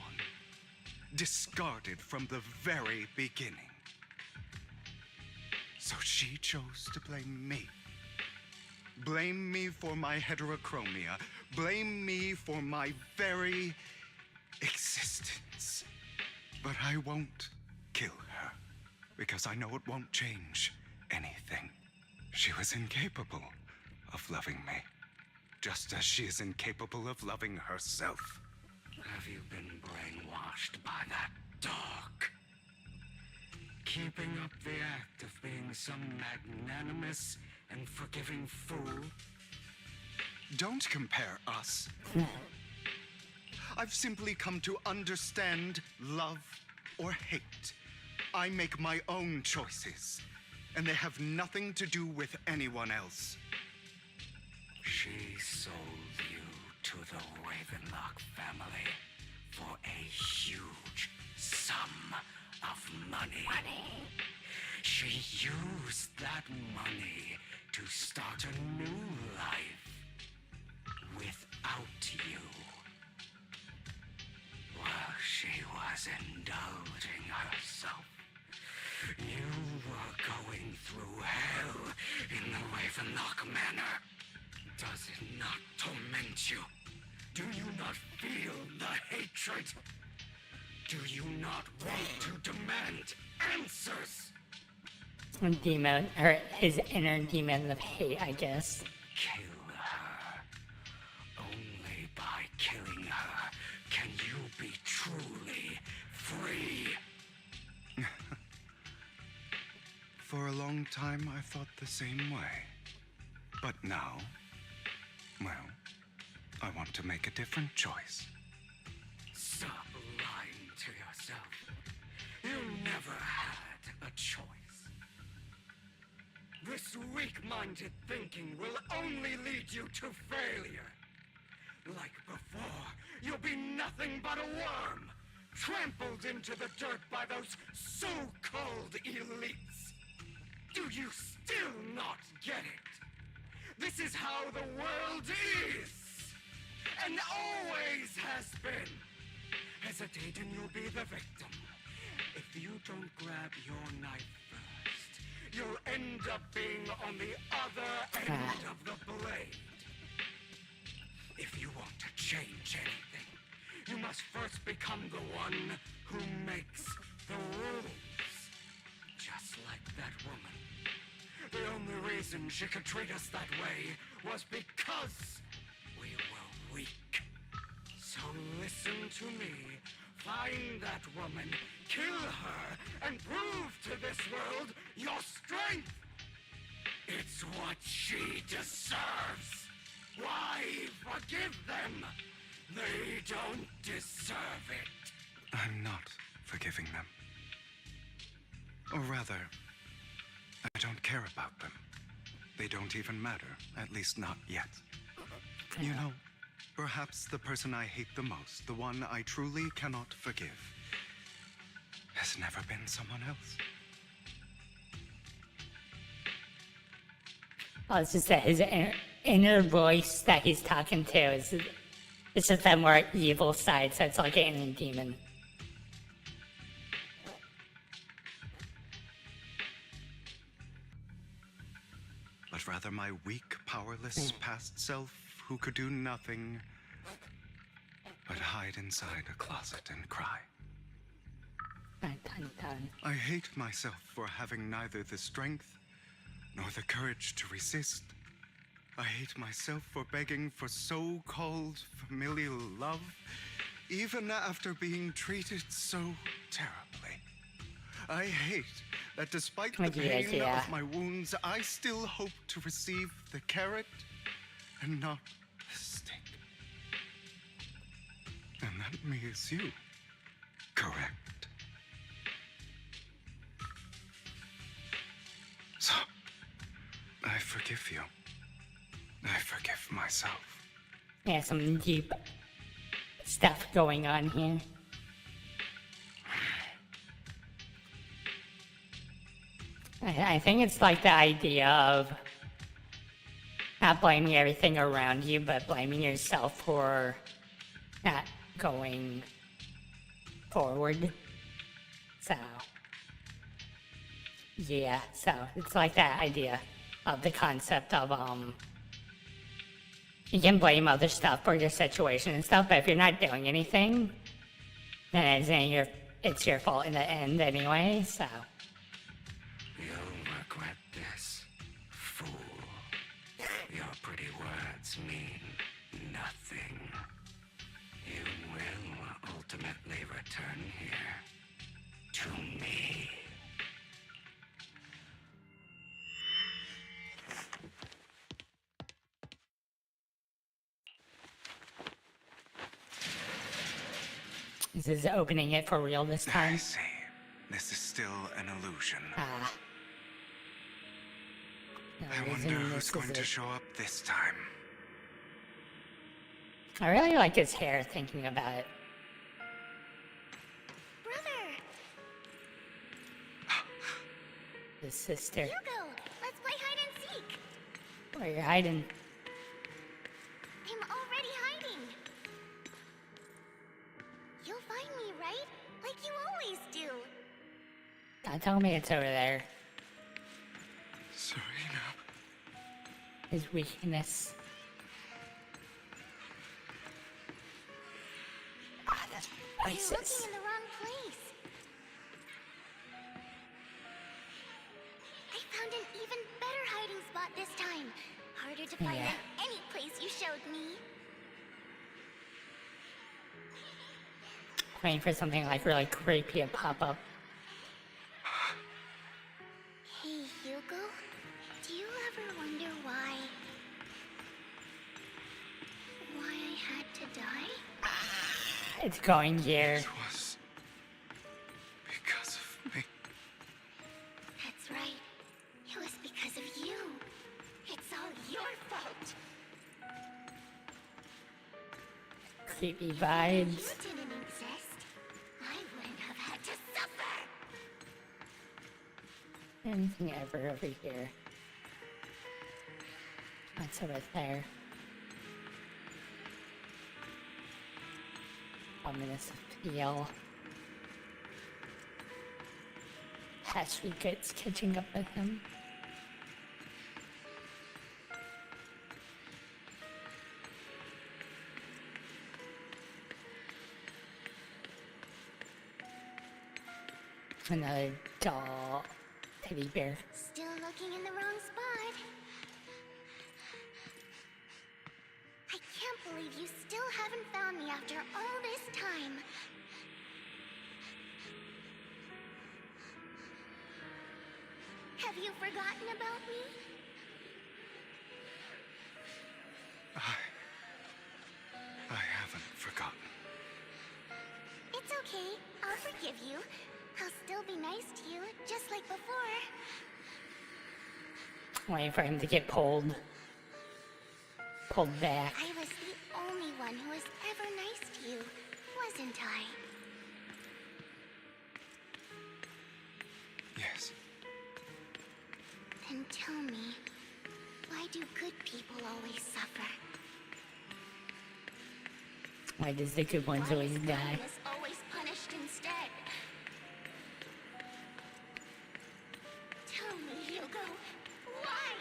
discarded from the very beginning. So she chose to blame me. Blame me for my heterochromia. Blame me for my very existence. But I won't kill her, because I know it won't change anything. She was incapable of loving me, just as she is incapable of loving herself. Have you been brainwashed by that dog? Keeping up the act of being some magnanimous and forgiving fool? Don't compare us. I've simply come to understand love or hate. I make my own choices, and they have nothing to do with anyone else. She sold you to the Ravenlock family for a huge sum of money. She used that money to start a new life without you. While she was indulging herself, you were going through hell in the Ravenlock Manor. Does it not torment you? Do you not feel the hatred? Do you not want to demand answers? Demon, or his inner demon of hate, I guess. Kill her. Only by killing her can you be truly free. For a long time, I thought the same way. But now, well, I want to make a different choice. Stop lying to yourself. You never had a choice. This weak-minded thinking will only lead you to failure. Like before, you'll be nothing but a worm, trampled into the dirt by those so-called elites. Do you still not get it? This is how the world is, and always has been. Hesitate and you'll be the victim. If you don't grab your knife first, you'll end up being on the other end of the blade. If you want to change anything, you must first become the one who makes the rules. Just like that woman. The only reason she could treat us that way was because we were weak. to me. Find that woman, kill her, and prove to this world your strength! It's what she deserves! Why forgive them? They don't deserve it. I'm not forgiving them. Or rather, I don't care about them. They don't even matter, at least not yet. You know, perhaps the person I hate the most, the one I truly cannot forgive, has never been someone else. Oh, it's just that his inner voice that he's talking to is it's just that more evil side, so it's like an inner demon. But rather my weak, powerless past self who could do nothing but hide inside a closet and cry. Dun, dun, dun. I hate myself for having neither the strength nor the courage to resist. I hate myself for begging for so-called familial love, even after being treated so terribly. I hate that despite the pain of my wounds, I still hope to receive the carrot and not the stick. And that me is you, correct? So, I forgive you. I forgive myself. Yeah, some deep stuff going on here. I think it's like the idea of not blaming everything around you, but blaming yourself for not going forward. So, yeah, so it's like that idea of the concept of, you can blame other stuff for your situation and stuff, but if you're not doing anything, then it's your fault in the end anyway, so. You'll regret this, fool. Your pretty words mean nothing. You will ultimately return here to me. This is opening it for real this time. I see. This is still an illusion. I wonder who's going to show up this time. I really like his hair thinking about it. Brother! His sister. Hugo! Let's play hide and seek! Where you're hiding. I'm already hiding! You'll find me, right? Like you always do! Don't tell me it's over there. Serena. His weakness. Ah, that's You're ISIS. looking in the wrong place. I found an even better hiding spot this time. Harder to find than any place you showed me. Waiting for something like really creepy to pop up. Hey, Hugo. Do you ever wonder why I had to die? It's going here. It was because of me. That's right. It was because of you. It's all your fault. Creepy If vibes. you didn't exist, I wouldn't have had to suffer. Anything ever over here? What's over there? Ominous appeal. Hatchery goods catching up with him. Another doll. Teddy bear. Still looking in the wrong spot. I can't believe you still haven't found me after all this time. Have you forgotten about me? I haven't forgotten. It's okay. I'll forgive you. I'll still be nice to you, just like before. Waiting for him to get pulled back. I was the only one who was ever nice to you, wasn't I? Yes. Then tell me, why do good people always suffer? Why does the good ones always die? Kindness always punished instead. Tell me, Hugo, why?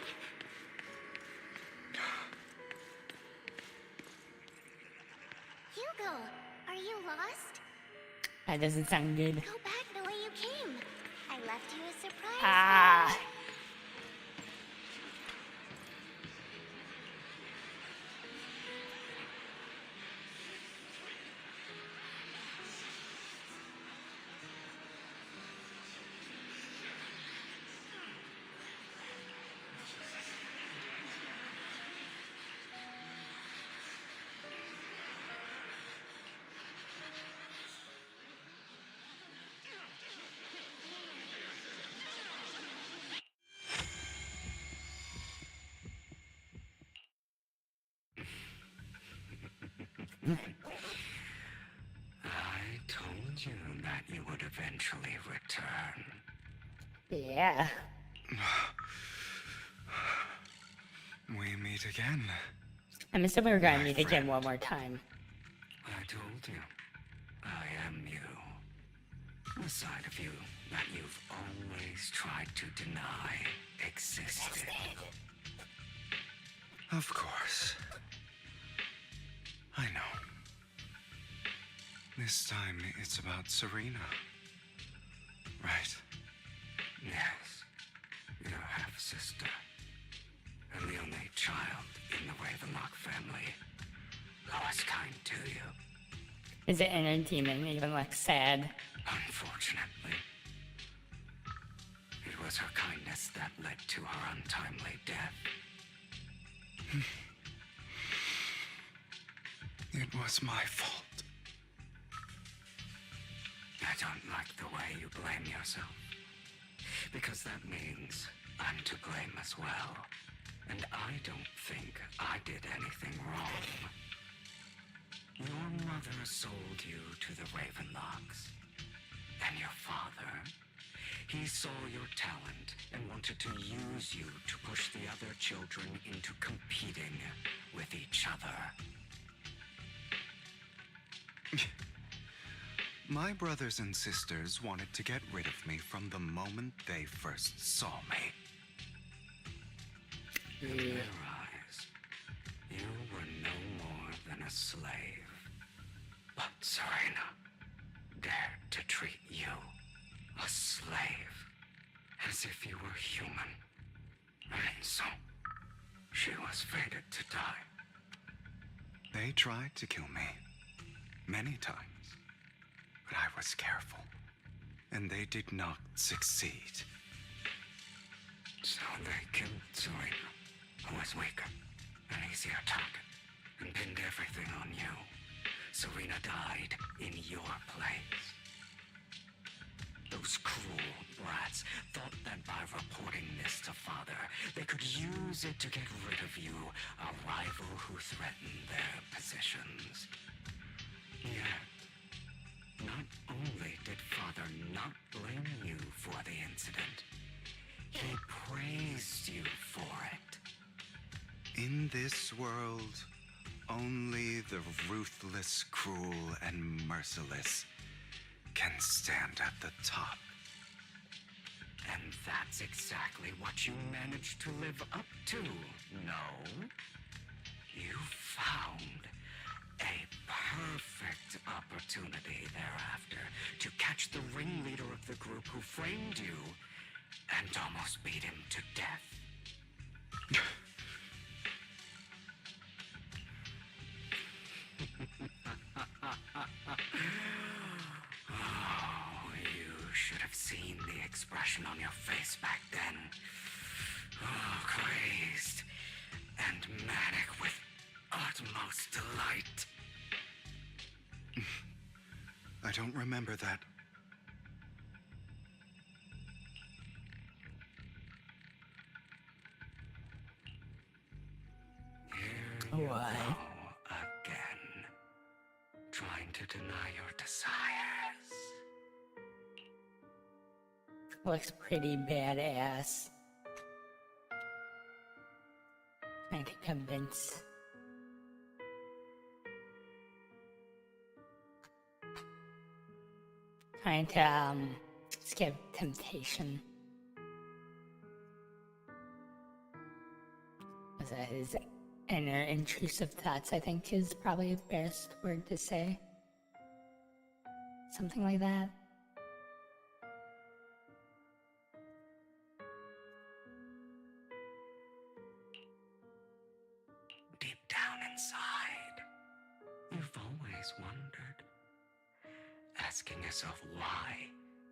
Hugo, are you lost? That doesn't sound good. Go back the way you came. I left you a surprise. Ah! I told you that you would eventually return. Yeah. We meet again. I'm assuming we're gonna meet again one more time. I told you. I am you. A side of you that you've always tried to deny existed. Of course. I know. This time it's about Serena. Right? Yes. Your half-sister. And the only child in the Ravenlock family who was kind to you. Is it inner demon even looks sad? Unfortunately. It was her kindness that led to her untimely death. It was my fault. I don't like the way you blame yourself. Because that means I'm to blame as well. And I don't think I did anything wrong. Your mother sold you to the Ravenlocks. And your father, he saw your talent and wanted to use you to push the other children into competing with each other. My brothers and sisters wanted to get rid of me from the moment they first saw me. In their eyes, you were no more than a slave. But Serena dared to treat you, a slave, as if you were human. And so, she was fated to die. They tried to kill me, many times. But I was careful, and they did not succeed. So they killed Serena, who was weaker, an easier target, and pinned everything on you. Serena died in your place. Those cruel brats thought that by reporting this to Father, they could use it to get rid of you, a rival who threatened their positions. Yet, not only did Father not blame you for the incident, he praised you for it. In this world, only the ruthless, cruel, and merciless can stand at the top. And that's exactly what you managed to live up to, no? You found a perfect opportunity thereafter to catch the ringleader of the group who framed you and almost beat him to death. Oh, you should have have seen the expression on your face back then. Oh, crazed and manic with utmost delight. I don't remember that. Here you What? go again, trying to deny your desires. Looks pretty badass. Trying to convince. Trying to skip temptation. Was that his inner intrusive thoughts, I think, is probably the best word to say. Something like that. Deep down inside, you've always wondered, asking yourself why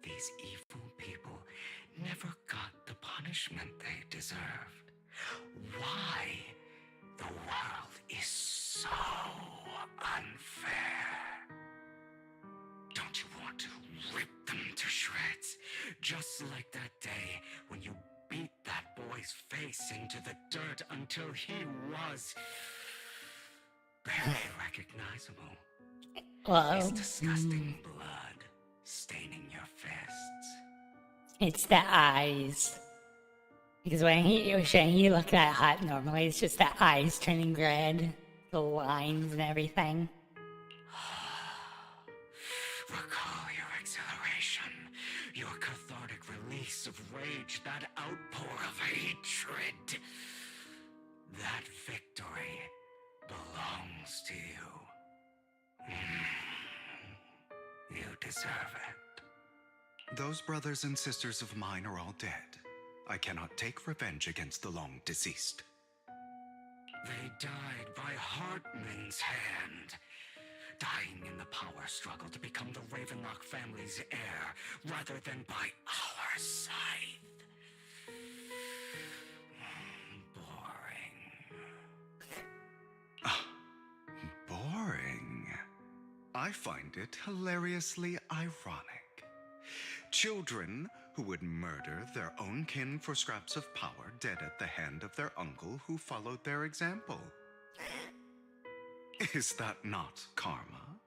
these evil people never got the punishment they deserved. Why the world is so unfair. Don't you want to rip them to shreds, just like that day when you beat that boy's face into the dirt until he was barely recognizable? Well, His disgusting blood staining your fists. it's the eyes. Because when he looked that hot normally, it's just the eyes turning red, the lines and everything. Recall your exhilaration, your cathartic release of rage, that outpour of hatred. That victory belongs to you. You deserve it. Those brothers and sisters of mine are all dead. I cannot take revenge against the long deceased. They died by Hartman's hand, dying in the power struggle to become the Ravenlock family's heir, rather than by our scythe. Boring. I find it hilariously ironic. Children who would murder their own kin for scraps of power, dead at the hand of their uncle who followed their example. Is that not karma?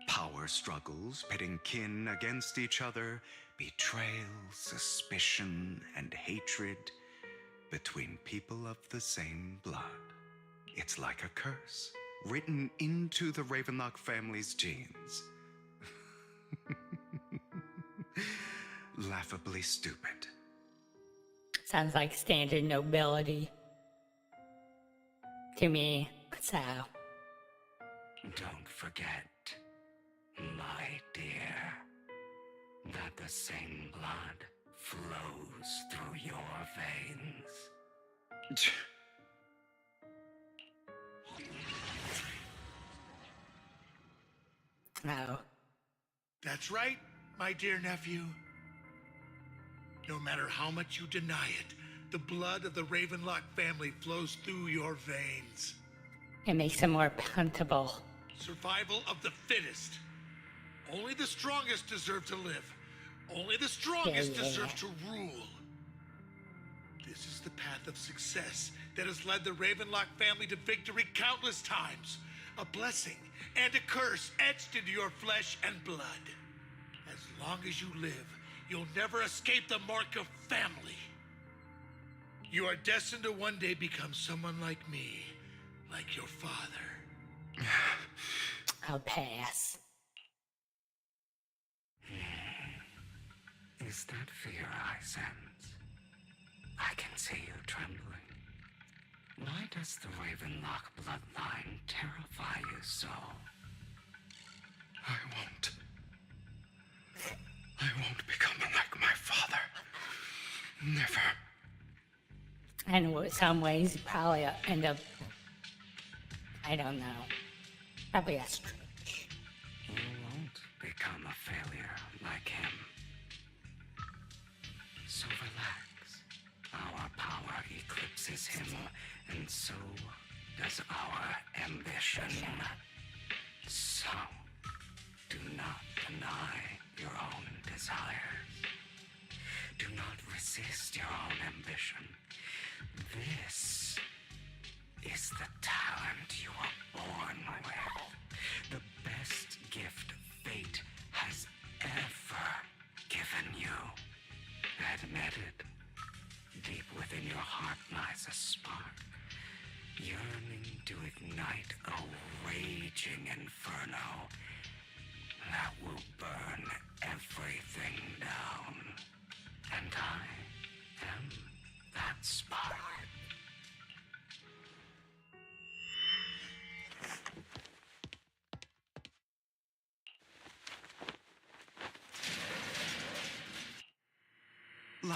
Power struggles, pitting kin against each other, betrayal, suspicion, and hatred between people of the same blood. It's like a curse, written into the Ravenlock family's genes. Laughably stupid. Sounds like standard nobility. To me, so. Don't forget, my dear, that the same blood flows through your veins. No. That's right, my dear nephew. No matter how much you deny it, the blood of the Ravenlock family flows through your veins. It makes him more puntable. Survival of the fittest. Only the strongest deserve to live. Only the strongest deserve to rule. This is the path of success that has led the Ravenlock family to victory countless times. A blessing and a curse etched into your flesh and blood. As long as you live, you'll never escape the mark of family. You are destined to one day become someone like me, like your father. I'll pass. Is that fear I sense? I can see you trembling. Why does the Ravenlock bloodline terrify you so? I won't become like my father. Never. And in some ways, you probably end up, I don't know, probably a stretch. You won't become a failure like him. So relax. Our power eclipses him, and so does our ambition. So, do not deny your own desires. Do not resist your own ambition. This is the talent you were born with. The best gift fate has ever given you. Admit it. Deep within your heart lies a spark, yearning to ignite a raging inferno that will burn everything down. And I am that spark.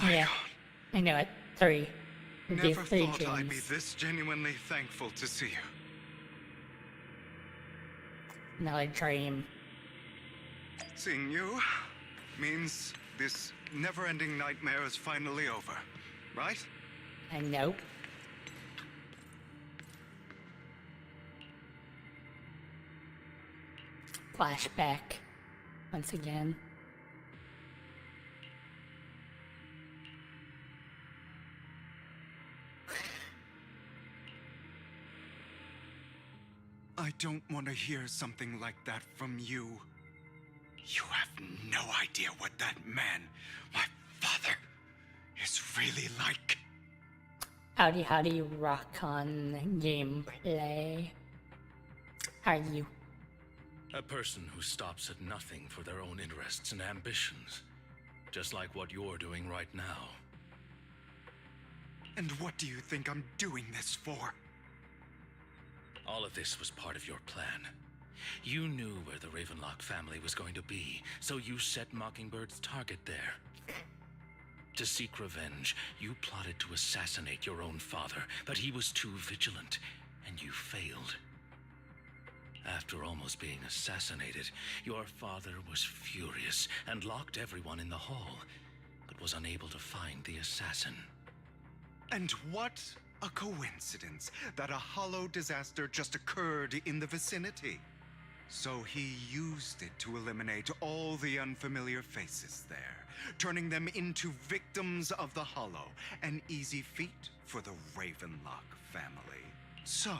Yeah, I know it. 3. It'd be Never 3 thought I'd be dreams. this genuinely thankful to see you. Another dream. Seeing you means this never-ending nightmare is finally over, right? I know. Flashback. Once again. I don't want to hear something like that from you. You have no idea what that man, my father, is really like. How do you rock on gameplay? Are you? A person who stops at nothing for their own interests and ambitions. Just like what you're doing right now. And what do you think I'm doing this for? All of this was part of your plan. You knew where the Ravenlock family was going to be, so you set Mockingbird's target there. To seek revenge, you plotted to assassinate your own father, but he was too vigilant, and you failed. After almost being assassinated, your father was furious and locked everyone in the hall, but was unable to find the assassin. And what a coincidence that a hollow disaster just occurred in the vicinity. So he used it to eliminate all the unfamiliar faces there, turning them into victims of the hollow, an easy feat for the Ravenlock family. So,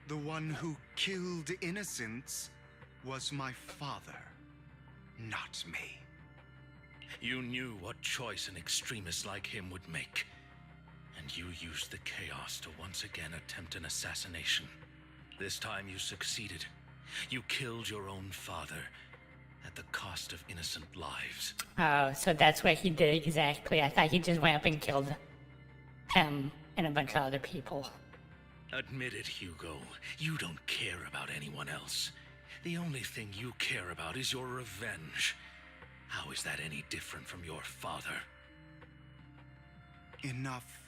the one who killed innocents was my father, not me. You knew what choice an extremist like him would make. And you used the chaos to once again attempt an assassination. This time you succeeded. You killed your own father at the cost of innocent lives. Oh, so that's what he did exactly. I thought he just went up and killed him and a bunch of other people. Admit it, Hugo. You don't care about anyone else. The only thing you care about is your revenge. How is that any different from your father? Enough.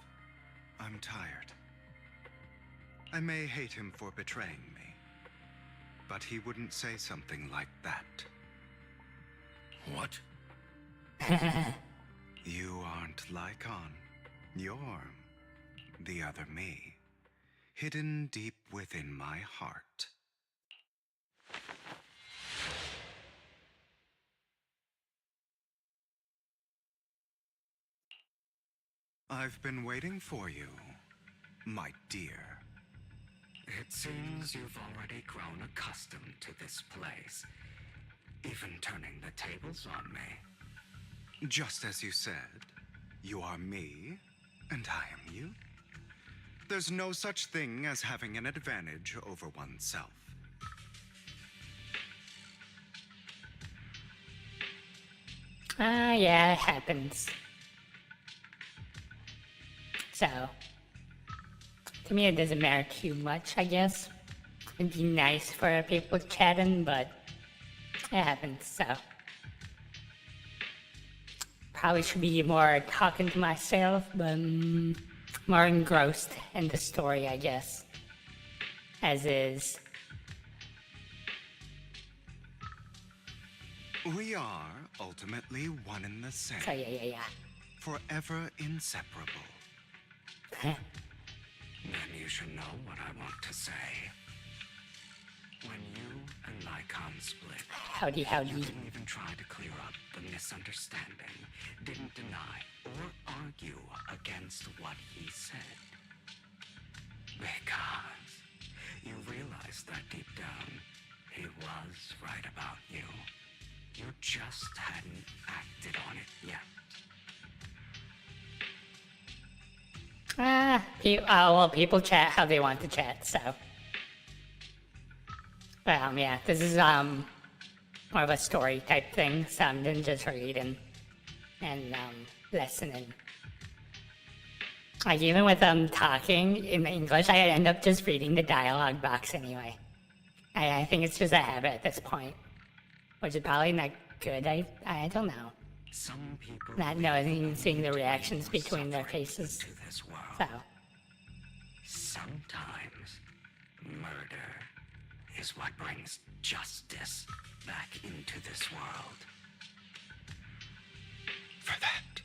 I'm tired. I may hate him for betraying me, but he wouldn't say something like that. What? You aren't Lycon. You're the other me, hidden deep within my heart. I've been waiting for you, my dear. It seems you've already grown accustomed to this place, even turning the tables on me. Just as you said, you are me, and I am you. There's no such thing as having an advantage over oneself. Yeah, it happens. So, to me it doesn't matter too much, I guess. It'd be nice for people chatting, but it happens, so. Probably should be more talking to myself, but more engrossed in the story, I guess. As is. We are ultimately one and the same. So yeah. Forever inseparable. Huh. Then you should know what I want to say. When you and Lycon split, Howdy. you didn't even try to clear up the misunderstanding, didn't deny or argue against what he said. Because you realized that deep down, he was right about you. You just hadn't acted on it yet. Well, people chat how they want to chat, so. Yeah, this is, more of a story type thing, so I'm just reading and, listening. Like, even with them talking in English, I end up just reading the dialogue box anyway. I think it's just a habit at this point, which is probably not good. I don't know. Some people Not knowing, seeing the reactions between their faces. So. Sometimes murder is what brings justice back into this world. For that,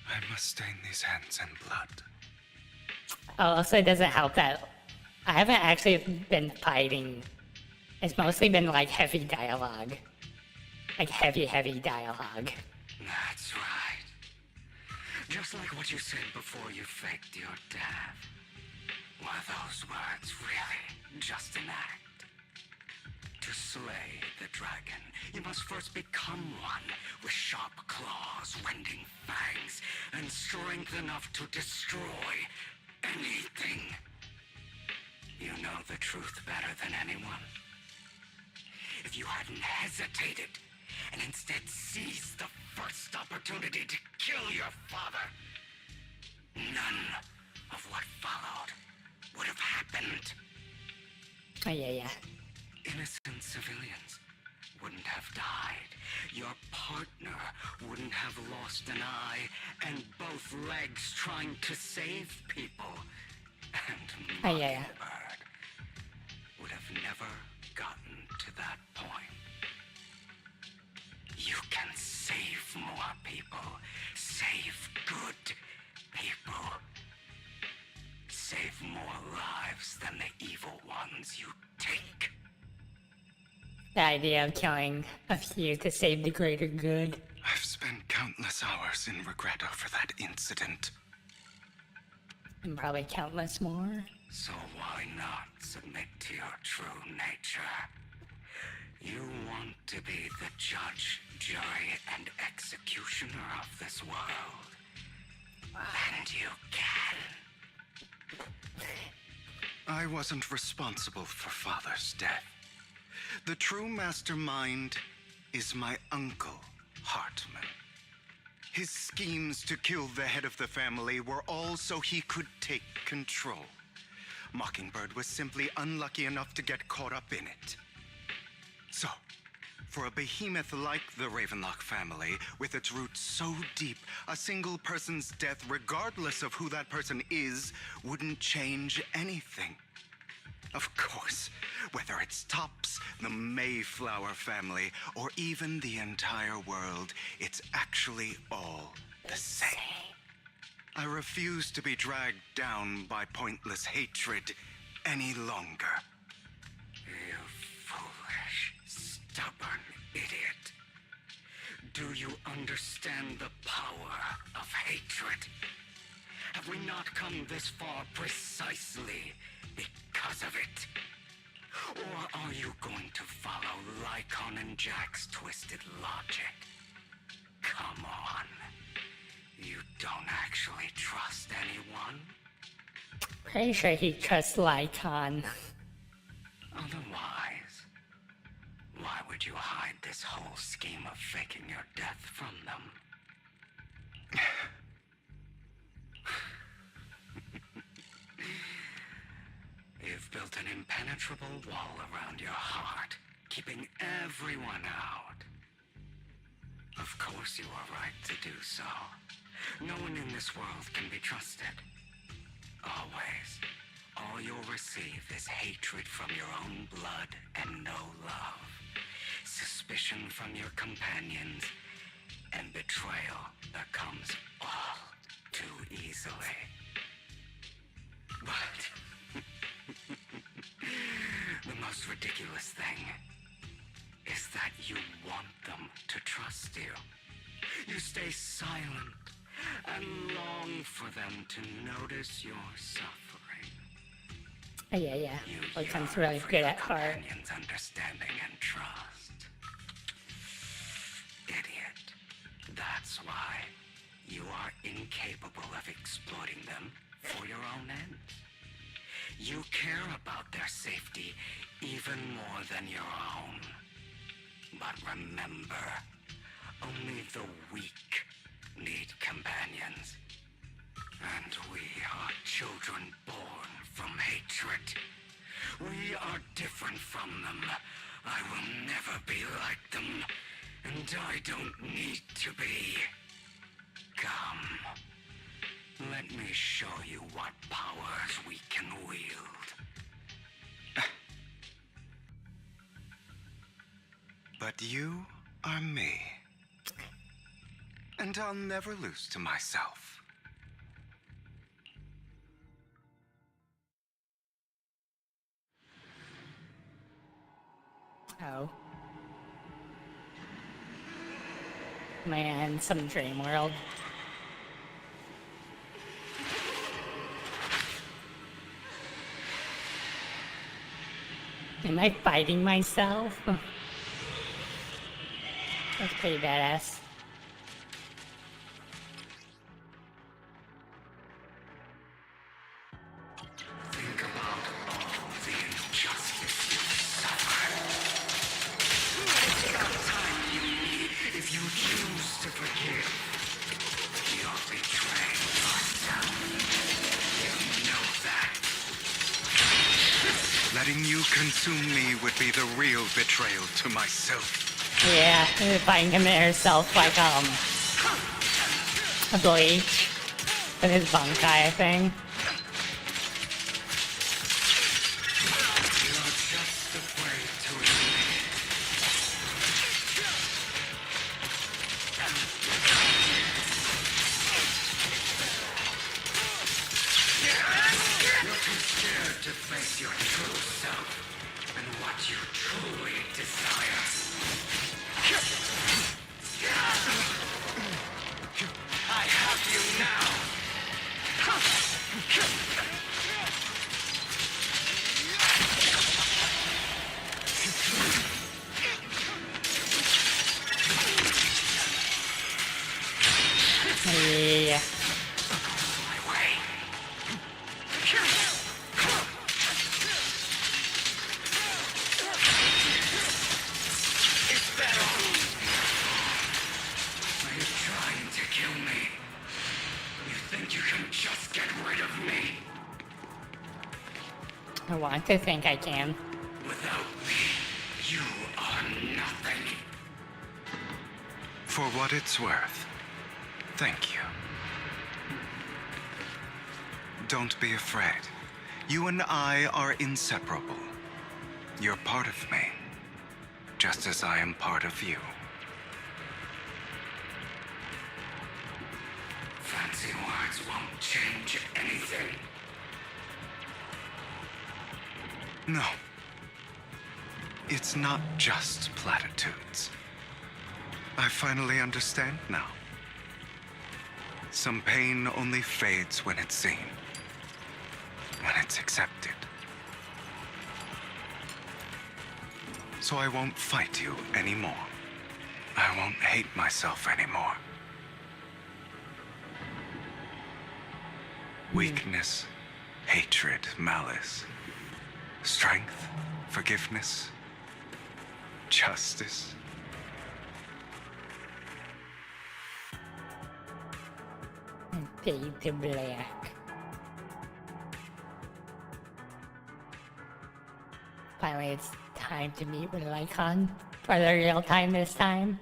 I must stain these hands in blood. Also, it doesn't help that I haven't actually been fighting. It's mostly been like heavy dialogue. Like heavy dialogue. That's right. Just like what you said before you faked your death. Were those words really just an act? To slay the dragon, you must first become one with sharp claws, rending fangs, and strength enough to destroy anything. You know the truth better than anyone. If you hadn't hesitated and instead seized the first opportunity to kill your father, none of what followed would have happened. Oh, yeah. Innocent civilians wouldn't have died. Your partner wouldn't have lost an eye and both legs trying to save people. And Oh, yeah. Mockingbird would have never gotten to that point. You can save more people. Save good people. Save more lives than the evil ones you take. The idea of killing a few to save the greater good. I've spent countless hours in regret over that incident. And probably countless more. So why not submit to your true nature? You want to be the judge, jury, and executioner of this world. And you can. I wasn't responsible for Father's death. The true mastermind is my uncle, Hartman. His schemes to kill the head of the family were all so he could take control. Mockingbird was simply unlucky enough to get caught up in it. So, for a behemoth like the Ravenlock family, with its roots so deep, a single person's death, regardless of who that person is, wouldn't change anything. Of course, whether it's Tops, the Mayflower family, or even the entire world, it's actually all the same. I refuse to be dragged down by pointless hatred any longer. You foolish, stubborn idiot. Do you understand the power of hatred? Have we not come this far precisely because of it? Or are you going to follow Lycon and Jack's twisted logic? Come on. You don't actually trust anyone? Pretty sure he trusts Lycon. Otherwise, why would you hide this whole scheme of faking your death from them? You've built an impenetrable wall around your heart, keeping everyone out. Of course you are right to do so. No one in this world can be trusted. Always. All you'll receive is hatred from your own blood and no love. Suspicion affection from your companions, and betrayal that comes all too easily. But the most ridiculous thing is that you want them to trust you. You stay silent and long for them to notice your suffering. Yeah. Looks really good at heart. Understanding and trust. Idiot. That's why you are incapable of exploiting them for your own ends. You care about their safety even more than your own. But remember, only the weak need companions. And we are children born from hatred. We are different from them. I will never be like them, and I don't need to be. Come, let me show you what powers we can wield. But you are me, and I'll never lose to myself. Oh. Man, some dream world. Am I fighting myself? That's pretty badass. Think about all the injustice you've suffered. It's the time you need if you choose to forgive. You're betraying yourself. You know that. Letting you consume me would be the real betrayal to myself. Yeah, if I can commit herself like, a bleach with his bunkai thing. You're just afraid to admit You're too scared to face your true self and what you truly desire. I have you now. Yeah. My way. It's better. Are you trying to kill me? You think you can just get rid of me? I want to think I can. Without me, you are nothing. For what it's worth, thank you. Don't be afraid. You and I are inseparable. You're part of me, just as I am part of you. Fancy words won't change anything. No. It's not just platitudes. I finally understand now. Some pain only fades when it's seen, when it's accepted. So I won't fight you anymore. I won't hate myself anymore. Weakness, hatred, malice, strength, forgiveness, justice. Fade to black. Finally, it's time to meet with Lycon for the real time this time.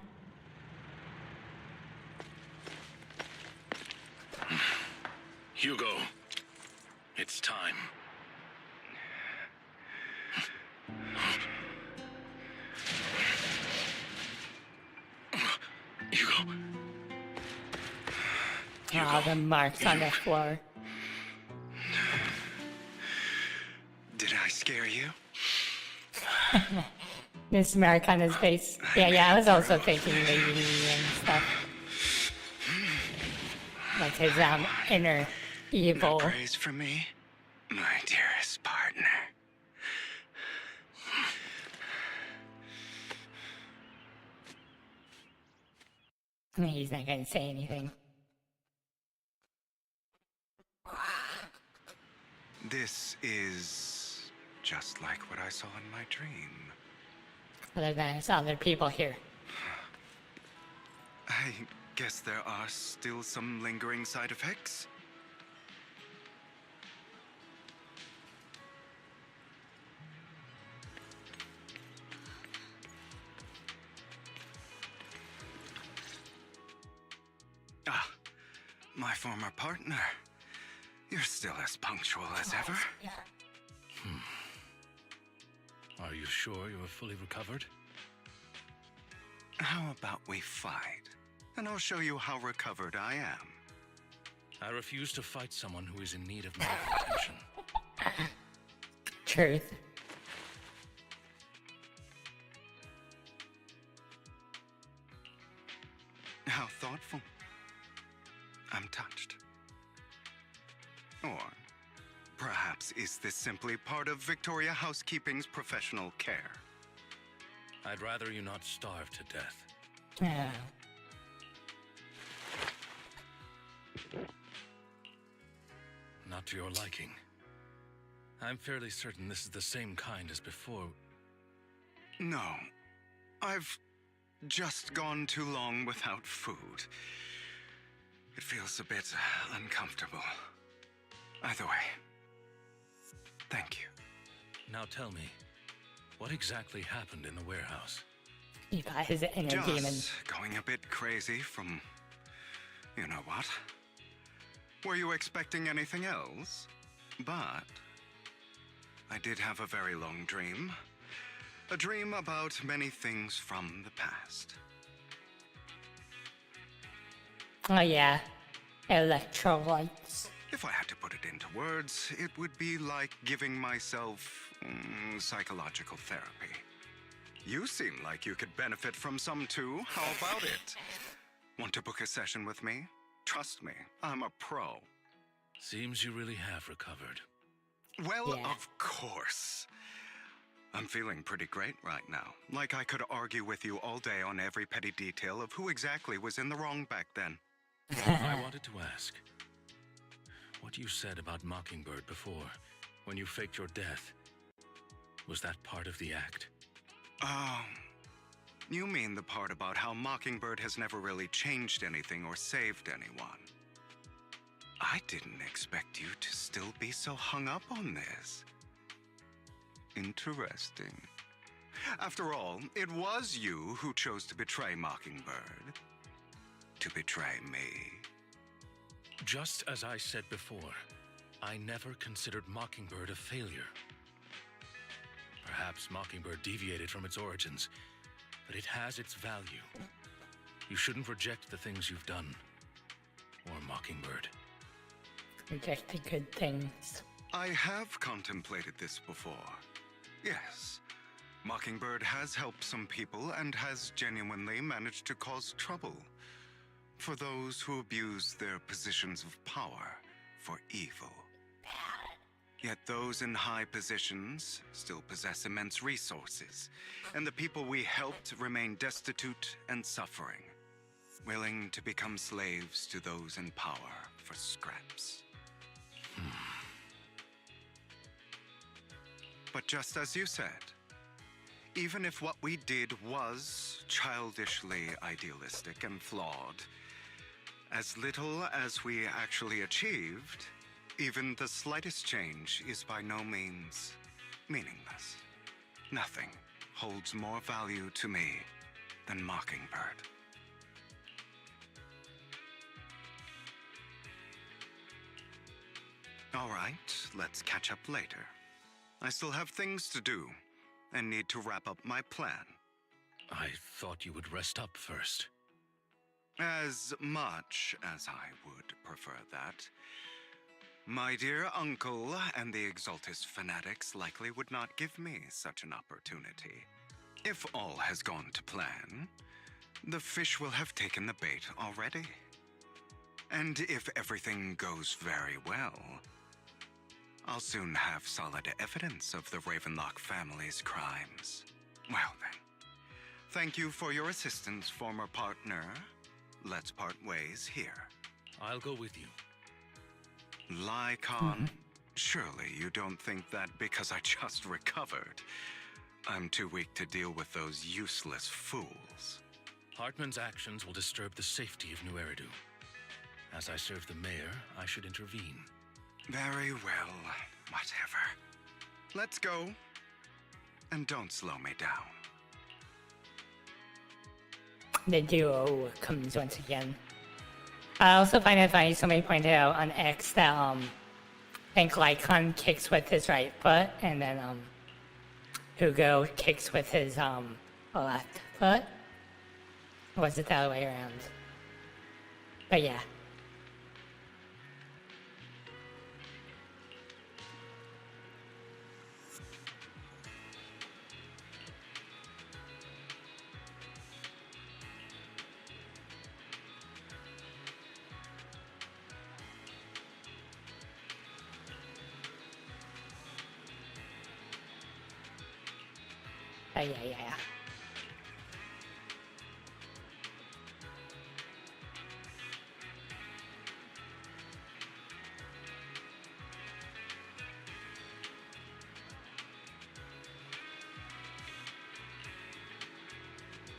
Hugo, it's time. Oh, the marks on the floor. Did I scare you? This mark on his face. Yeah, I was also thinking the Yin and stuff. Like his inner evil. No praise for me, my dearest partner. He's not gonna say anything. This is just like what I saw in my dream. Other than there's other people here. I guess there are still some lingering side effects. Ah, my former partner. You're still as punctual as ever. Are you sure you're fully recovered? How about we fight? And I'll show you how recovered I am. I refuse to fight someone who is in need of medical attention. Truth. How thoughtful. I'm touched. Or perhaps is this simply part of Victoria Housekeeping's professional care? I'd rather you not starve to death. Yeah. Not to your liking. I'm fairly certain this is the same kind as before. No. I've just gone too long without food. It feels a bit uncomfortable. Either way, thank you. Now tell me, what exactly happened in the warehouse? He got his inner Just demon. going a bit crazy from... you know what? Were you expecting anything else? But... I did have a very long dream. A dream about many things from the past. Oh yeah. Electrolytes. If I had to put it into words, it would be like giving myself psychological therapy. You seem like you could benefit from some too. How about it? Want to book a session with me? Trust me, I'm a pro. Seems you really have recovered. Well, of course. I'm feeling pretty great right now. Like I could argue with you all day on every petty detail of who exactly was in the wrong back then. I wanted to ask, what you said about Mockingbird before, when you faked your death, was that part of the act? Oh, you mean the part about how Mockingbird has never really changed anything or saved anyone. I didn't expect you to still be so hung up on this. Interesting. After all, it was you who chose to betray Mockingbird. To betray me. Just as I said before, I never considered Mockingbird a failure. Perhaps Mockingbird deviated from its origins, but it has its value. You shouldn't reject the things you've done, or Mockingbird. Reject the good things. I have contemplated this before. Yes. Mockingbird has helped some people and has genuinely managed to cause trouble for those who abuse their positions of power for evil. Yet those in high positions still possess immense resources, and the people we helped remain destitute and suffering, willing to become slaves to those in power for scraps. But just as you said, even if what we did was childishly idealistic and flawed, as little as we actually achieved, even the slightest change is by no means meaningless. Nothing holds more value to me than Mockingbird. All right, let's catch up later. I still have things to do and need to wrap up my plan. I thought you would rest up first. As much as I would prefer that, my dear uncle and the Exaltus fanatics likely would not give me such an opportunity. If all has gone to plan, the fish will have taken the bait already. And if everything goes very well, I'll soon have solid evidence of the Ravenlock family's crimes. Well then, thank you for your assistance, former partner. Let's part ways here. I'll go with you. Lycon, surely you don't think that because I just recovered, I'm too weak to deal with those useless fools. Hartman's actions will disturb the safety of New Eridu. As I serve the mayor, I should intervene. Very well, whatever. Let's go. And don't slow me down. The duo comes once again. I also find it funny somebody pointed out on X that I think Lycon kicks with his right foot and then Hugo kicks with his left foot. Or was it the other way around? But yeah. Yeah.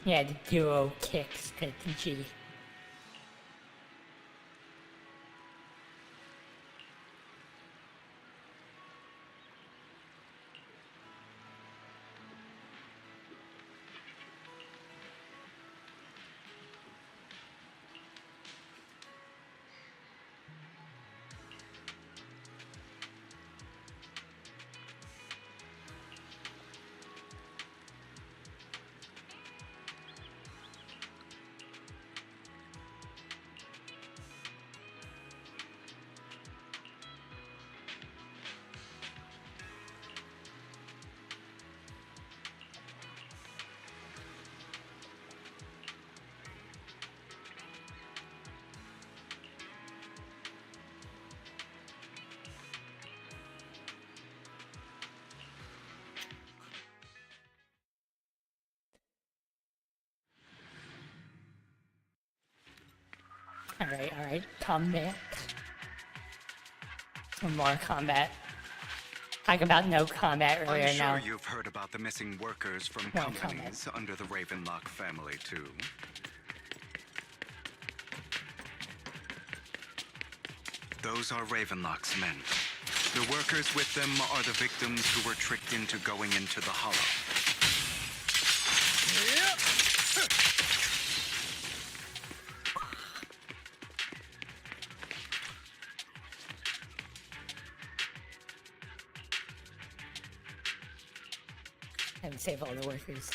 Yeah, the duo kicks to the G. Alright, combat. Some more combat. Talk about no combat earlier I'm now. sure you've heard about the missing workers from No companies under the Ravenlock family, too. Those are Ravenlock's men. The workers with them are the victims who were tricked into going into the Hollow. And save all the workers.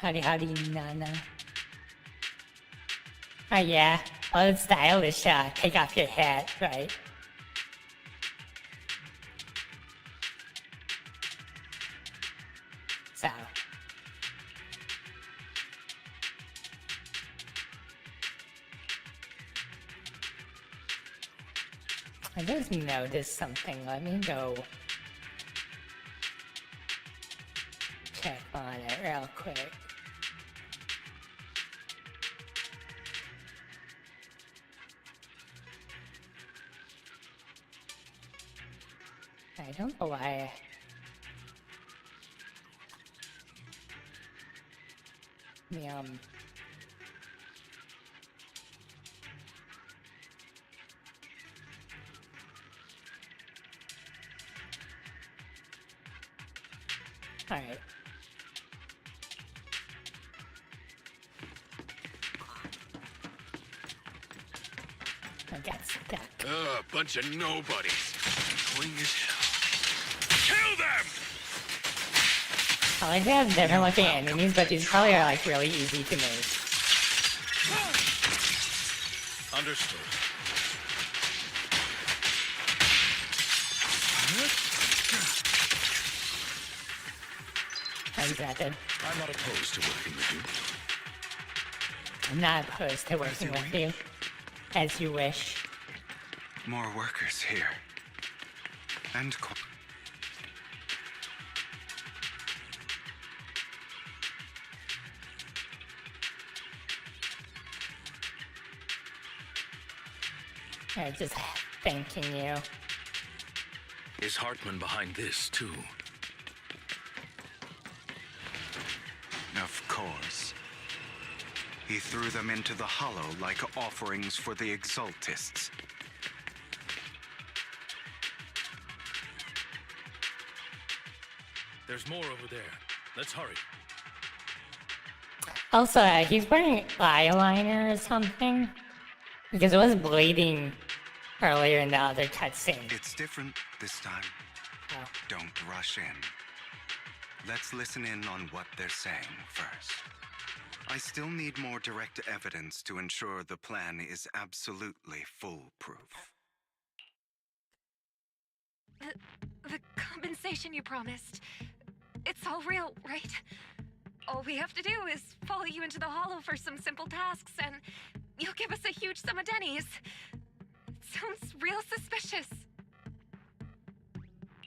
Howdy, Nana. Oh yeah, all the stylish, take off your hat, right? So. I just noticed something, let me go check on it real quick. I don't know why. Alright. got stuck. Bunch of nobodies. Annoying as hell. Kill them! I like they have different looking enemies, but these probably are like really easy to make. Understood. Exactly. I'm not opposed to working with you. I'm not opposed to working with you. As you wish. More workers here. And I'm just thanking you. Is Hartman behind this, too? Of course. He threw them into the hollow like offerings for the exaltists. There's more over there. Let's hurry. Also, he's wearing eyeliner or something. Because it was bleeding earlier in the other cutscene. It's different this time. Oh. Don't rush in. Let's listen in on what they're saying first. I still need more direct evidence to ensure the plan is absolutely foolproof. The compensation you promised. It's all real, right? All we have to do is follow you into the hollow for some simple tasks, and you'll give us a huge sum of dennies. It sounds real suspicious.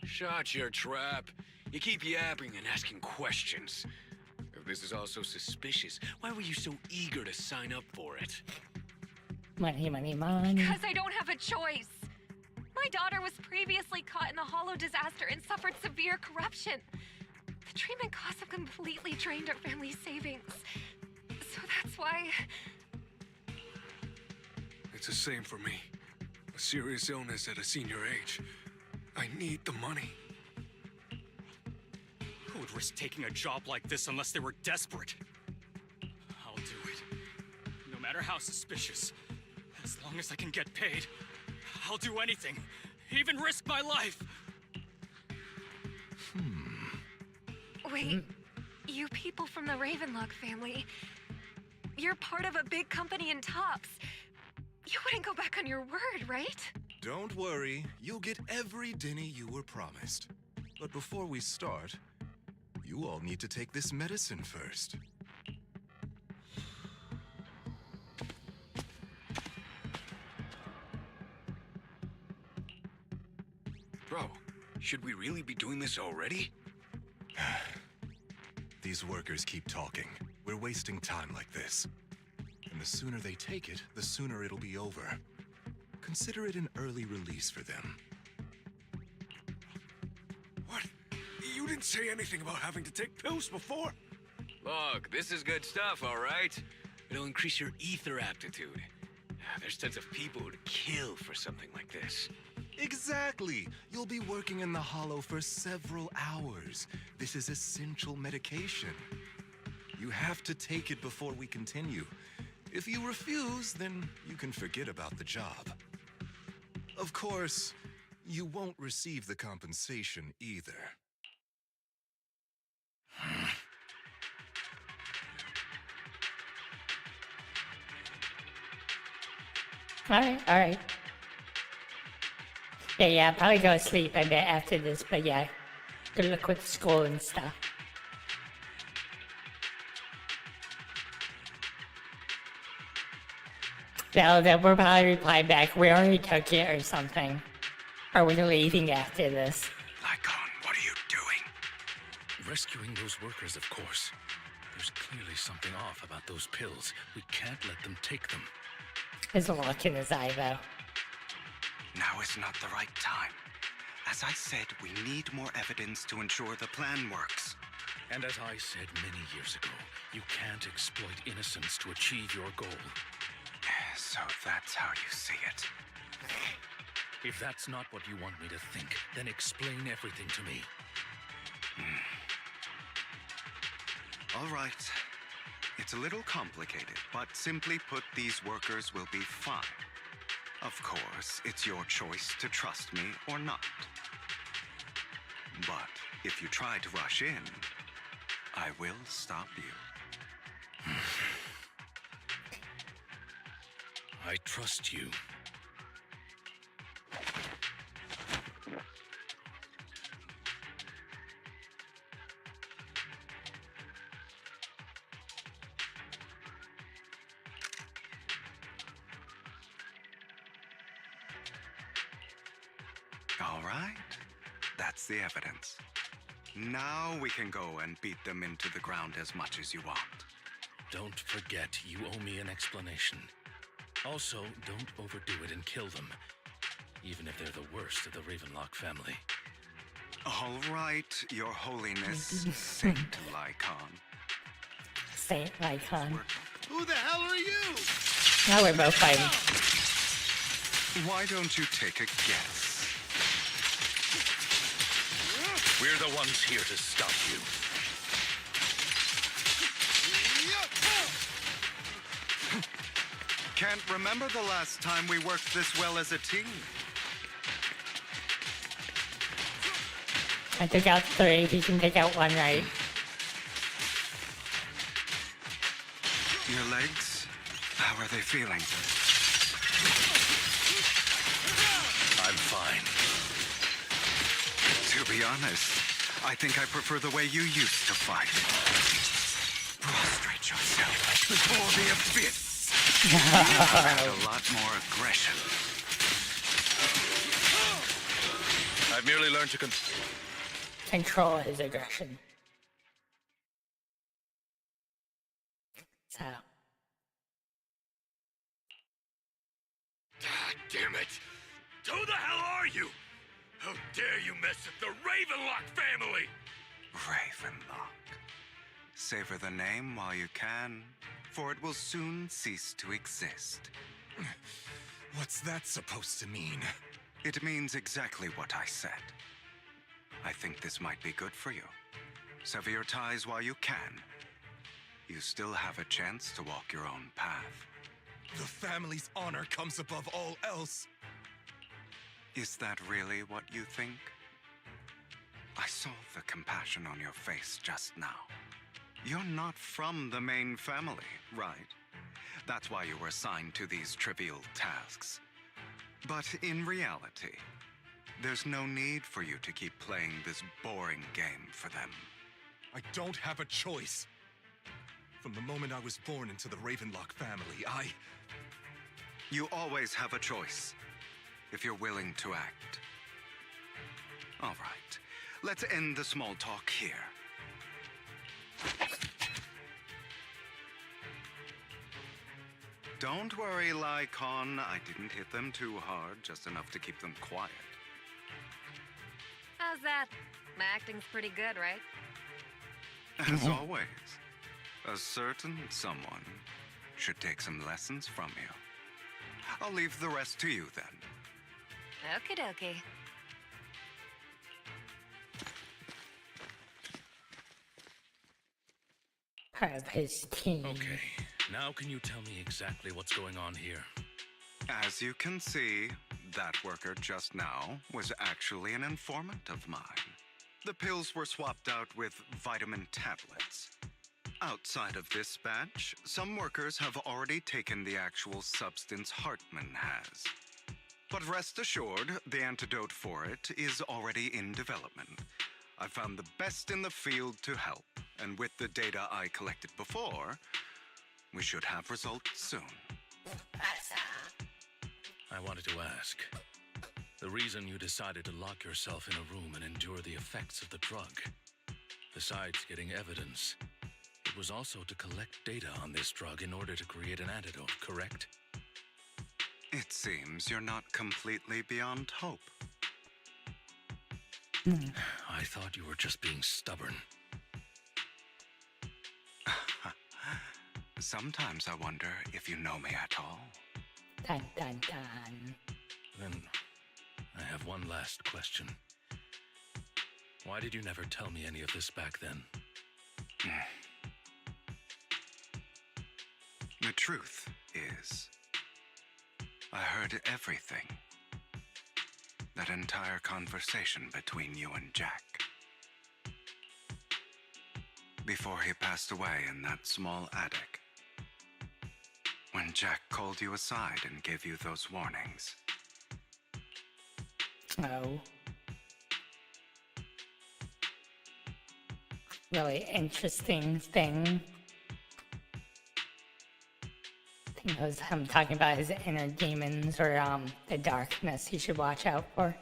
Shut your trap. You keep yapping and asking questions. If this is all so suspicious, why were you so eager to sign up for it? Money, money, money. Because I don't have a choice. My daughter was previously caught in the hollow disaster and suffered severe corruption. The treatment costs have completely drained our family's savings. So that's why... It's the same for me. A serious illness at a senior age. I need the money. Who would risk taking a job like this unless they were desperate? I'll do it. No matter how suspicious. As long as I can get paid, I'll do anything. Even risk my life. Wait, you people from the Ravenlock family, you're part of a big company in Tops. You wouldn't go back on your word, right? Don't worry, you'll get every denny you were promised. But before we start, you all need to take this medicine first. Bro, should we really be doing this already? These workers keep talking. We're wasting time like this. And the sooner they take it, the sooner it'll be over. Consider it an early release for them. What? You didn't say anything about having to take pills before. Look, this is good stuff, all right? It'll increase your ether aptitude. There's tons of people who'd kill for something like this. Exactly! You'll be working in the hollow for several hours. This is essential medication. You have to take it before we continue. If you refuse, then you can forget about the job. Of course, you won't receive the compensation either. Alright. Yeah, I'll probably go to sleep a bit after this, but yeah, good luck with school and stuff. They'll probably reply back, we already took it or something. Or we're leaving after this. Lycon, what are you doing? Rescuing those workers, of course. There's clearly something off about those pills. We can't let them take them. There's a look in his eye, though. Now is not the right time. As I said, we need more evidence to ensure the plan works. And as I said many years ago, you can't exploit innocence to achieve your goal. So that's how you see it. If that's not what you want me to think, then explain everything to me. All right. It's a little complicated, but simply put, these workers will be fine. Of course, it's your choice to trust me or not. But if you try to rush in, I will stop you. I trust you. All right. That's the evidence. Now we can go and beat them into the ground as much as you want. Don't forget, you owe me an explanation. Also, don't overdo it and kill them, even if they're the worst of the Ravenlock family. All right, Your Holiness, Saint Lycon. Saint Lycon. Who the hell are you? Now we're both fighting. Why don't you take a guess? We're the ones here to stop you. Can't remember the last time we worked this well as a team. I took out 3, he can take out 1 right. Your legs? How are they feeling? I'm fine. To be honest, I think I prefer the way you used to fight. Prostrate yourself before the abyss. You had a lot more aggression. I've merely learned to Control his aggression. So. Damn it! Who the hell are you? How dare you mess with the Ravenlock family? Ravenlock. Savor the name while you can, for it will soon cease to exist. What's that supposed to mean? It means exactly what I said. I think this might be good for you. Sever your ties while you can. You still have a chance to walk your own path. The family's honor comes above all else. Is that really what you think? I saw the compassion on your face just now. You're not from the main family, right? That's why you were assigned to these trivial tasks. But in reality, there's no need for you to keep playing this boring game for them. I don't have a choice. From the moment I was born into the Ravenlock family, You always have a choice, if you're willing to act. All right, let's end the small talk here. Don't worry, Lycon. I didn't hit them too hard, just enough to keep them quiet. How's that? My acting's pretty good, right? As always, a certain someone should take some lessons from you. I'll leave the rest to you then. Okie dokie. Of his team. Okay, now can you tell me exactly what's going on here? As you can see, that worker just now was actually an informant of mine. The pills were swapped out with vitamin tablets. Outside of this batch, some workers have already taken the actual substance Hartman has. But rest assured, the antidote for it is already in development. I found the best in the field to help, and with the data I collected before, we should have results soon. I wanted to ask. The reason you decided to lock yourself in a room and endure the effects of the drug, besides getting evidence, it was also to collect data on this drug in order to create an antidote, correct? It seems you're not completely beyond hope. I thought you were just being stubborn. Sometimes I wonder if you know me at all. Dun dun dun. Then I have one last question. Why did you never tell me any of this back then? The truth is, I heard everything. That entire conversation between you and Jack. Before he passed away in that small attic. When Jack called you aside and gave you those warnings. Oh. Really interesting thing. I think it was him talking about his inner demons or the darkness he should watch out for.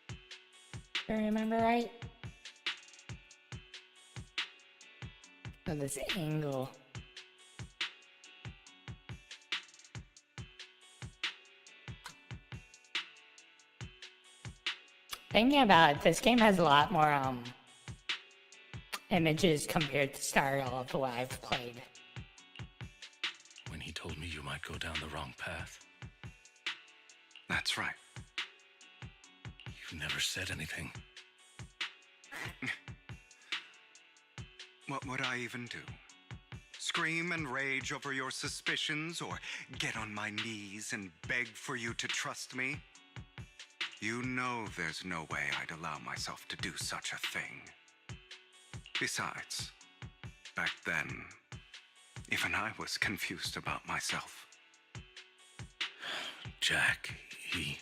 If I remember right? Oh, this angle. Thinking about it, this game has a lot more images compared to Starfield of what I've played. When he told me you might go down the wrong path. That's right. You never said anything. What would I even do? Scream and rage over your suspicions, or get on my knees and beg for you to trust me? You know there's no way I'd allow myself to do such a thing. Besides, back then, even I was confused about myself. Jack, he...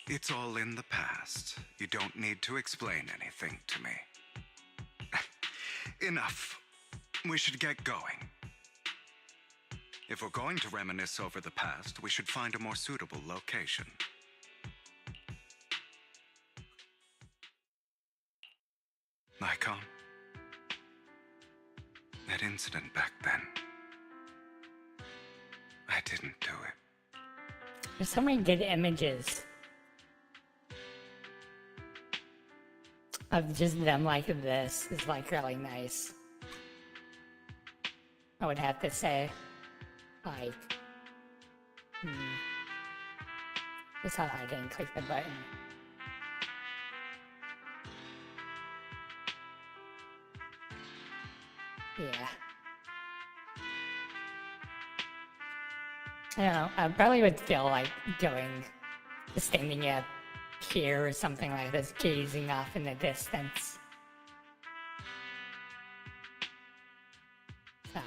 It's all in the past. You don't need to explain anything to me. Enough. We should get going. If we're going to reminisce over the past, we should find a more suitable location. Icon? That incident back then. I didn't do it. There's so many good images of just them like this. Is like really nice. I would have to say, like, that's how I didn't click the button. Yeah. I don't know, I probably would feel like doing, standing up here or something like this, gazing off in the distance. So.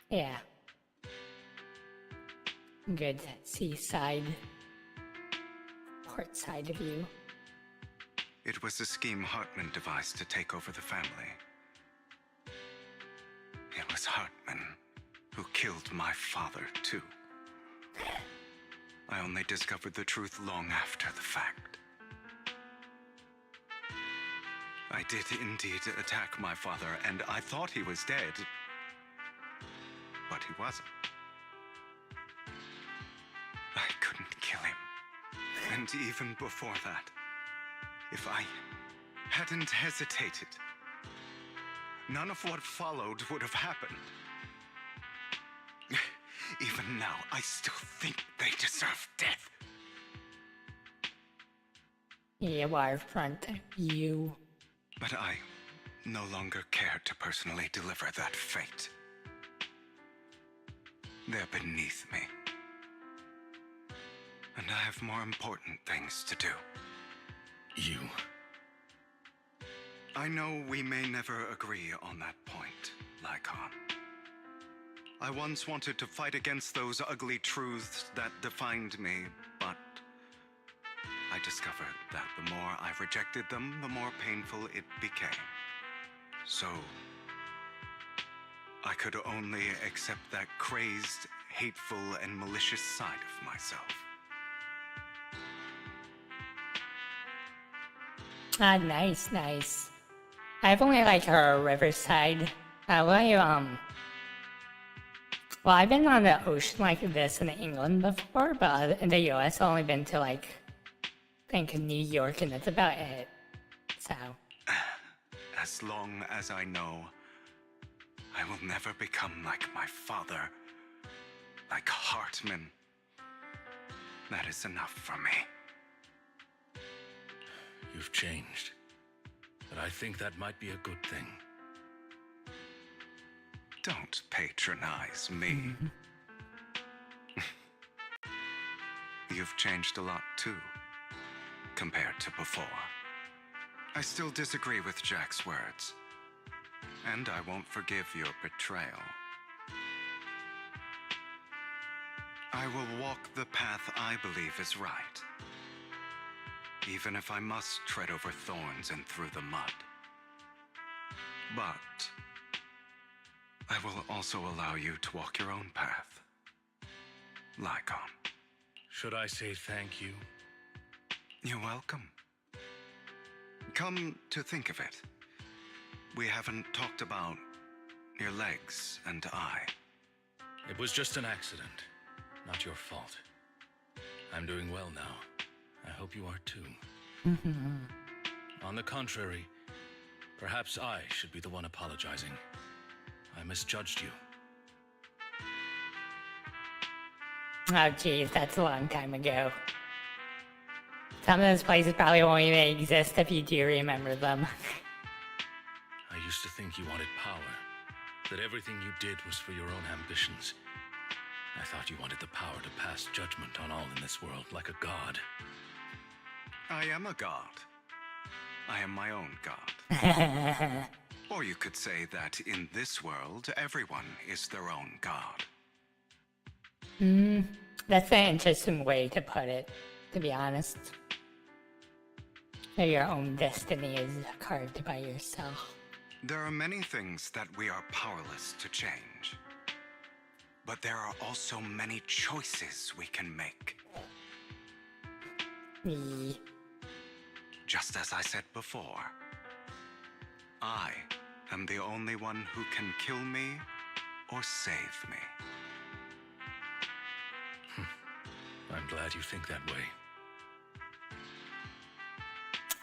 Yeah. Good seaside, port side view. It was a scheme Hartman devised to take over the family. It was Hartman who killed my father, too. I only discovered the truth long after the fact. I did indeed attack my father, and I thought he was dead. But he wasn't. I couldn't kill him. And even before that, if I hadn't hesitated, none of what followed would have happened. Even now, I still think they deserve death. You are front, you. But I no longer care to personally deliver that fate. They're beneath me. And I have more important things to do. You... I know we may never agree on that point, Lycon. I once wanted to fight against those ugly truths that defined me, but I discovered that the more I rejected them, the more painful it became. So, I could only accept that crazed, hateful, and malicious side of myself. Ah, nice, nice. I've only like her Riverside. Well, I've been on the ocean like this in England before, but in the US I've only been to like, I think New York, and that's about it. So. As long as I know, I will never become like my father, like Hartman. That is enough for me. You've changed. But I think that might be a good thing. Don't patronize me. You've changed a lot too, compared to before. I still disagree with Jack's words, and I won't forgive your betrayal. I will walk the path I believe is right, even if I must tread over thorns and through the mud. But I will also allow you to walk your own path, Lycon. Should I say thank you? You're welcome. Come to think of it, we haven't talked about your legs and eye. It was just an accident, not your fault. I'm doing well now. I hope you are too. On the contrary, perhaps I should be the one apologizing. I misjudged you. Oh geez, that's a long time ago. Some of those places probably won't even exist if you do remember them. I used to think you wanted power, that everything you did was for your own ambitions. I thought you wanted the power to pass judgment on all in this world like a god. I am a god. I am my own god. Or you could say that in this world, everyone is their own god. That's an interesting way to put it, to be honest. So your own destiny is carved by yourself. There are many things that we are powerless to change. But there are also many choices we can make. Just as I said before, I am the only one who can kill me or save me. I'm glad you think that way.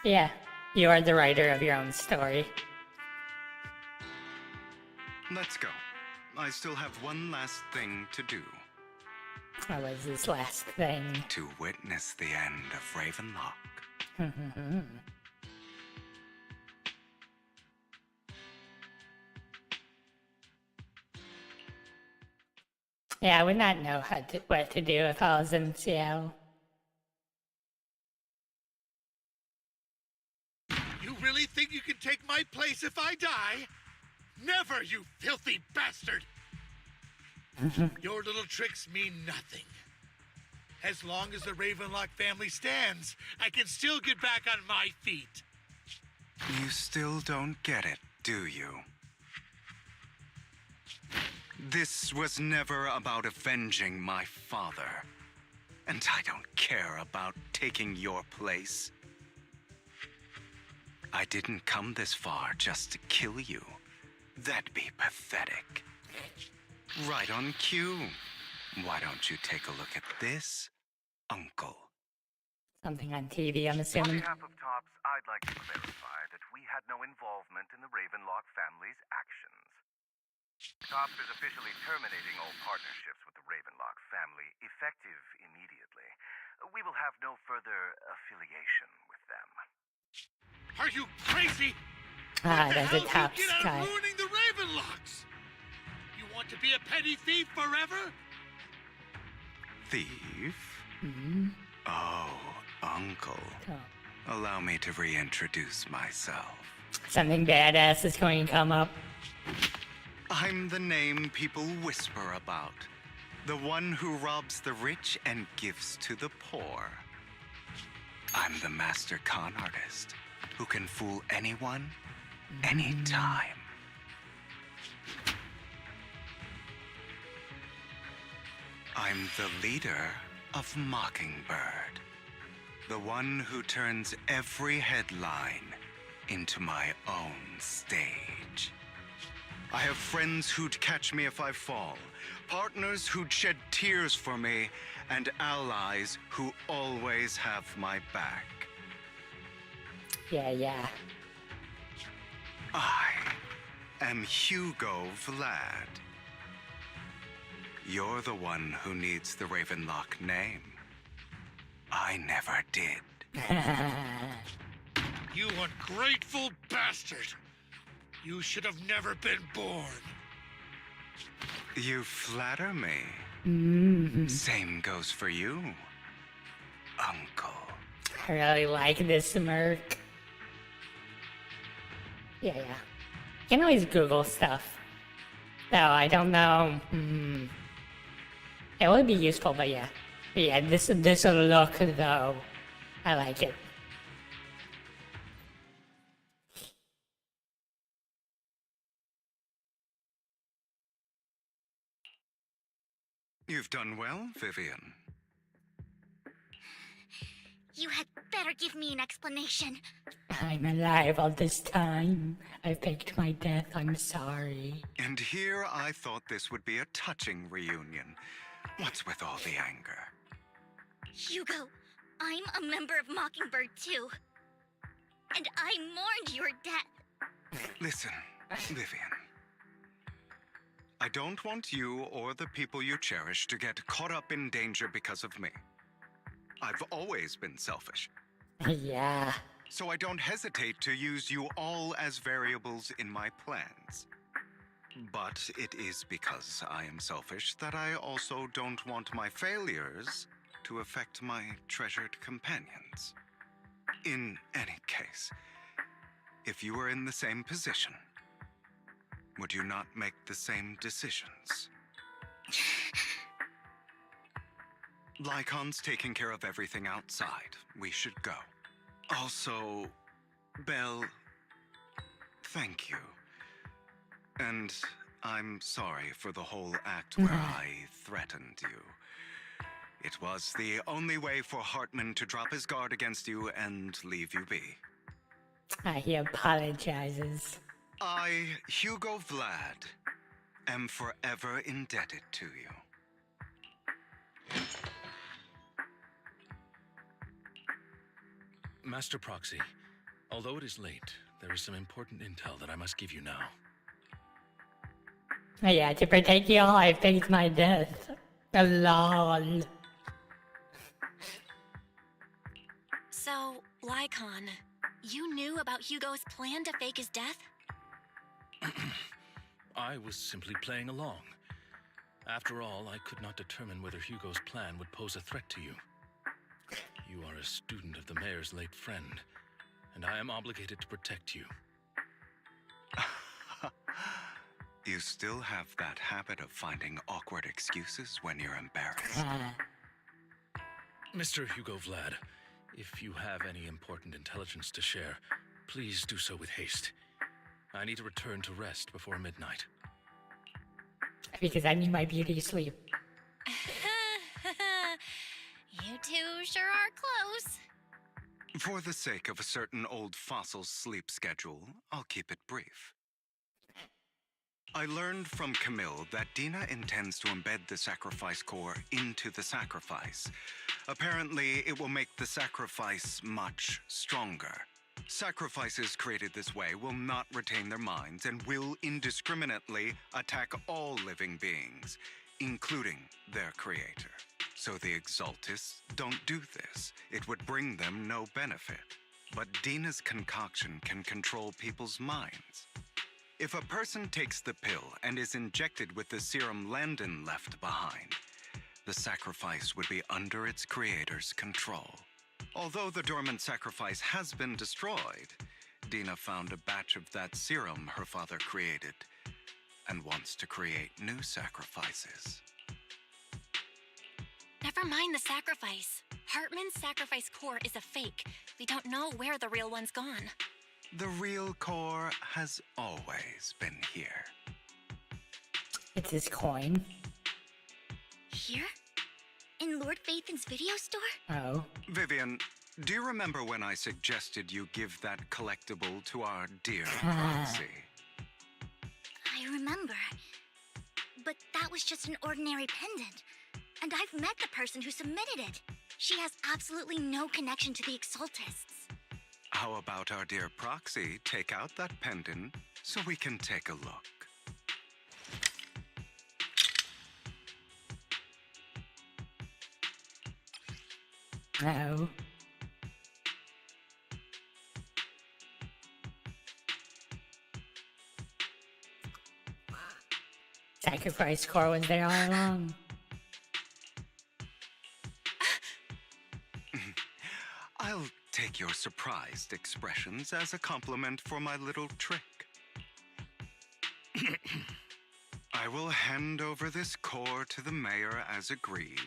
Yeah, you are the writer of your own story. Let's go. I still have one last thing to do. What was this last thing? To witness the end of Ravenlock. Yeah, I would not know what to do if I was in Seattle. You really think you can take my place if I die? Never, you filthy bastard! Your little tricks mean nothing. As long as the Ravenlock family stands, I can still get back on my feet. You still don't get it, do you? This was never about avenging my father. And I don't care about taking your place. I didn't come this far just to kill you. That'd be pathetic. Right on cue. Why don't you take a look at this, Uncle? Something on TV, I'm On assuming. behalf of TOPS, I'd like to clarify that we had no involvement in the Ravenlock family's actions. TOPS is officially terminating all partnerships with the Ravenlock family, effective immediately. We will have no further affiliation with them. Are you crazy? There's a top Get out guy. of ruining the Ravenlocks! You want to be a petty thief forever? Thief? Oh, Uncle. Allow me to reintroduce myself. Something badass is going to come up. I'm the name people whisper about. The one who robs the rich and gives to the poor. I'm the master con artist who can fool anyone, anytime. I'm the leader of Mockingbird. The one who turns every headline into my own stage. I have friends who'd catch me if I fall, partners who'd shed tears for me, and allies who always have my back. Yeah. I am Hugo Vlad. You're the one who needs the Ravenlock name. I never did. You ungrateful bastard! You should have never been born. You flatter me. Same goes for you, Uncle. I really like this smirk. Yeah. You can always Google stuff. Though I don't know. It would be useful, but yeah. But yeah, this look though, I like it. You've done well, Vivian. You had better give me an explanation. I'm alive all this time. I faked my death, I'm sorry. And here I thought this would be a touching reunion. What's with all the anger? Hugo, I'm a member of Mockingbird too. And I mourned your death. Listen, Vivian. I don't want you or the people you cherish to get caught up in danger because of me. I've always been selfish. Yeah. So I don't hesitate to use you all as variables in my plans. But it is because I am selfish that I also don't want my failures to affect my treasured companions. In any case, if you were in the same position, would you not make the same decisions? Lycon's taking care of everything outside. We should go. Also, Belle, thank you. And I'm sorry for the whole act where I threatened you. It was the only way for Hartman to drop his guard against you and leave you be. He apologizes. I, Hugo Vlad, am forever indebted to you. Master Proxy, although it is late, there is some important intel that I must give you now. Yeah, to protect you all, I faked my death. Lol. So, Lycon, you knew about Hugo's plan to fake his death? I was simply playing along. After all, I could not determine whether Hugo's plan would pose a threat to you. You are a student of the mayor's late friend, and I am obligated to protect you. You still have that habit of finding awkward excuses when you're embarrassed. Mr. Hugo Vlad, if you have any important intelligence to share, please do so with haste. I need to return to rest before midnight. Because I need my beauty sleep. You two sure are close. For the sake of a certain old fossil's sleep schedule, I'll keep it brief. I learned from Camille that Dina intends to embed the sacrifice core into the sacrifice. Apparently, it will make the sacrifice much stronger. Sacrifices created this way will not retain their minds and will indiscriminately attack all living beings, including their creator. So the Exaltists don't do this. It would bring them no benefit. But Dina's concoction can control people's minds. If a person takes the pill and is injected with the serum Landon left behind, the sacrifice would be under its creator's control. Although the dormant sacrifice has been destroyed, Dina found a batch of that serum her father created and wants to create new sacrifices. Never mind the sacrifice. Hartman's sacrifice core is a fake. We don't know where the real one's gone. The real core has always been here. It's his coin. Here? In Lord Phaethan's video store? Oh. Vivian, do you remember when I suggested you give that collectible to our dear Proxy? I remember. But that was just an ordinary pendant. And I've met the person who submitted it. She has absolutely no connection to the Exaltists. How about our dear Proxy take out that pendant so we can take a look? No. Sacrifice core was there all along. I'll take your surprised expressions as a compliment for my little trick. I will hand over this core to the mayor as agreed,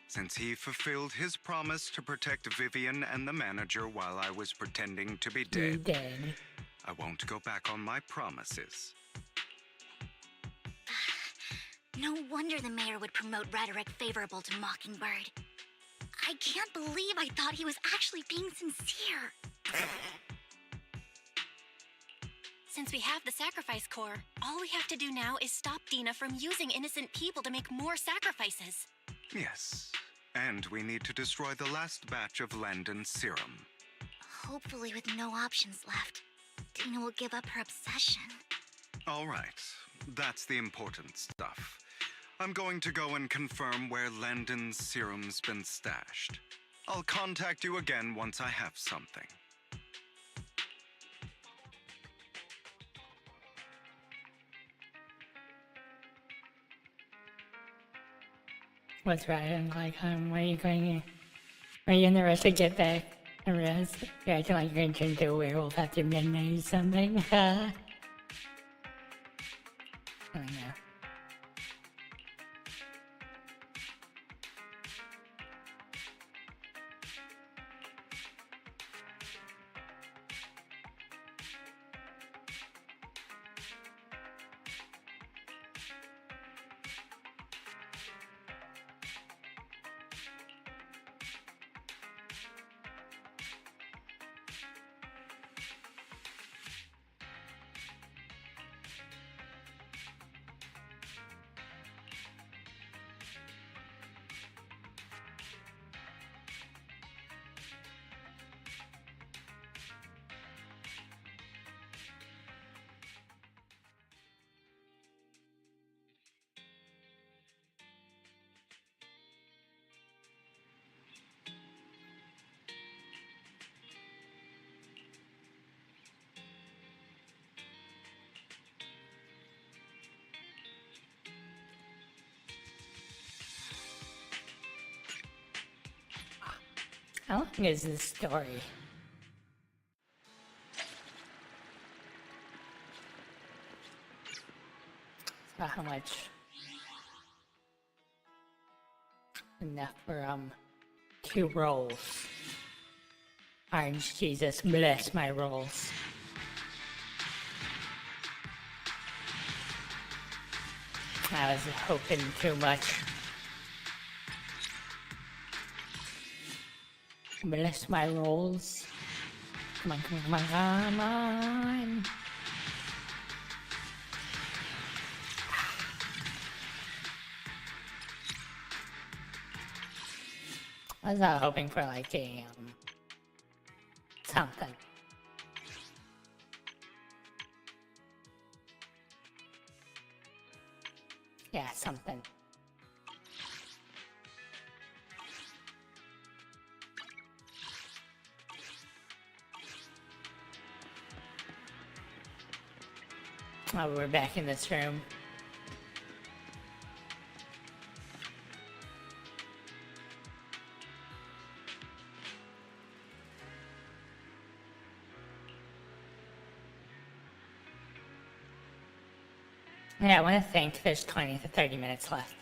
since he fulfilled his promise to protect Vivian and the manager while I was pretending to be dead. He did. I won't go back on my promises. No wonder the mayor would promote rhetoric favorable to Mockingbird. I can't believe I thought he was actually being sincere. Since we have the sacrifice core, all we have to do now is stop Dina from using innocent people to make more sacrifices. Yes, and we need to destroy the last batch of Landon's serum. Hopefully with no options left, Dina will give up her obsession. All right, that's the important stuff. I'm going to go and confirm where Landon's serum's been stashed. I'll contact you again once I have something. What's right? I'm like, where are you going? Are you in the rush to get back? I realize you're acting like you're going to turn into a werewolf after midnight or something. I don't know. How long is this story? So how much? Enough for 2 rolls. Orange Jesus, bless my rolls. I was hoping too much. Bless my rolls. Come on, come on, come on, come on. I was hoping for like a, something. Yeah, something. Oh, we're back in this room. Yeah, I want to think there's 20 to 30 minutes left.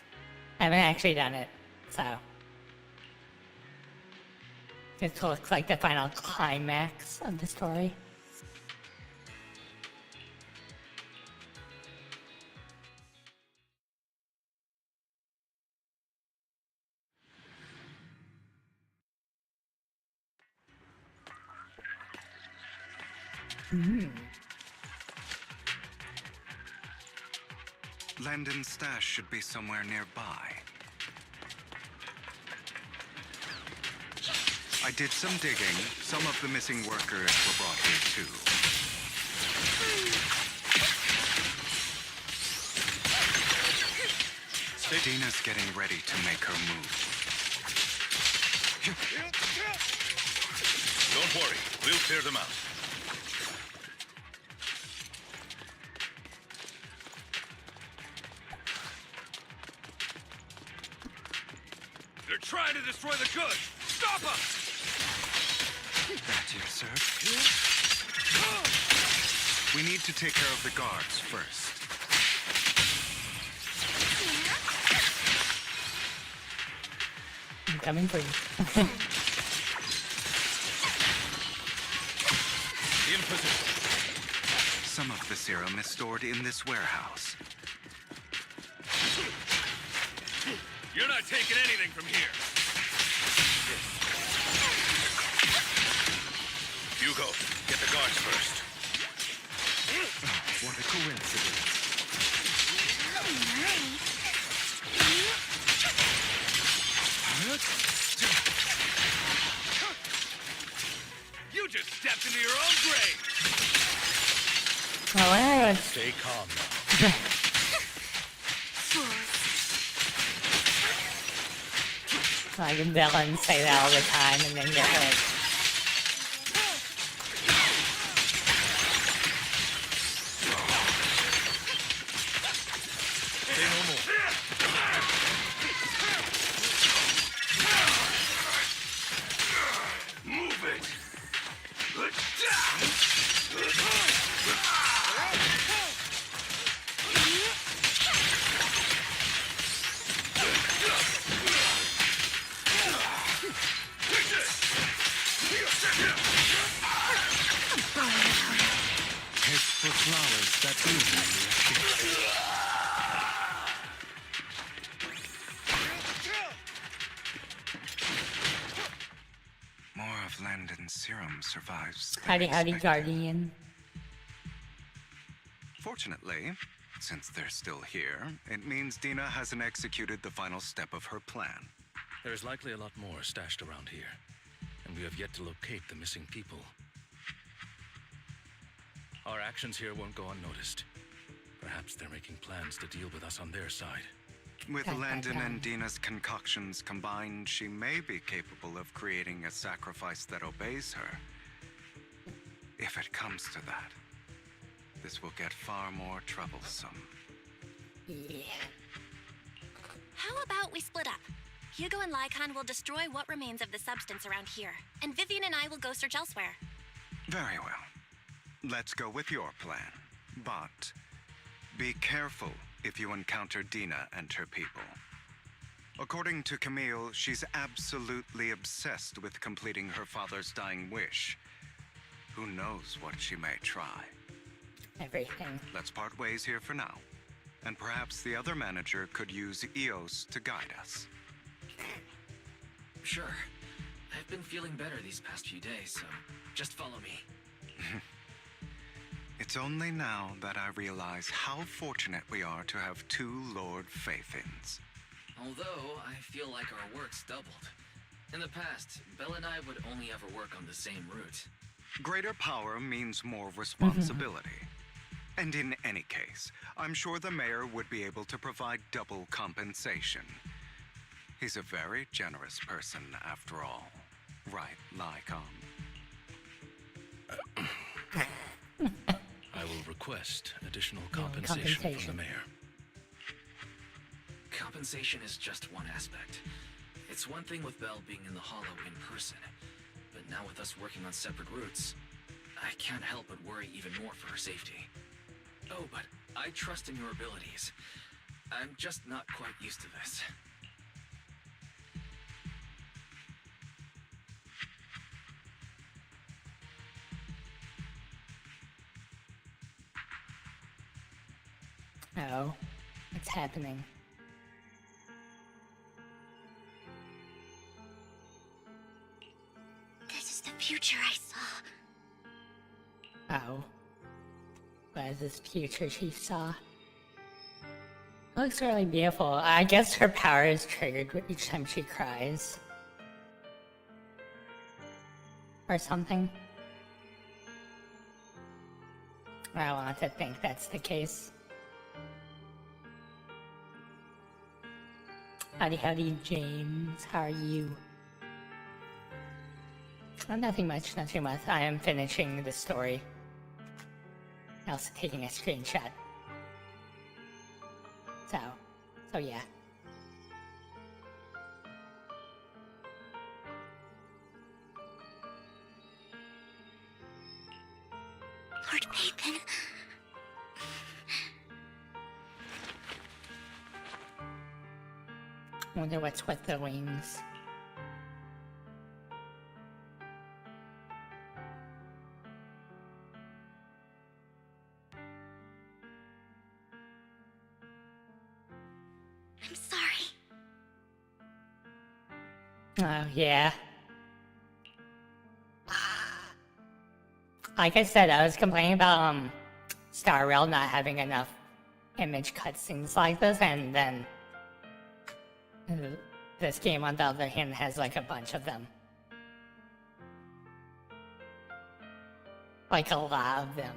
I haven't actually done it, so. This looks like the final climax of the story. Landon's stash should be somewhere nearby. I did some digging. Some of the missing workers were brought here too. Dina's getting ready to make her move. Don't worry, we'll clear them out. trying to destroy the goods! Stop them! That here, sir. We need to take care of the guards first. I'm coming for you. In position. Some of the serum is stored in this warehouse. You're not taking anything from here. Hugo, get the guards first. What a coincidence. You just stepped into your own grave! Oh, stay calm now. Like villains say that all the time and then get hurt. Say no more. Move it! Head for flowers that bloom on the escape. More of Landon's serum survives. than Howdy, howdy, expected. Guardian. Fortunately, since they're still here, it means Dina hasn't executed the final step of her plan. There's likely a lot more stashed around here, and we have yet to locate the missing people. Our actions here won't go unnoticed. Perhaps they're making plans to deal with us on their side. With Landon and Dina's concoctions combined, she may be capable of creating a sacrifice that obeys her. If it comes to that, this will get far more troublesome. Yeah. How about we split up? Hugo and Lycon will destroy what remains of the substance around here, and Vivian and I will go search elsewhere. Very well. Let's go with your plan. But be careful if you encounter Dina and her people. According to Camille, she's absolutely obsessed with completing her father's dying wish. Who knows what she may try? Everything. Let's part ways here for now. And perhaps the other manager could use EOS to guide us. Sure. I've been feeling better these past few days, so just follow me. It's only now that I realize how fortunate we are to have two Lord Faithins. Although, I feel like our work's doubled. In the past, Belle and I would only ever work on the same route. Greater power means more responsibility. And in any case, I'm sure the mayor would be able to provide double compensation. He's a very generous person, after all. Right, Lycon? I will request additional compensation from the mayor. Compensation is just one aspect. It's one thing with Belle being in the Hollow in person, but now with us working on separate routes, I can't help but worry even more for her safety. Oh, but I trust in your abilities. I'm just not quite used to this. Oh, what's happening? This is the future I saw. Oh. What is this future she saw? Looks really beautiful. I guess her power is triggered each time she cries. Or something. I want to think that's the case. Howdy, howdy, James. How are you? Oh, nothing much, not too much. I am finishing the story. Also taking a screenshot. So yeah. Lord Nathan. Wonder what's with the wings. I'm sorry. Oh, yeah. Like I said, I was complaining about Star Rail not having enough image cutscenes like this, and then this game, on the other hand, has like a bunch of them. Like a lot of them.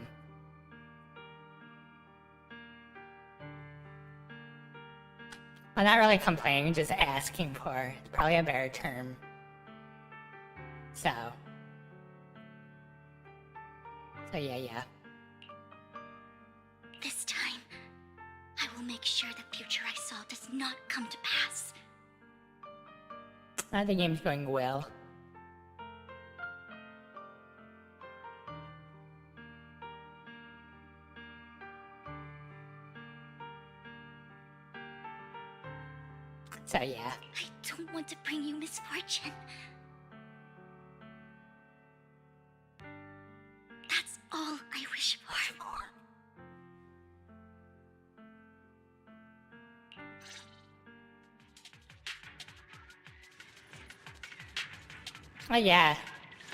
I'm not really complaining, just asking for it. Probably a better term. So yeah. This time, I will make sure the future I saw does not come to pass. The game's going well. So yeah. I don't want to bring you misfortune. That's all I wish for. Oh yeah,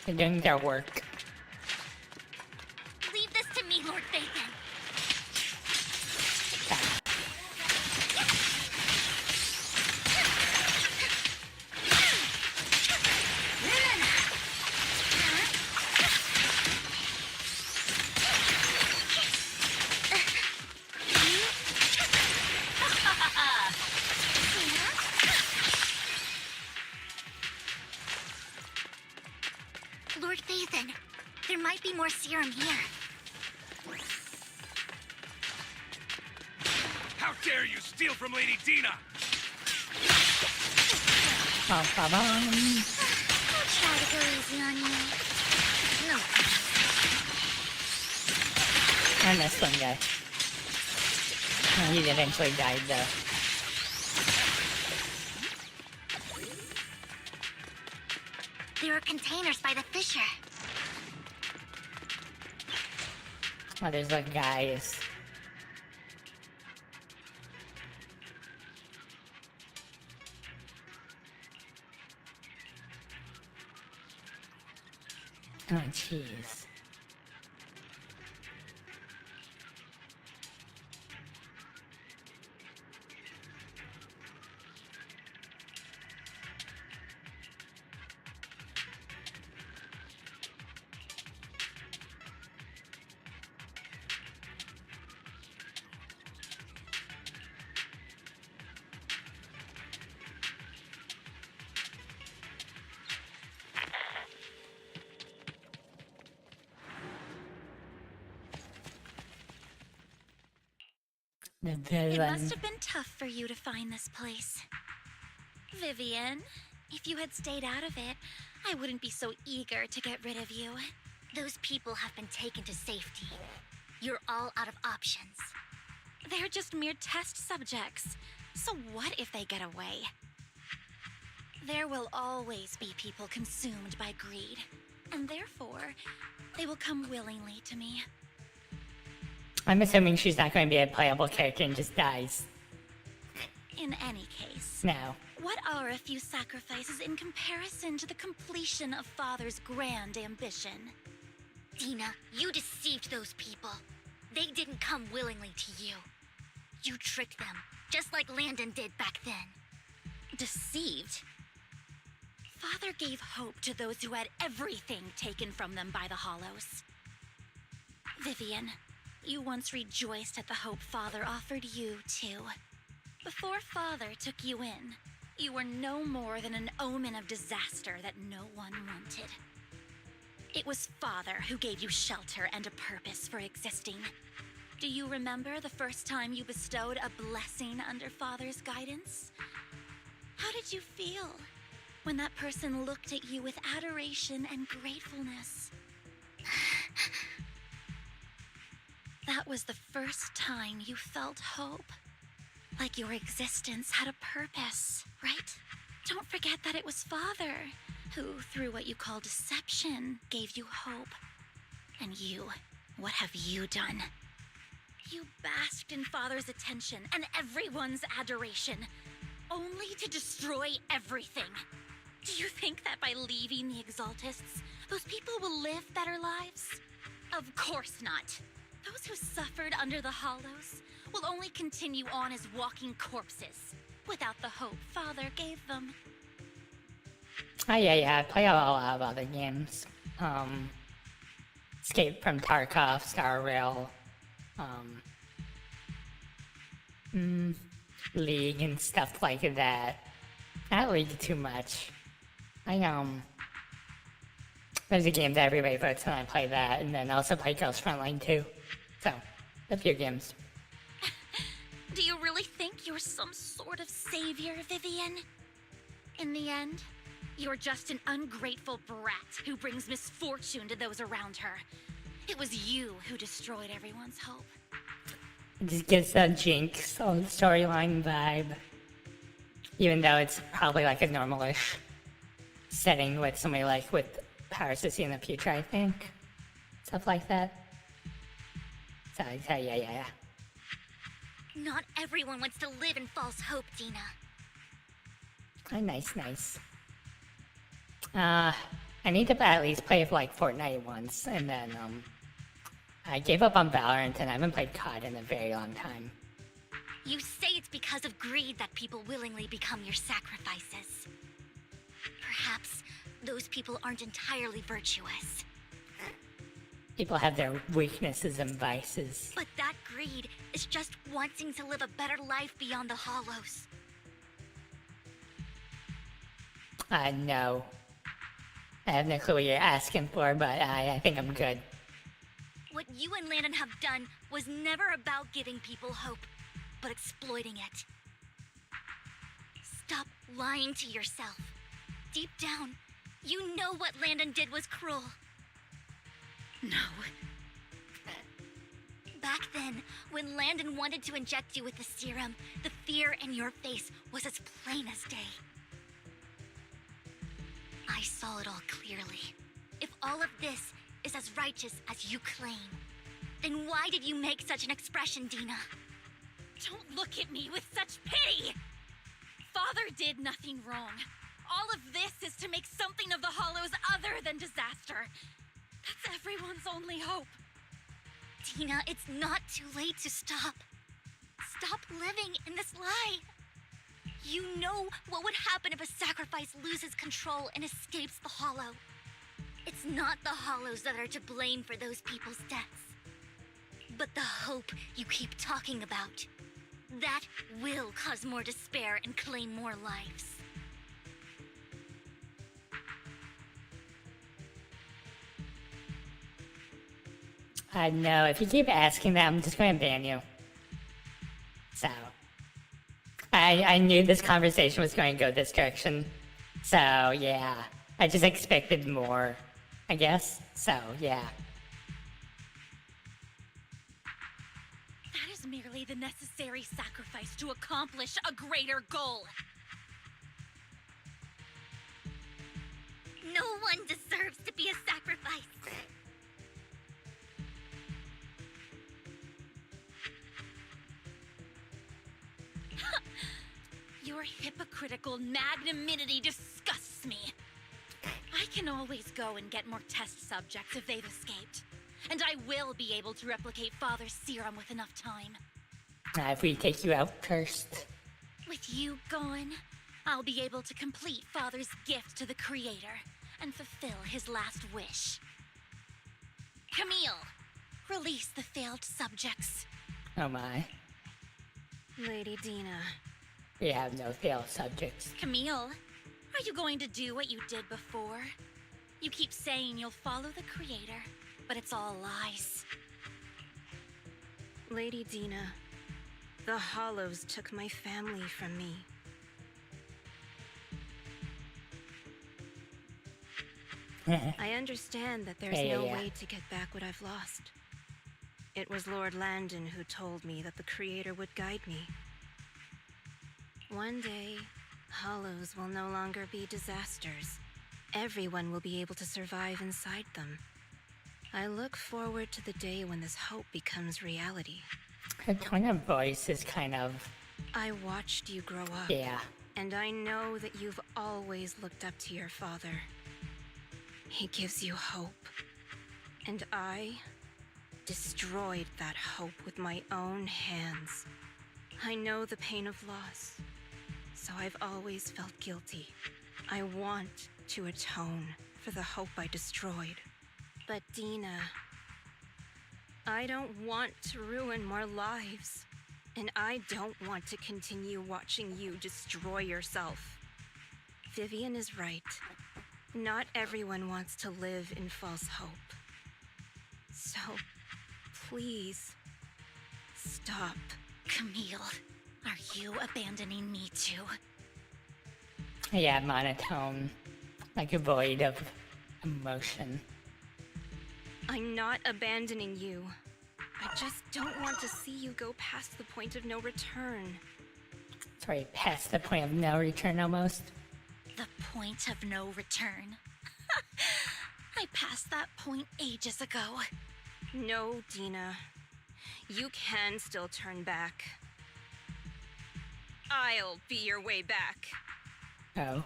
they're doing their work. Leave this to me, Lord Nathan. Lord Nathan, there might be more serum here. How dare you steal from Lady Dina? I'll try to go easy on you. No. I missed one guy. Oh, he eventually died though. There are containers by the fissure. Oh, there's like guys. Oh, jeez. It must have been tough for you to find this place. Vivian, if you had stayed out of it, I wouldn't be so eager to get rid of you. Those people have been taken to safety. You're all out of options. They're just mere test subjects. So what if they get away? There will always be people consumed by greed, and therefore, they will come willingly to me. I'm assuming she's not going to be a playable character and just dies. In any case, No. what are a few sacrifices in comparison to the completion of Father's grand ambition? Dina, you deceived those people. They didn't come willingly to you. You tricked them, just like Landon did back then. Deceived? Father gave hope to those who had everything taken from them by the Hollows. Vivian, you once rejoiced at the hope Father offered you, too. Before Father took you in, you were no more than an omen of disaster that no one wanted. It was Father who gave you shelter and a purpose for existing. Do you remember the first time you bestowed a blessing under Father's guidance? How did you feel when that person looked at you with adoration and gratefulness? was the first time you felt hope. Like your existence had a purpose, right? Don't forget that it was Father who, through what you call deception, gave you hope. And you, what have you done? You basked in Father's attention and everyone's adoration, only to destroy everything. Do you think that by leaving the Exaltists, those people will live better lives? Of course not. Those who suffered under the Hollows will only continue on as walking corpses, without the hope Father gave them. Oh yeah, I play a lot of other games. Escape from Tarkov, Star Rail, League and stuff like that. Not League too much. There's a game that everybody votes and I play that, and then also play Girls Frontline too. So, a few games. Do you really think you're some sort of savior, Vivian? In the end, you're just an ungrateful brat who brings misfortune to those around her. It was you who destroyed everyone's hope. It just gives that Jinx old storyline vibe. Even though it's probably like a normalish setting with somebody like with powers to see in the future, I think. Stuff like that. So yeah. Not everyone wants to live in false hope, Dina. Oh, nice. I need to at least play like Fortnite once, and then I gave up on Valorant, and I haven't played COD in a very long time. You say it's because of greed that people willingly become your sacrifices. Perhaps those people aren't entirely virtuous. People have their weaknesses and vices. But that greed is just wanting to live a better life beyond the Hollows. No. I have no clue what you're asking for, but I think I'm good. What you and Landon have done was never about giving people hope, but exploiting it. Stop lying to yourself. Deep down, you know what Landon did was cruel. No. Back then, when Landon wanted to inject you with the serum, the fear in your face was as plain as day. I saw it all clearly. If all of this is as righteous as you claim, then why did you make such an expression, Dina? Don't look at me with such pity! Father did nothing wrong. All of this is to make something of the Hollows other than disaster. That's everyone's only hope. Dina, it's not too late to stop. Stop living in this lie. You know what would happen if a sacrifice loses control and escapes the Hollow. It's not the Hollows that are to blame for those people's deaths, but the hope you keep talking about. That will cause more despair and claim more lives. No, if you keep asking that, I'm just going to ban you. So, I knew this conversation was going to go this direction. So, yeah. I just expected more, I guess. So, yeah. That is merely the necessary sacrifice to accomplish a greater goal. No one deserves to be a sacrifice. Your hypocritical magnanimity disgusts me. I can always go and get more test subjects if they've escaped. And I will be able to replicate Father's serum with enough time. If we take you out first. With you gone, I'll be able to complete Father's gift to the Creator and fulfill his last wish. Camille, release the failed subjects. Oh my. Lady Dina. We have no failed subjects. Camille, are you going to do what you did before? You keep saying you'll follow the Creator, but it's all lies. Lady Dina, the Hollows took my family from me. I understand that there's no way to get back what I've lost. It was Lord Landon who told me that the Creator would guide me. One day, hollows will no longer be disasters. Everyone will be able to survive inside them. I look forward to the day when this hope becomes reality. Her tone of voice is kind of... I watched you grow up. Yeah. And I know that you've always looked up to your father. He gives you hope. And I destroyed that hope with my own hands. I know the pain of loss, so I've always felt guilty. I want to atone for the hope I destroyed. But Dina, I don't want to ruin more lives. And I don't want to continue watching you destroy yourself. Vivian is right. Not everyone wants to live in false hope. So, please, stop. Camille, are you abandoning me too? Yeah, monotone. Like a void of emotion. I'm not abandoning you. I just don't want to see you go past the point of no return. Sorry, past the point of no return almost. The point of no return? I passed that point ages ago. No, Dina. You can still turn back. I'll be your way back. Oh.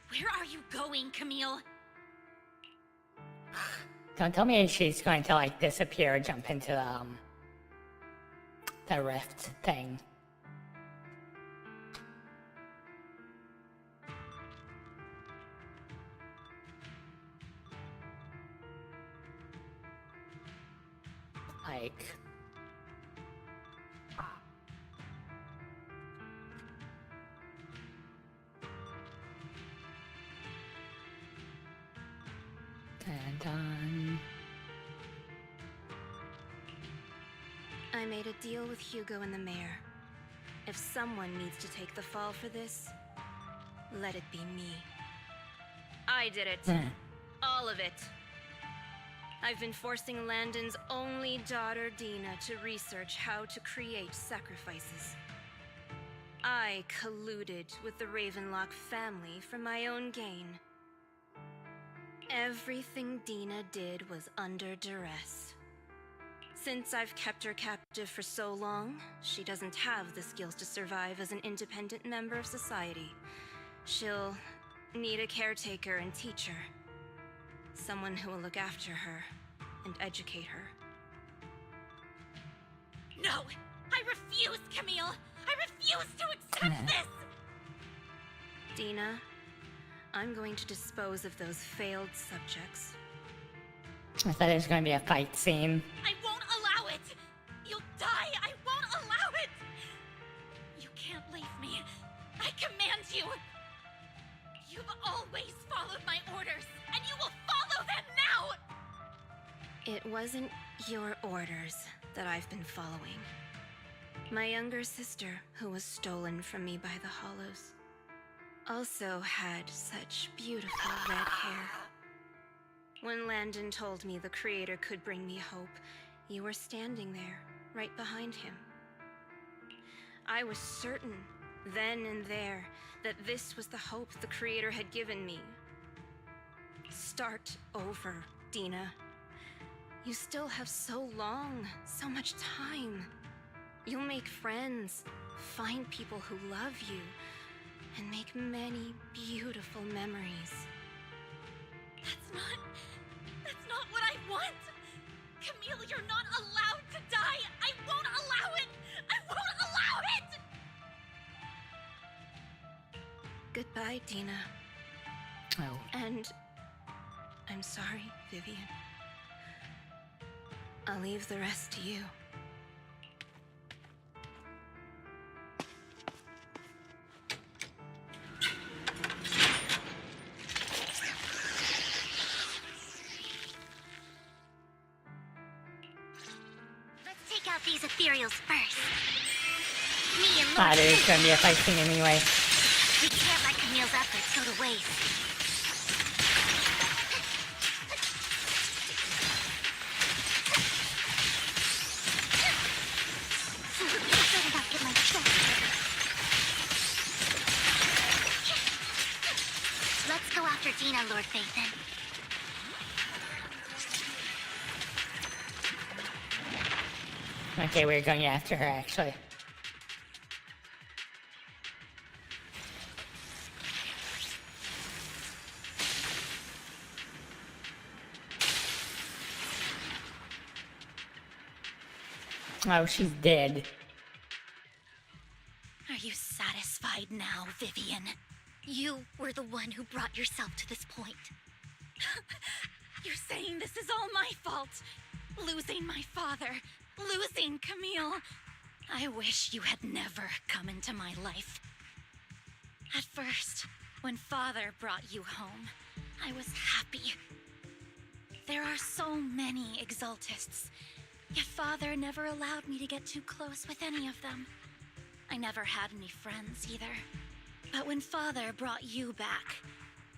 Where are you going, Camille? Don't tell me she's going to like disappear or jump into the rift thing. Like... I made a deal with Hugo and the mayor. If someone needs to take the fall for this, let it be me. I did it. All of it. I've been forcing Landon's only daughter, Dina, to research how to create sacrifices. I colluded with the Ravenlock family for my own gain. Everything Dina did was under duress. Since I've kept her captive for so long, she doesn't have the skills to survive as an independent member of society. She'll need a caretaker and teacher. Someone who will look after her and educate her. No! I refuse, Camille! I refuse to accept this! Dina, I'm going to dispose of those failed subjects. I thought it was going to be a fight scene. I won't allow it! You'll die! I won't allow it! You can't leave me. I command you! You've always followed my orders, and you will follow them now! It wasn't your orders that I've been following. My younger sister, who was stolen from me by the Hollows, also had such beautiful red hair. When Landon told me the Creator could bring me hope, you were standing there, right behind him. I was certain, then and there, that this was the hope the Creator had given me. Start over, Dina. You still have so long, so much time. You'll make friends, find people who love you, and make many beautiful memories. That's not what I want! Camille, you're not allowed to die! I won't allow it! I won't allow it! Goodbye, Dina. Oh. And I'm sorry, Vivian. I'll leave the rest to you. Let's take out these ethereals first. Me and Lord There's going to be a fight scene anyway. We can't let Camille's efforts go to waste. Lord Phaethon. Okay, we're going after her, actually. Oh, she's dead. Are you satisfied now, Vivian? You were the one who brought yourself to this point. You're saying this is all my fault? Losing my father, losing Camille. I wish you had never come into my life. At first, when Father brought you home, I was happy. There are so many Exaltists, yet Father never allowed me to get too close with any of them. I never had any friends either. But when Father brought you back,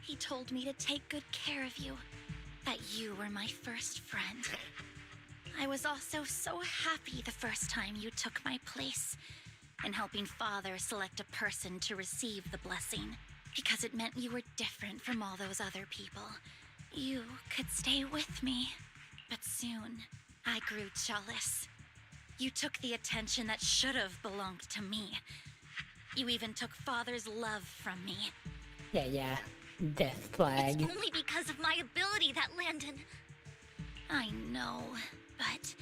he told me to take good care of you, that you were my first friend. I was also so happy the first time you took my place in helping Father select a person to receive the blessing, because it meant you were different from all those other people. You could stay with me. But soon, I grew jealous. You took the attention that should have belonged to me. You even took Father's love from me. Yeah. Death flag. It's only because of my ability that Landon... I know, but...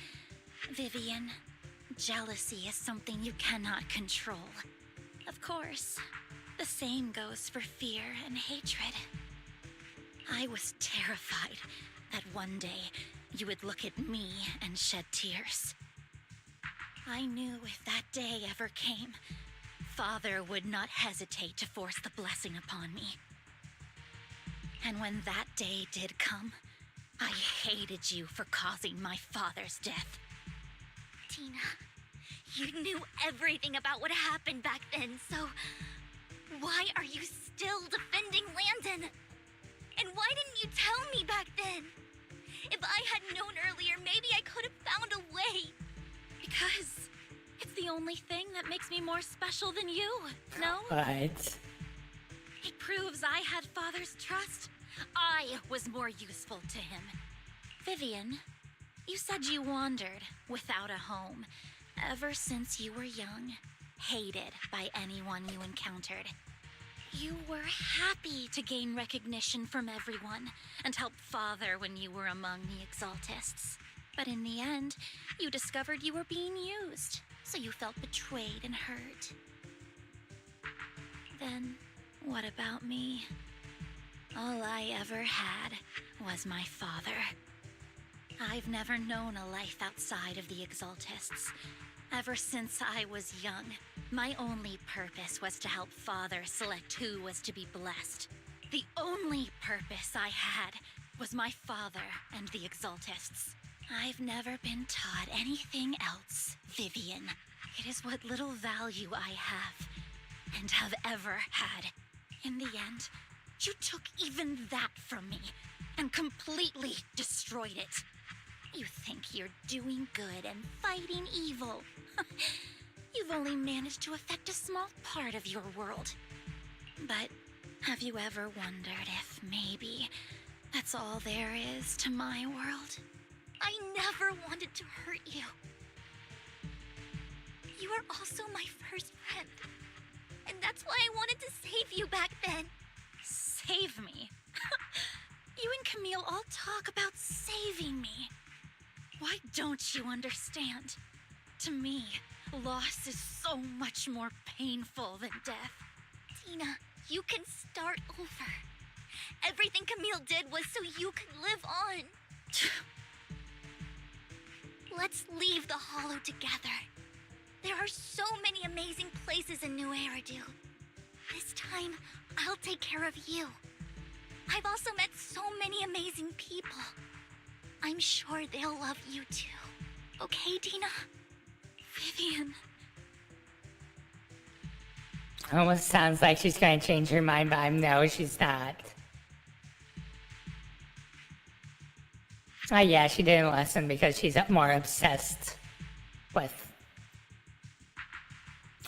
Vivian, jealousy is something you cannot control. Of course, the same goes for fear and hatred. I was terrified that one day you would look at me and shed tears. I knew if that day ever came, Father would not hesitate to force the blessing upon me. And when that day did come, I hated you for causing my father's death. Tina, you knew everything about what happened back then, so why are you still defending Landon? And why didn't you tell me back then? If I had known earlier, maybe I could have found a way. Because it's the only thing that makes me more special than you, no? What? It proves I had Father's trust. I was more useful to him. Vivian, you said you wandered without a home ever since you were young, hated by anyone you encountered. You were happy to gain recognition from everyone and help Father when you were among the Exaltists. But in the end, you discovered you were being used, so you felt betrayed and hurt. Then, what about me? All I ever had was my father. I've never known a life outside of the Exaltists. Ever since I was young, my only purpose was to help Father select who was to be blessed. The only purpose I had was my father and the Exaltists. I've never been taught anything else, Vivian. It is what little value I have, and have ever had. In the end, you took even that from me, and completely destroyed it. You think you're doing good and fighting evil. You've only managed to affect a small part of your world. But have you ever wondered if maybe that's all there is to my world? I never wanted to hurt you. You were also my first friend. And that's why I wanted to save you back then. Save me? You and Camille all talk about saving me. Why don't you understand? To me, loss is so much more painful than death. Tina, you can start over. Everything Camille did was so you could live on. Let's leave the Hollow together. There are so many amazing places in New Eridu. This time, I'll take care of you. I've also met so many amazing people. I'm sure they'll love you too. Okay, Tina? Vivian. Almost sounds like she's going to change her mind, but no, she's not. Oh yeah, she didn't listen because she's more obsessed with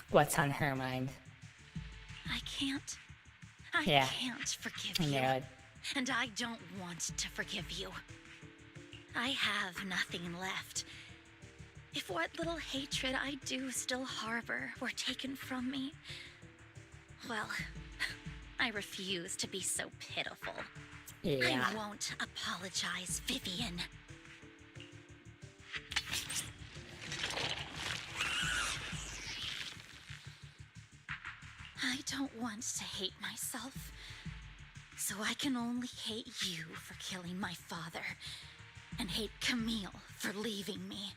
what's on her mind. I can't forgive I you. know it. and I don't want to forgive you. I have nothing left. If what little hatred I do still harbor were taken from me, well, I refuse to be so pitiful. Yeah. I won't apologize, Vivian. I don't want to hate myself, so I can only hate you for killing my father, and hate Camille for leaving me.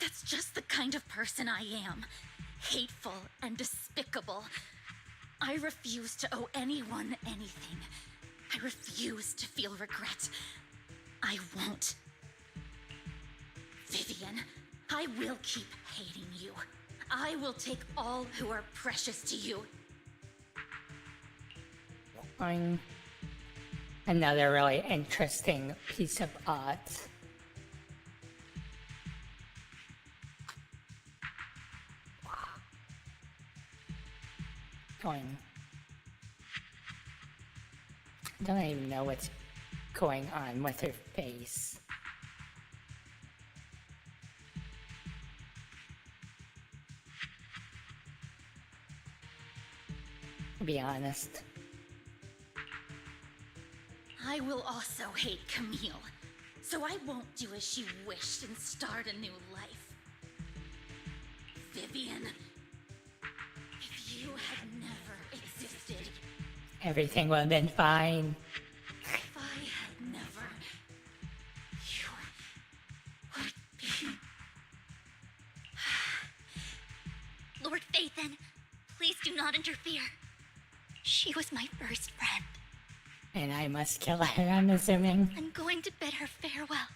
That's just the kind of person I am. Hateful and despicable. I refuse to owe anyone anything. I refuse to feel regret. I won't. Vivian, I will keep hating you. I will take all who are precious to you. Another really interesting piece of art. I don't even know what's going on with her face. To be honest. I will also hate Camille, so I won't do as she wished and start a new life. Vivian, if you had never existed, Everything would have been fine. if I had never, you would be... Lord Phaethon, please do not interfere. She was my first friend. And I must kill her, I'm assuming. I'm going to bid her farewell.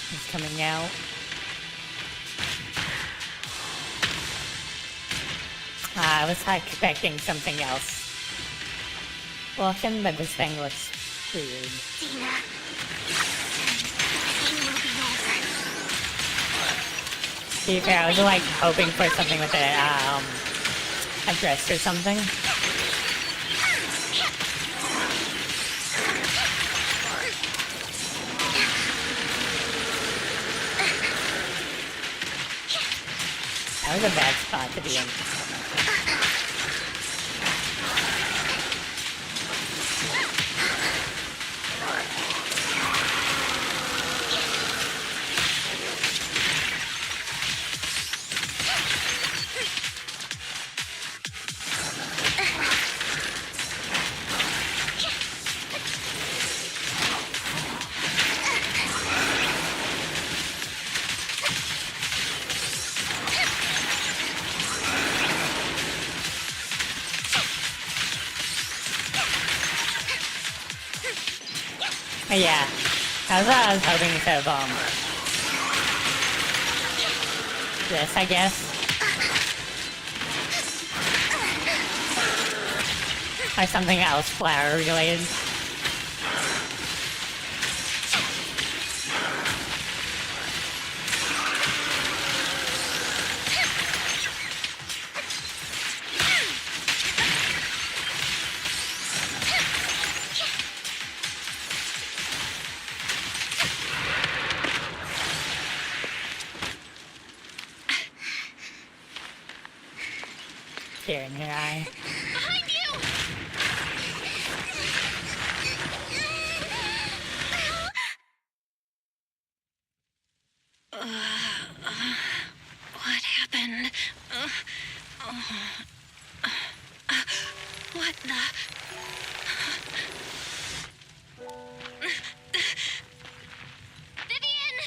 He's coming out. I was expecting something else. Welcome, but this thing looks weird. Dina, everything will be over. To be fair, I was like hoping for something with a dress or something. That was a bad spot to be in. Yeah, that's what I was hoping to this, I guess. Or something else flower related. Tear in your eye. Behind you! What happened? What the... Vivian!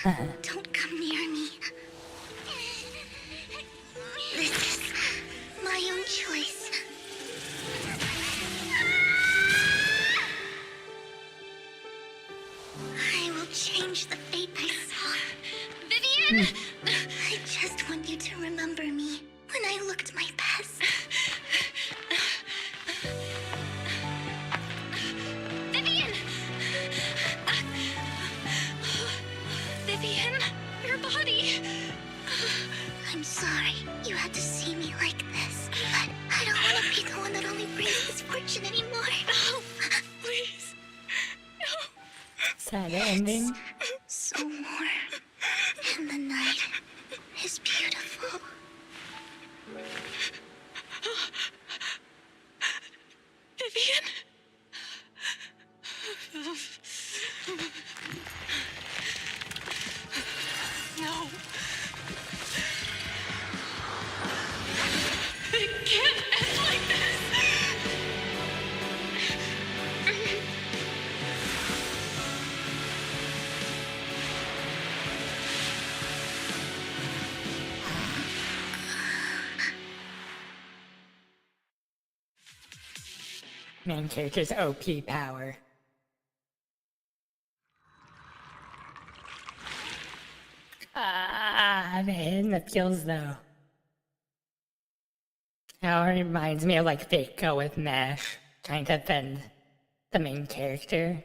Belle, don't come near me. This is my own choice. I will change the fate I saw. Vivian! I just want you to remember me when I looked my best. Vivian! Vivian, your body... fortune anymore. No, please. No. Sad ending. So more. And the night is beautiful. Vivian? No. It can't end like this. Main character's OP power. I'm hitting the feels though. Now it reminds me of like Faco with Nash, trying to defend the main character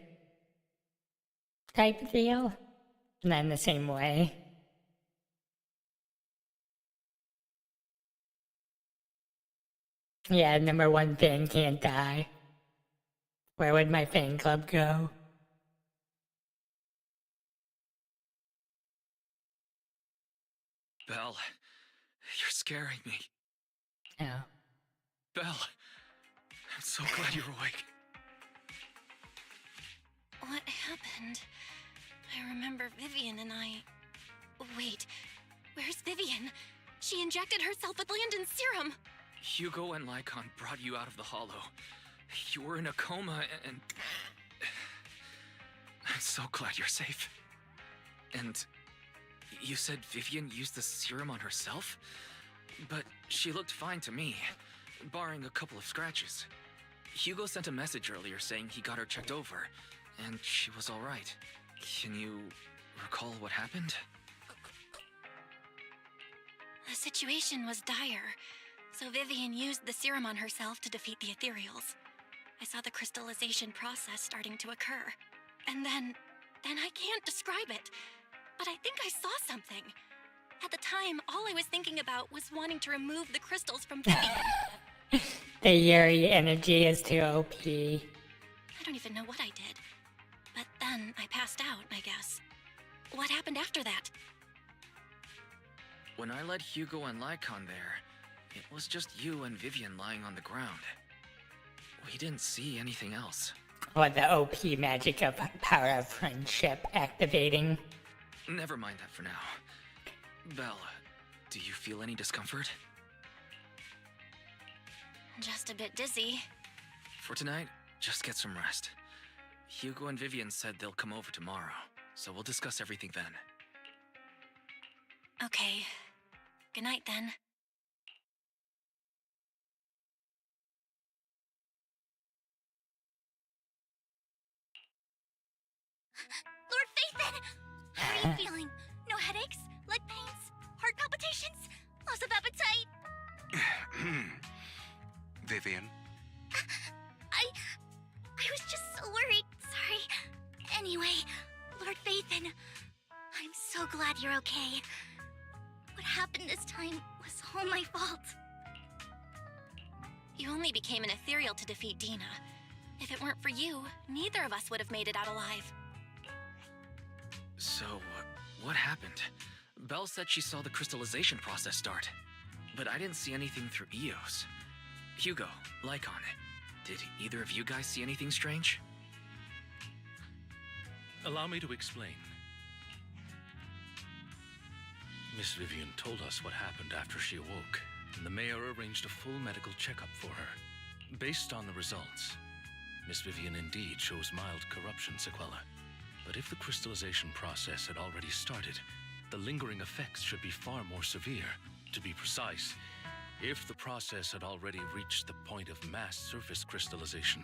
type deal. Not in the same way. Yeah, #1 fan can't die. Where would my fan club go? Belle, you're scaring me. Oh. Belle, I'm so glad you're awake. What happened? I remember Vivian and I... Wait, where's Vivian? She injected herself with Landon's serum. Hugo and Lycon brought you out of the hollow. You were in a coma and... I'm so glad you're safe. And you said Vivian used the serum on herself? But she looked fine to me, barring a couple of scratches. Hugo sent a message earlier saying he got her checked over, and she was all right. Can you recall what happened? The situation was dire, so Vivian used the serum on herself to defeat the ethereals. I saw the crystallization process starting to occur. And then I can't describe it, but I think I saw something. At the time, all I was thinking about was wanting to remove the crystals from Vivian. The Yuri energy is too OP. I don't even know what I did. But then I passed out, I guess. What happened after that? When I led Hugo and Lycon there, it was just you and Vivian lying on the ground. We didn't see anything else. What, the OP magic of power of friendship activating? Never mind that for now. Belle, do you feel any discomfort? Just a bit dizzy. For tonight, just get some rest. Hugo and Vivian said they'll come over tomorrow, so we'll discuss everything then. Okay. Good night then. Lord Phaethon! How are you feeling? No headaches? Leg pains? Heart palpitations? Loss of appetite? Vivian? I was just so worried. Sorry. Anyway, Lord Phaethon, I'm so glad you're okay. What happened this time was all my fault. You only became an ethereal to defeat Dina. If it weren't for you, neither of us would have made it out alive. So, what happened? Belle said she saw the crystallization process start, but I didn't see anything through EOS. Hugo, Lycon, did either of you guys see anything strange? Allow me to explain. Miss Vivian told us what happened after she awoke, and the mayor arranged a full medical checkup for her. Based on the results, Miss Vivian indeed shows mild corruption sequelae. But if the crystallization process had already started, the lingering effects should be far more severe. To be precise, if the process had already reached the point of mass surface crystallization,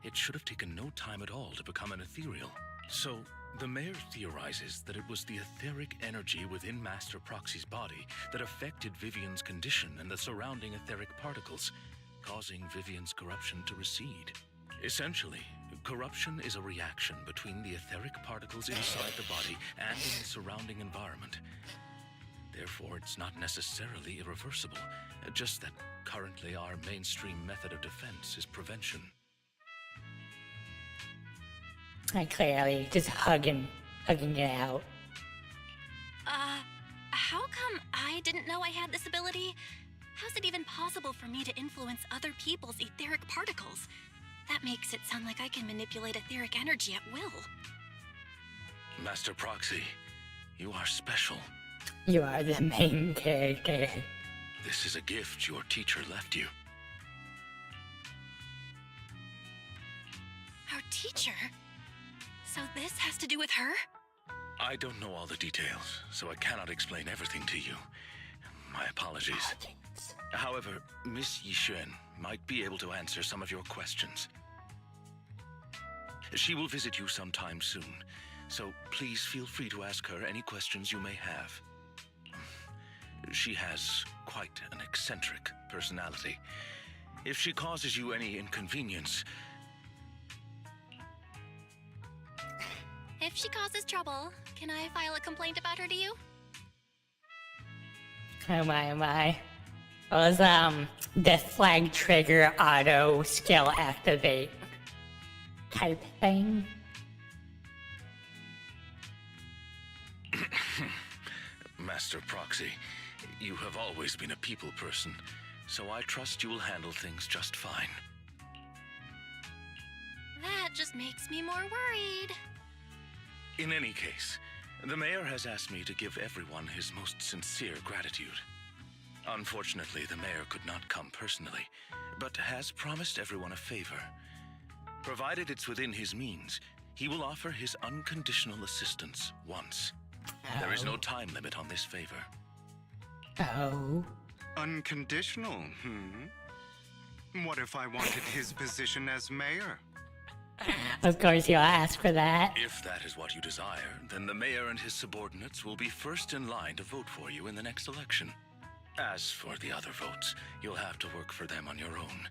it should have taken no time at all to become an ethereal. So, the mayor theorizes that it was the etheric energy within Master Proxy's body that affected Vivian's condition and the surrounding etheric particles, causing Vivian's corruption to recede. Essentially, corruption is a reaction between the etheric particles inside the body and in the surrounding environment. Therefore, it's not necessarily irreversible. Just that currently our mainstream method of defense is prevention. I clearly just hugging it out. How come I didn't know I had this ability? How's it even possible for me to influence other people's etheric particles? That makes it sound like I can manipulate etheric energy at will. Master Proxy, you are special. You are the main character. This is a gift your teacher left you. Our teacher? So this has to do with her? I don't know all the details, so I cannot explain everything to you. My apologies. However, Miss Yixuan might be able to answer some of your questions. She will visit you sometime soon, so please feel free to ask her any questions you may have. She has quite an eccentric personality. If she causes you any inconvenience... If she causes trouble, can I file a complaint about her to you? Oh my. What was, death flag trigger auto skill activate type thing? Master Proxy, you have always been a people person, so I trust you will handle things just fine. That just makes me more worried. In any case, the mayor has asked me to give everyone his most sincere gratitude. Unfortunately, the mayor could not come personally, but has promised everyone a favor. Provided it's within his means, he will offer his unconditional assistance once. There is no time limit on this favor. Oh. Unconditional, What if I wanted his position as mayor? Of course you'll ask for that. If that is what you desire, then the mayor and his subordinates will be first in line to vote for you in the next election. As for the other votes, you'll have to work for them on your own.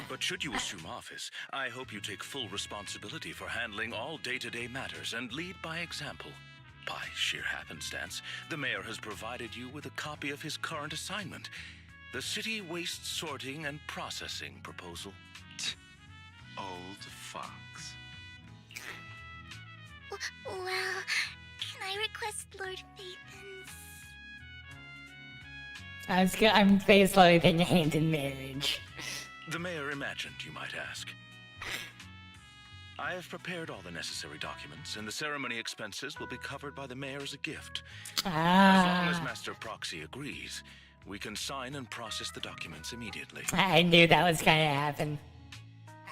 But should you assume office, I hope you take full responsibility for handling all day-to-day matters and lead by example. By sheer happenstance, the mayor has provided you with a copy of his current assignment, the City Waste Sorting and Processing Proposal. Old fox. Well, can I request Lord Phaethon's? I'm basically thinking hand in marriage. The mayor imagined, you might ask. I have prepared all the necessary documents, and the ceremony expenses will be covered by the mayor as a gift. As long as Master Proxy agrees, we can sign and process the documents immediately. I knew that was gonna happen.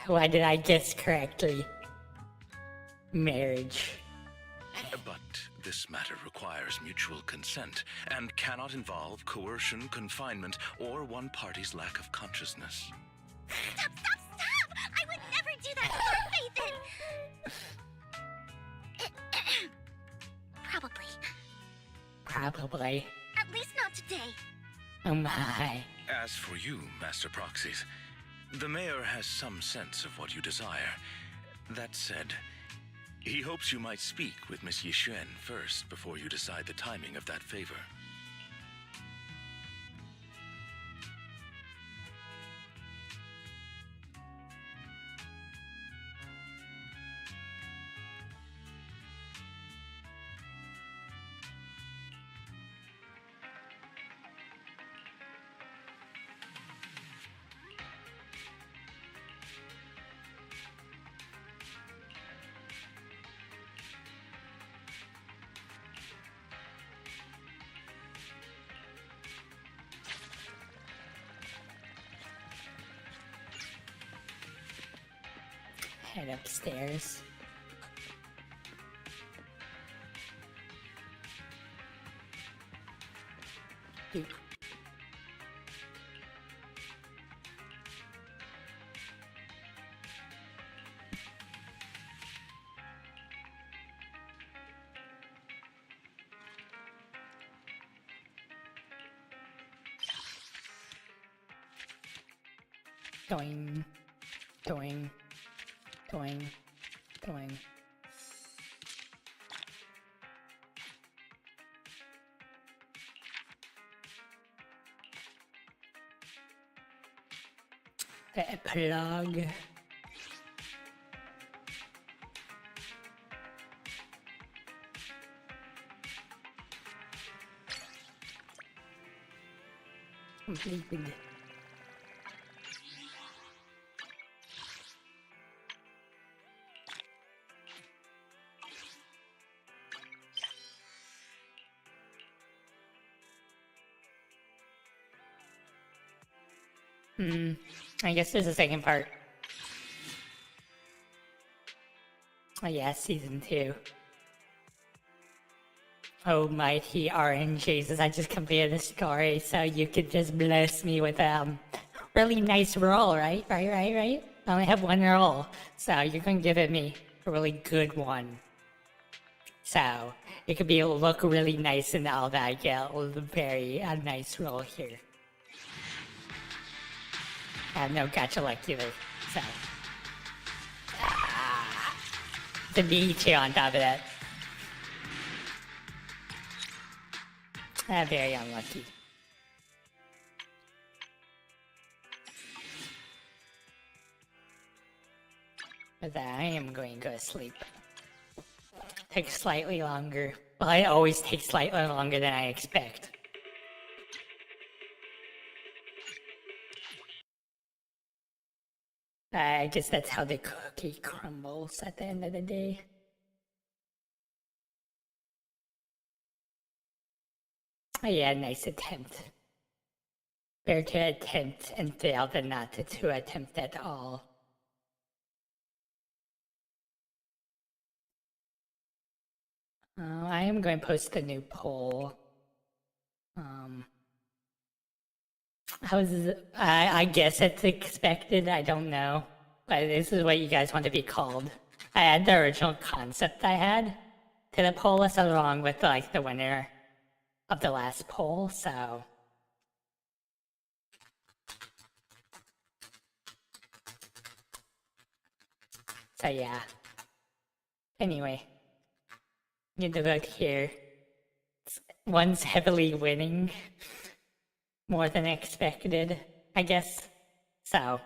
Why did I guess correctly? Marriage. But this matter requires mutual consent and cannot involve coercion, confinement, or one party's lack of consciousness. Stop! I would never do that to Lord Phaethon! Probably. At least not today. Oh my. As for you, Master Proxies, the mayor has some sense of what you desire. That said, he hopes you might speak with Miss Yixuan first before you decide the timing of that favor. Head upstairs. Dude. Doing. The epilogue. Completed. I guess there's a second part. Oh yeah, season 2. Oh mighty RNGesus, I just completed the story, so you could just bless me with really nice roll, right? Right? I only have one roll, so you're gonna give it me a really good one. So it could be look really nice and all that. I get a very nice roll here. I have no gacha luck either, so. The meat on top of that. Very unlucky. But I am going to go to sleep. Takes slightly longer. Well, it always takes slightly longer than I expect. I guess that's how the cookie crumbles at the end of the day. Oh yeah, nice attempt. Better to attempt and fail than not to attempt at all. I am going to post a new poll. I guess it's expected, I don't know. But this is what you guys want to be called. I had the original concept I had to the poll list along with like the winner of the last poll, so. So yeah. Anyway. Need to look here. One's heavily winning. More than expected, I guess. So.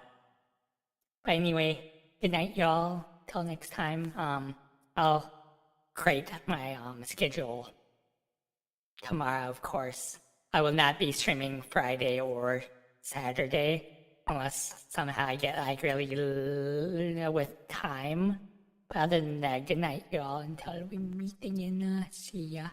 But anyway, good night, y'all. Till next time. I'll create my schedule tomorrow, of course. I will not be streaming Friday or Saturday unless somehow I get like really with time. But other than that, good night, y'all. Until we meet again. See ya.